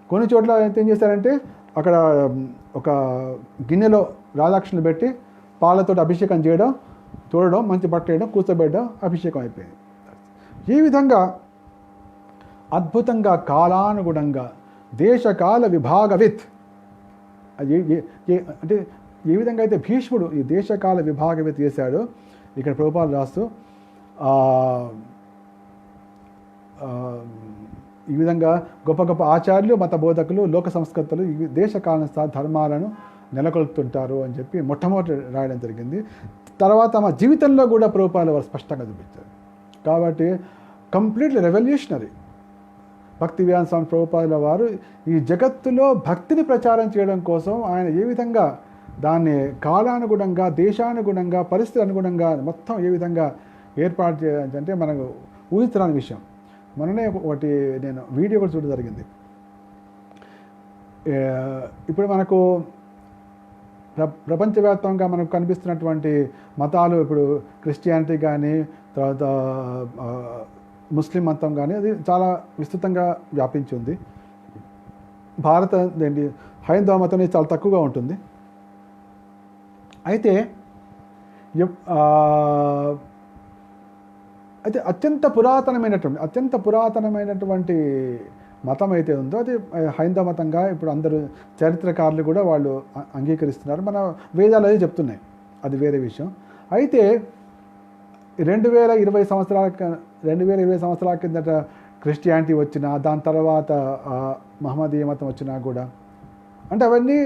కొన్ని చోట్ల ఏం చేస్తారంటే అక్కడ ఒక గిన్నెలో రాధాకృష్ణులు పెట్టి పాలతో అభిషేకం చేయడం, చూడడం, మంచి బట్ట వేయడం, కూర్చోబెట్టడం, అభిషేకం అయిపోయింది. ఈ విధంగా అద్భుతంగా కాలానుగుణంగా దేశకాల విభాగవిత్ అంటే ఏ విధంగా అయితే భీష్ముడు ఈ దేశకాల విభాగవిత్ చేశాడో ఇక్కడ ప్రభుపాదులు రాస్తూ ఈ విధంగా గొప్ప గొప్ప ఆచార్యులు, మత బోధకులు, లోక సంస్కర్తలు ఈ దేశకాల ధర్మాలను నెలకొల్పుతుంటారు అని చెప్పి మొట్టమొదటి రాయడం జరిగింది. తర్వాత మా జీవితంలో కూడా ప్రభుపాదుల వారు స్పష్టంగా చూపించారు. కాబట్టి కంప్లీట్లీ రెవల్యూషనరీ భక్తి వేదాంత స్వామి ప్రభుపాదుల వారు ఈ జగత్తులో భక్తిని ప్రచారం చేయడం కోసం ఆయన ఏ విధంగా దాన్ని కాలానుగుణంగా, దేశానుగుణంగా, పరిస్థితి అనుగుణంగా మొత్తం ఏ విధంగా ఏర్పాటు చేయాలంటే మనకు ఊహించరాని విషయం. మొన్ననే ఒకటి నేను వీడియో కూడా చూడడం జరిగింది. ఇప్పుడు మనకు ప్రపంచవ్యాప్తంగా మనకు కనిపిస్తున్నటువంటి మతాలు, ఇప్పుడు క్రిస్టియానిటీ కానీ, తర్వాత ముస్లిం మతం కానీ, అది చాలా విస్తృతంగా వ్యాపించి ఉంది. హైందవ మతం అనేది చాలా తక్కువగా ఉంటుంది. అయితే అత్యంత పురాతనమైనటువంటి మతం అయితే ఉందో అది హైందవ మతంగా ఇప్పుడు అందరూ చరిత్రకారులు కూడా వాళ్ళు అంగీకరిస్తున్నారు. మన వేదాలు అదే చెప్తున్నాయి, అది వేరే విషయం. అయితే 2020 సంవత్సరాల కిందట క్రిస్టియానిటీ వచ్చినా, దాని తర్వాత మహమ్మదీయ మతం వచ్చినా కూడా అంటే అవన్నీ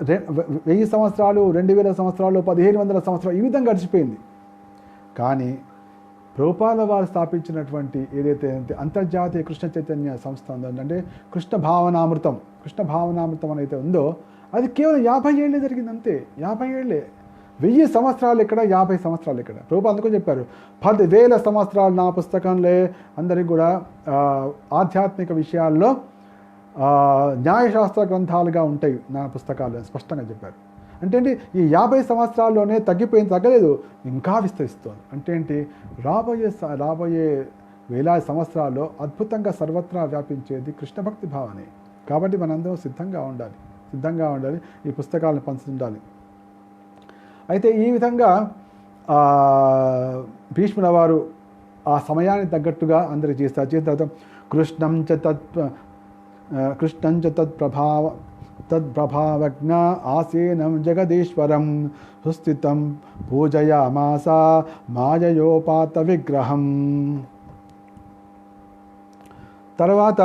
1000 సంవత్సరాలు, 2000 సంవత్సరాలు, 1500 సంవత్సరాలు ఈ విధంగా గడిచిపోయింది. కానీ ప్రభుపాదుల వారు స్థాపించినటువంటి ఏదైతే అంతర్జాతీయ కృష్ణ చైతన్య సంస్థ ఉందో, అంటే కృష్ణ భావనామృతం అనేది ఉందో, అది కేవలం 50 ఏళ్ళే జరిగింది, అంతే. 50 ఏళ్ళే. 1000 సంవత్సరాలు ఇక్కడ, 50 సంవత్సరాలు ఇక్కడ. ప్రభుపాదులు అందుకని చెప్పారు, 10,000 సంవత్సరాలు నా పుస్తకంలో అందరికి కూడా ఆధ్యాత్మిక విషయాల్లో న్యాయశాస్త్ర గ్రంథాలుగా ఉంటాయి నా పుస్తకాలు స్పష్టంగా చెప్పారు. అంటే ఏంటి, ఈ 50 సంవత్సరాల్లోనే తగ్గలేదు, ఇంకా విస్తరిస్తోంది. అంటే ఏంటి, రాబోయే వేలాది సంవత్సరాల్లో అద్భుతంగా సర్వత్రా వ్యాపించేది కృష్ణ భక్తి భావనే. కాబట్టి మనందరం సిద్ధంగా ఉండాలి, ఈ పుస్తకాలను పంచుతుండాలి. అయితే ఈ విధంగా భీష్ముల వారు ఆ సమయానికి తగ్గట్టుగా అందరికి చేస్తారు. చేసిన తర్వాత కృష్ణం చ తత్ప్రభావజ్ఞ ఆసీనం జగదీశ్వరం సుస్థితం పూజయామాస మాయయోపాత విగ్రహం. తర్వాత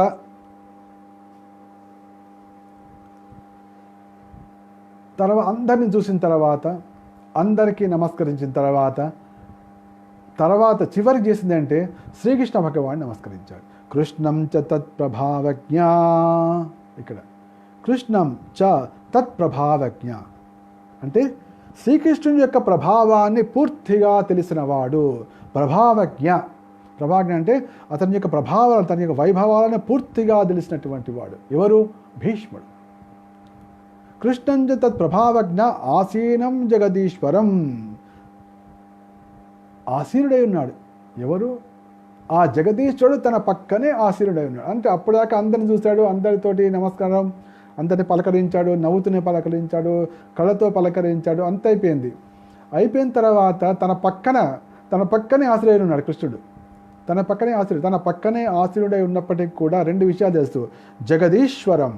అందరిని చూసిన తర్వాత, అందరికీ నమస్కరించిన తర్వాత చివరికి చేసిందంటే శ్రీకృష్ణ భగవాన్ని నమస్కరించాడు. కృష్ణం చ తత్ప్రభావజ్ఞ, ఇక్కడ కృష్ణం చ తత్ప్రభావజ్ఞ అంటే శ్రీకృష్ణుని యొక్క ప్రభావాన్ని పూర్తిగా తెలిసినవాడు. ప్రభావజ్ఞ ప్రభాజ్ఞ అంటే అతని యొక్క ప్రభావాలు, తన యొక్క వైభవాలను పూర్తిగా తెలిసినటువంటి వాడు ఎవరు? భీష్ముడు. కృష్ణంచ తత్ ప్రభావజ్ఞ ఆసీనం జగదీశ్వరం. ఆసీనుడై ఉన్నాడు. ఎవరు? ఆ జగదీశ్వరుడు తన పక్కనే ఆసీనుడై ఉన్నాడు. అంటే అప్పటిదాకా అందరిని చూశాడు, అందరితోటి నమస్కారం, అందరిని పలకరించాడు, నవ్వుతూనే పలకరించాడు, కళ్ళతో పలకరించాడు, అంత అయిపోయింది. అయిపోయిన తర్వాత తన పక్కనే ఆశ్రయుడు ఉన్నాడు కృష్ణుడు. తన పక్కనే ఆశ్రయుడై ఉన్నప్పటికీ కూడా రెండు విషయాలు తెలుసు. జగదీశ్వరం,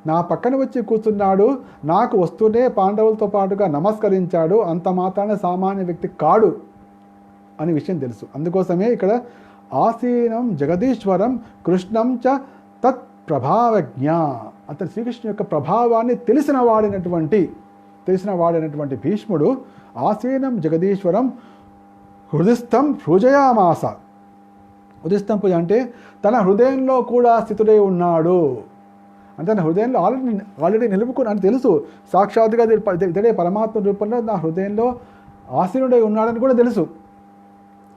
నా పక్కన వచ్చి కూర్చున్నాడు, నాకు వస్తూనే పాండవులతో పాటుగా నమస్కరించాడు, అంత మాత్రాన సామాన్య వ్యక్తి కాడు అనే విషయం తెలుసు. అందుకోసమే ఇక్కడ ఆసీనం జగదీశ్వరం కృష్ణం చ తత్ ప్రభావజ్ఞ. అతను శ్రీకృష్ణు యొక్క ప్రభావాన్ని తెలిసిన వాడైనటువంటి భీష్ముడు ఆసీనం జగదీశ్వరం హృదయస్థం హృజయామాస. హృదయస్థం పూజ అంటే తన హృదయంలో కూడా స్థితుడై ఉన్నాడు. అంటే తన హృదయంలో ఆల్రెడీ నిలుపుకుని అని తెలుసు. సాక్షాత్తుగా ఇతడే పరమాత్మ రూపంలో నా హృదయంలో ఆసీనుడై ఉన్నాడని కూడా తెలుసు.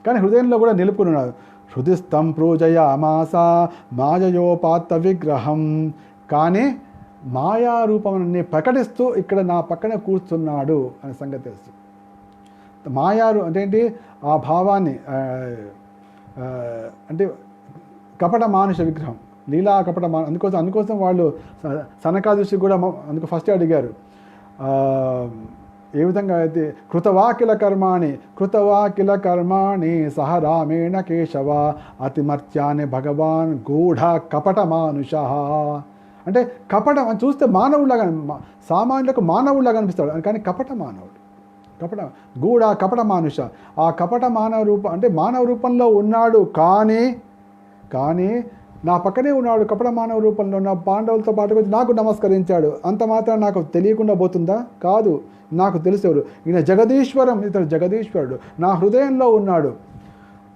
కానీ హృదయంలో కూడా నిలుపుకుని ఉన్నాడు. హృదయస్థం పూజయామాస మాయయోపాత్త విగ్రహం. కానీ మాయా రూపముని ప్రకటిస్తూ ఇక్కడ నా పక్కన కూర్చున్నాడు అనే సంగతి తెలుసు. అంటే ఏంటి? ఆ భావాన్ని అంటే కపట మానుష విగ్రహం, లీలా కపట అందుకోసం వాళ్ళు సనకాదృష్టి కూడా అందుకు ఫస్ట్ అడిగారు, ఏ విధంగా అయితే కృతవాకిల కర్మాణి సహ రామేణ కేశవ అతిమర్త్యాన్ని భగవాన్ గూఢ కపట మానుష. అంటే కపటం అని చూస్తే మానవుడిలాగా, సామాన్యులకు మానవుడిలాగా అనిపిస్తాడు, కానీ కపట మానవుడు, గూఢ కపట మానుష. ఆ కపట మానవ రూపం అంటే మానవ రూపంలో ఉన్నాడు, కానీ నా పక్కనే ఉన్నాడు, కపట మానవ రూపంలో ఉన్న పాండవులతో పాటు వచ్చి నాకు నమస్కరించాడు. అంత మాత్రం నాకు తెలియకుండా పోతుందా? కాదు, నాకు తెలిసేవాడు. ఈయన జగదీశ్వరం, ఇతడు జగదీశ్వరుడు నా హృదయంలో ఉన్నాడు.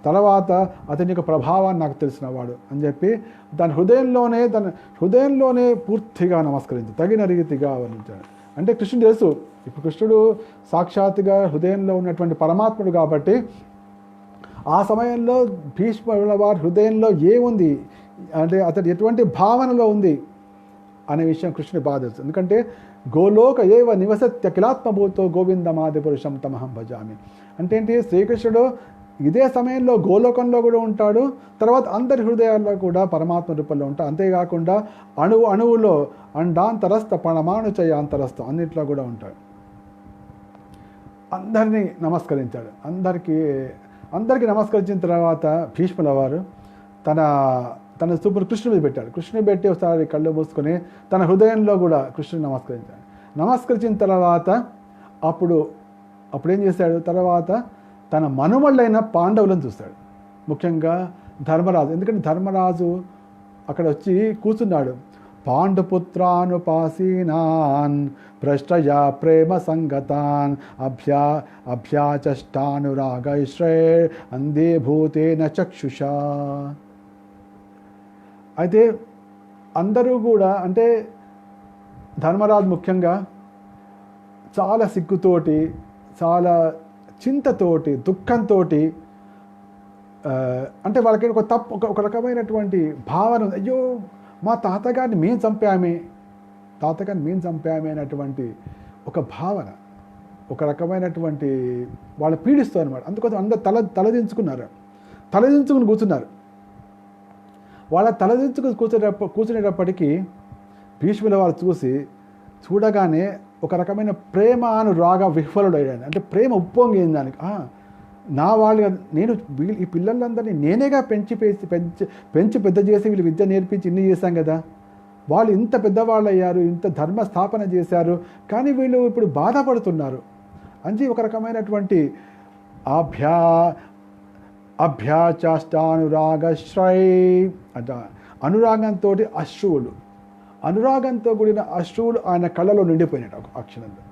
తర్వాత అతని యొక్క ప్రభావాన్ని నాకు తెలిసినవాడు అని చెప్పి తన హృదయంలోనే పూర్తిగా నమస్కరించి తగిన రీతిగా వర్ణించాడు. అంటే కృష్ణుడు తెలుసు, ఇప్పుడు కృష్ణుడు సాక్షాత్తుగా హృదయంలో ఉన్నటువంటి పరమాత్ముడు కాబట్టి ఆ సమయంలో భీష్ముల వారి హృదయంలో ఏముంది అంటే అతడు ఎటువంటి భావనలో ఉంది అనే విషయం కృష్ణుడి బాధ తెలుసు. ఎందుకంటే గోలోక ఏవ నివసత్య కిలాత్మభూతో గోవిందమాది పురుషం తమహం భజామి. అంటే ఏంటి? శ్రీకృష్ణుడు ఇదే సమయంలో గోలోకంలో కూడా ఉంటాడు, తర్వాత అందరి హృదయాల్లో కూడా పరమాత్మ రూపంలో ఉంటాడు. అంతేకాకుండా అణువులో అండాంతరస్థ పరమాణుచయాంతరస్థం అన్నింటిలో కూడా ఉంటాడు. అందరినీ నమస్కరించాడు. అందరికీ నమస్కరించిన తర్వాత భీష్ముల వారు తన చూపును కృష్ణుడి మీద పెట్టాడు. కృష్ణుని పెట్టి ఒకసారి కళ్ళు మూసుకొని తన హృదయంలో కూడా కృష్ణుని నమస్కరించాడు. నమస్కరించిన తర్వాత అప్పుడు ఏం చేశాడు? తర్వాత తన మనుమళ్ళైన పాండవులను చూస్తాడు, ముఖ్యంగా ధర్మరాజు. ఎందుకంటే ధర్మరాజు అక్కడ వచ్చి కూర్చున్నాడు. పాండుపుత్రానుపాసీనాన్ భ్రష్టయా ప్రేమ సంగతాన్ అభ్యాచష్టానురాగైశ్రే అందే భూతేన చక్షుషా. అయితే అందరూ కూడా అంటే ధర్మరాజు ముఖ్యంగా చాలా సిగ్గుతోటి, చాలా చింతతోటి, దుఃఖంతో అంటే వాళ్ళకి ఒక రకమైనటువంటి భావన, అయ్యో మా తాతగారిని మేము చంపామే అనేటువంటి ఒక భావన, ఒక రకమైనటువంటి వాళ్ళు పీడిస్తారు అనమాట. అందుకోసం అందరు తలదించుకుని కూర్చున్నారు. వాళ్ళ తలదించుకుని కూర్చునేటప్పటికీ భీష్ముల వారు చూడగానే ఒక రకమైన ప్రేమ అనురాగ విహ్వలుడయ్యాడు. అంటే ప్రేమ ఉప్పొంగింది దానికి. నా వాళ్ళు, నేను ఈ పిల్లలందరినీ నేనేగా పెంచి పెద్ద చేసి వీళ్ళు విద్య నేర్పించి ఇన్ని చేశాం కదా, వాళ్ళు ఇంత పెద్దవాళ్ళు అయ్యారు, ఇంత ధర్మ స్థాపన చేశారు, కానీ వీళ్ళు ఇప్పుడు బాధపడుతున్నారు అని ఒక రకమైనటువంటి అభ్యాచాష్టానురాగశ్రై అంట. అనురాగంతో కూడిన అశ్రువులు ఆయన కళ్ళలో నిండిపోయినట్టు ఆ క్షణంలో.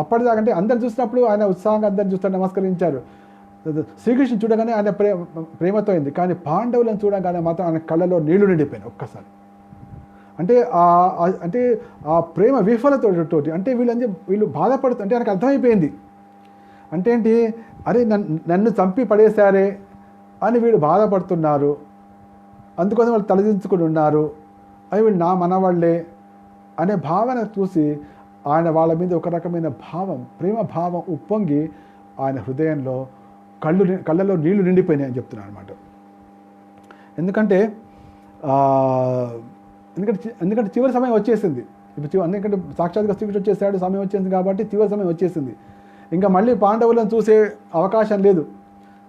అప్పటిదాకా అంటే అందరు చూసినప్పుడు ఆయన ఉత్సాహంగా అందరిని చూస్తారు, నమస్కరించారు. శ్రీకృష్ణుని చూడగానే ఆయన ప్రేమతో అయింది, కానీ పాండవులను చూడగానే మాత్రం ఆయన కళ్ళలో నీళ్లు నిండిపోయినాయి ఒక్కసారి. అంటే ఆ ప్రేమ విఫలతోటి, అంటే వీళ్ళు బాధపడుతుంటే ఆయనకు అర్థమైపోయింది. అంటే ఏంటి? అరే నన్ను చంపి పడేశారే అని వీళ్ళు బాధపడుతున్నారు, అందుకోసం వాళ్ళు తలదించుకుని ఉన్నారు, అని వీళ్ళు నా మనవాళ్ళే అనే భావన చూసి ఆయన వాళ్ళ మీద ఒక రకమైన భావం, ప్రేమ భావం ఉప్పొంగి ఆయన హృదయంలో కళ్ళలో నీళ్లు నిండిపోయినాయి అని చెప్తున్నాను అనమాట. ఎందుకంటే ఎందుకంటే చివరి సమయం వచ్చేసింది. ఇప్పుడు ఎందుకంటే సాక్షాత్గా శ్రీకృష్ణుడు వచ్చేసాడు, సమయం వచ్చేసింది కాబట్టి చివరి సమయం వచ్చేసింది. ఇంకా మళ్ళీ పాండవులను చూసే అవకాశం లేదు.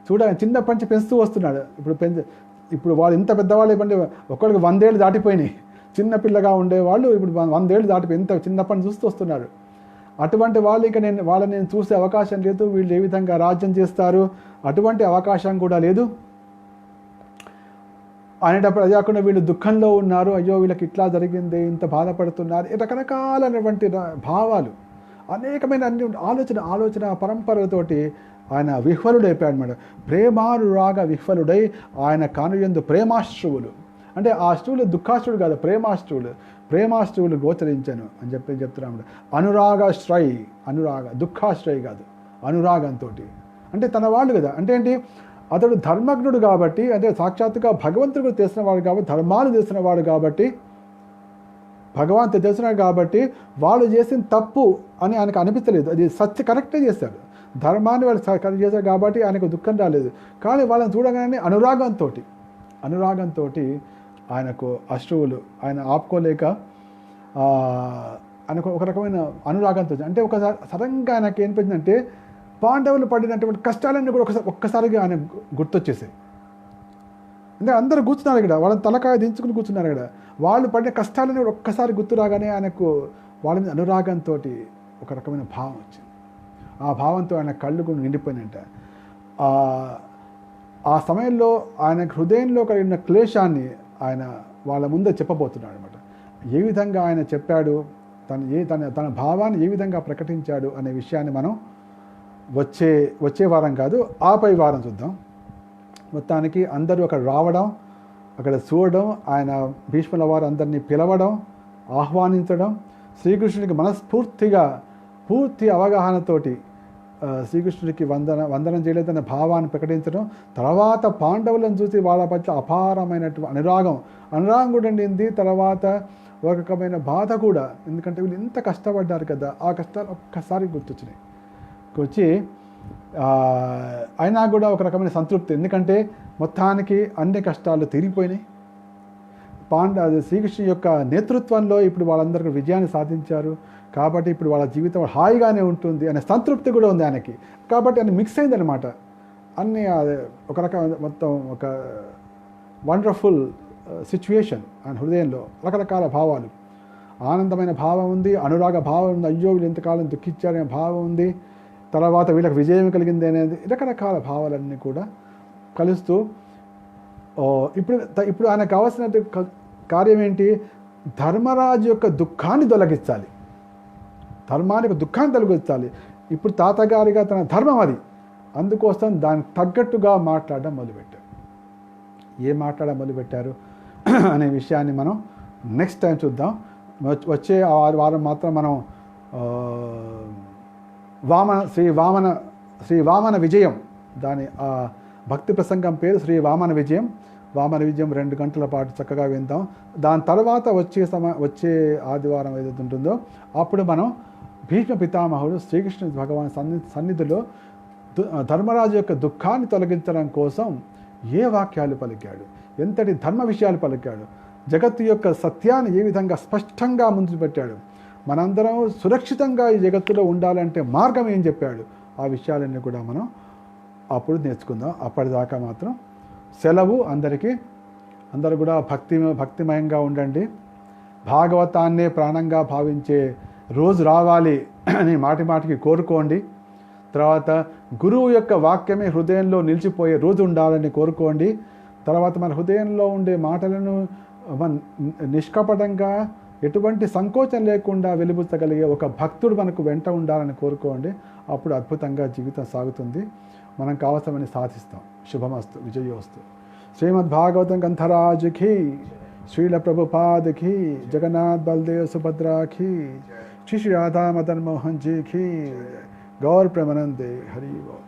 చూడాలి, చిన్నప్పటి నుంచి పెంచుతూ వస్తున్నాడు. ఇప్పుడు వాళ్ళు ఇంత పెద్దవాళ్ళు ఇవ్వండి, ఒక్కరికి 100 ఏళ్ళు దాటిపోయినాయి. చిన్నపిల్లగా ఉండేవాళ్ళు ఇప్పుడు 100 ఏళ్ళు దాటిపోయి ఇంత చిన్నప్పటి నుంచి చూస్తూ వస్తున్నారు. అటువంటి వాళ్ళు ఇంకా వాళ్ళని నేను చూసే అవకాశం లేదు. వీళ్ళు ఏ విధంగా రాజ్యం చేస్తారు, అటువంటి అవకాశం కూడా లేదు అనేటప్పుడు అది కాకుండా వీళ్ళు దుఃఖంలో ఉన్నారు, అయ్యో వీళ్ళకి ఇట్లా జరిగింది, ఇంత బాధపడుతున్నారు, రకరకాలైనటువంటి భావాలు, అనేకమైన ఆలోచన పరంపరలతోటి ఆయన విహ్వలుడైపోయాడు అన్నమాట. ప్రేమానురాగ విహ్వలుడై ఆయన కానుయందు ప్రేమాశ్రువులు, అంటే ఆ అశ్రువులు దుఃఖాశ్రువులు కాదు, ప్రేమాశ్రువులు గోచరించను అని చెప్తున్నాడు. అనురాగ దుఃఖాశ్రయి కాదు, అనురాగంతో, అంటే తన వాళ్ళు కదా. అంటే ఏంటి, అతడు ధర్మజ్ఞుడు కాబట్టి, అంటే సాక్షాత్తుగా భగవంతుడు తెలిసినవాడు కాబట్టి, ధర్మాలు తెలిసినవాడు కాబట్టి, భగవంతుడు తెలిసినాడు కాబట్టి వాళ్ళు చేసిన తప్పు అని ఆయనకు అనిపించలేదు. అది కరెక్టే చేశాడు, ధర్మాన్ని వాళ్ళు కరెక్ట్ చేశారు కాబట్టి ఆయనకు దుఃఖం రాలేదు. కానీ వాళ్ళని చూడగానే అనురాగంతో ఆయనకు అశ్రువులు ఆయన ఆపుకోలేక ఆయనకు ఒక రకమైన అనురాగంతో, అంటే ఒకసారి సడన్గా ఆయనకి ఏనిపించిందంటే పాండవులు పడినటువంటి కష్టాలన్నీ కూడా ఒక్కసారిగా ఆయన గుర్తొచ్చేసాయి. అంటే అందరూ కూర్చున్నారు ఇక్కడ, వాళ్ళని తలకాయ దించుకుని కూర్చున్నారు ఇక్కడ, వాళ్ళు పడిన కష్టాలన్నీ కూడా ఒక్కసారి గుర్తు రాగానే ఆయనకు వాళ్ళ మీద అనురాగంతో ఒక రకమైన భావం వచ్చింది. ఆ భావంతో ఆయన కళ్ళు కూడా నిండిపోయినంట. ఆ సమయంలో ఆయన హృదయంలో కలిగిన క్లేశాన్ని ఆయన వాళ్ళ ముందే చెప్పబోతున్నాడు అనమాట. ఏ విధంగా ఆయన చెప్పాడు, తన భావాన్ని ఏ విధంగా ప్రకటించాడు అనే విషయాన్ని మనం వచ్చే వారం కాదు, ఆపై వారం చూద్దాం. మొత్తానికి అందరూ అక్కడ రావడం, అక్కడ చూడడం, ఆయన భీష్ముల వారు అందరినీ పిలవడం, ఆహ్వానించడం, శ్రీకృష్ణుడికి పూర్తి అవగాహనతోటి శ్రీకృష్ణుడికి వందనం చేయలేదన్న భావాన్ని ప్రకటించడం, తర్వాత పాండవులను చూసి వాళ్ళ పట్ల అపారమైనటువంటి అనురాగం కూడా నింది, తర్వాత ఒక రకమైన బాధ కూడా, ఎందుకంటే వీళ్ళు ఇంత కష్టపడ్డారు కదా, ఆ కష్టాలు ఒక్కసారి వచ్చి అయినా కూడా ఒక రకమైన సంతృప్తి, ఎందుకంటే మొత్తానికి అన్ని కష్టాలు తీరిపోయినాయి. శ్రీకృష్ణు యొక్క నేతృత్వంలో ఇప్పుడు వాళ్ళందరికీ విజయాన్ని సాధించారు కాబట్టి ఇప్పుడు వాళ్ళ జీవితం హాయిగానే ఉంటుంది అనే సంతృప్తి కూడా ఉంది ఆయనకి. కాబట్టి అన్ని మిక్స్ అయిందనమాట, అన్నీ ఒక రకమైన మొత్తం ఒక వండర్ఫుల్ సిచ్యువేషన్. ఆయన హృదయంలో రకరకాల భావాలు, ఆనందమైన భావం ఉంది, అనురాగ భావం ఉంది, అయ్యో వీళ్ళు ఎంతకాలం దుఃఖించారనే భావం ఉంది, తర్వాత వీళ్ళకి విజయం కలిగింది అనేది రకరకాల భావాలన్నీ కూడా కలుస్తూ ఇప్పుడు ఆయనకు కావాల్సిన కార్యం ఏంటి, ధర్మరాజు యొక్క దుఃఖాన్ని తొలగించాలి, ధర్మానికి దుఃఖాన్ని తొలగించాలి. ఇప్పుడు తాతగారిగా తన ధర్మం అది, అందుకోసం దానికి తగ్గట్టుగా మాట్లాడడం మొదలుపెట్టారు. ఏం మాట్లాడడం మొదలుపెట్టారు అనే విషయాన్ని మనం నెక్స్ట్ టైం చూద్దాం. వచ్చే వారం మాత్రం మనం శ్రీ వామన విజయం, దాని భక్తి ప్రసంగం పేరు శ్రీ వామన విజయం. 2 గంటల పాటు చక్కగా విందాం. దాని తర్వాత వచ్చే ఆదివారం ఏదైతే ఉంటుందో అప్పుడు మనం భీష్మ పితామహుడు శ్రీకృష్ణ భగవాన్ సన్నిధిలో ధర్మరాజు యొక్క దుఃఖాన్ని తొలగించడం కోసం ఏ వాక్యాలు పలికాడు, ఎంతటి ధర్మ విషయాలు పలికాడు, జగత్తు యొక్క సత్యాన్ని ఏ విధంగా స్పష్టంగా ముందు పెట్టాడు, మనందరం సురక్షితంగా ఈ జగత్తులో ఉండాలంటే మార్గం ఏం చెప్పాడు, ఆ విషయాలన్నీ కూడా మనం అప్పుడు నేర్చుకుందాం. అప్పటిదాకా మాత్రం సెలవు అందరికీ. అందరూ కూడా భక్తిమయంగా ఉండండి. భాగవతాన్నే ప్రాణంగా భావించే రోజు రావాలి అని మాటికి కోరుకోండి. తర్వాత గురువు యొక్క వాక్యమే హృదయంలో నిలిచిపోయే రోజు ఉండాలని కోరుకోండి. తర్వాత మన హృదయంలో ఉండే మాటలను నిష్కపటంగా ఎటువంటి సంకోచం లేకుండా వెలుబుచ్చగలిగే ఒక భక్తుడు మనకు వెంట ఉండాలని కోరుకోండి. అప్పుడు అద్భుతంగా జీవితం సాగుతుంది, మనం కావలసినవన్నీ సాధిస్తాం. శుభమస్తు, విజయోస్తు. శ్రీమద్ భాగవతం గ్రంథరాజ్ की, శ్రీల ప్రభుపాద్ की, జగన్నాథ్ బలదేవ్ సుభద్రా की, श्री राधा मदन मोहन जी की, गौर प्रेमानंदे हरि बोल।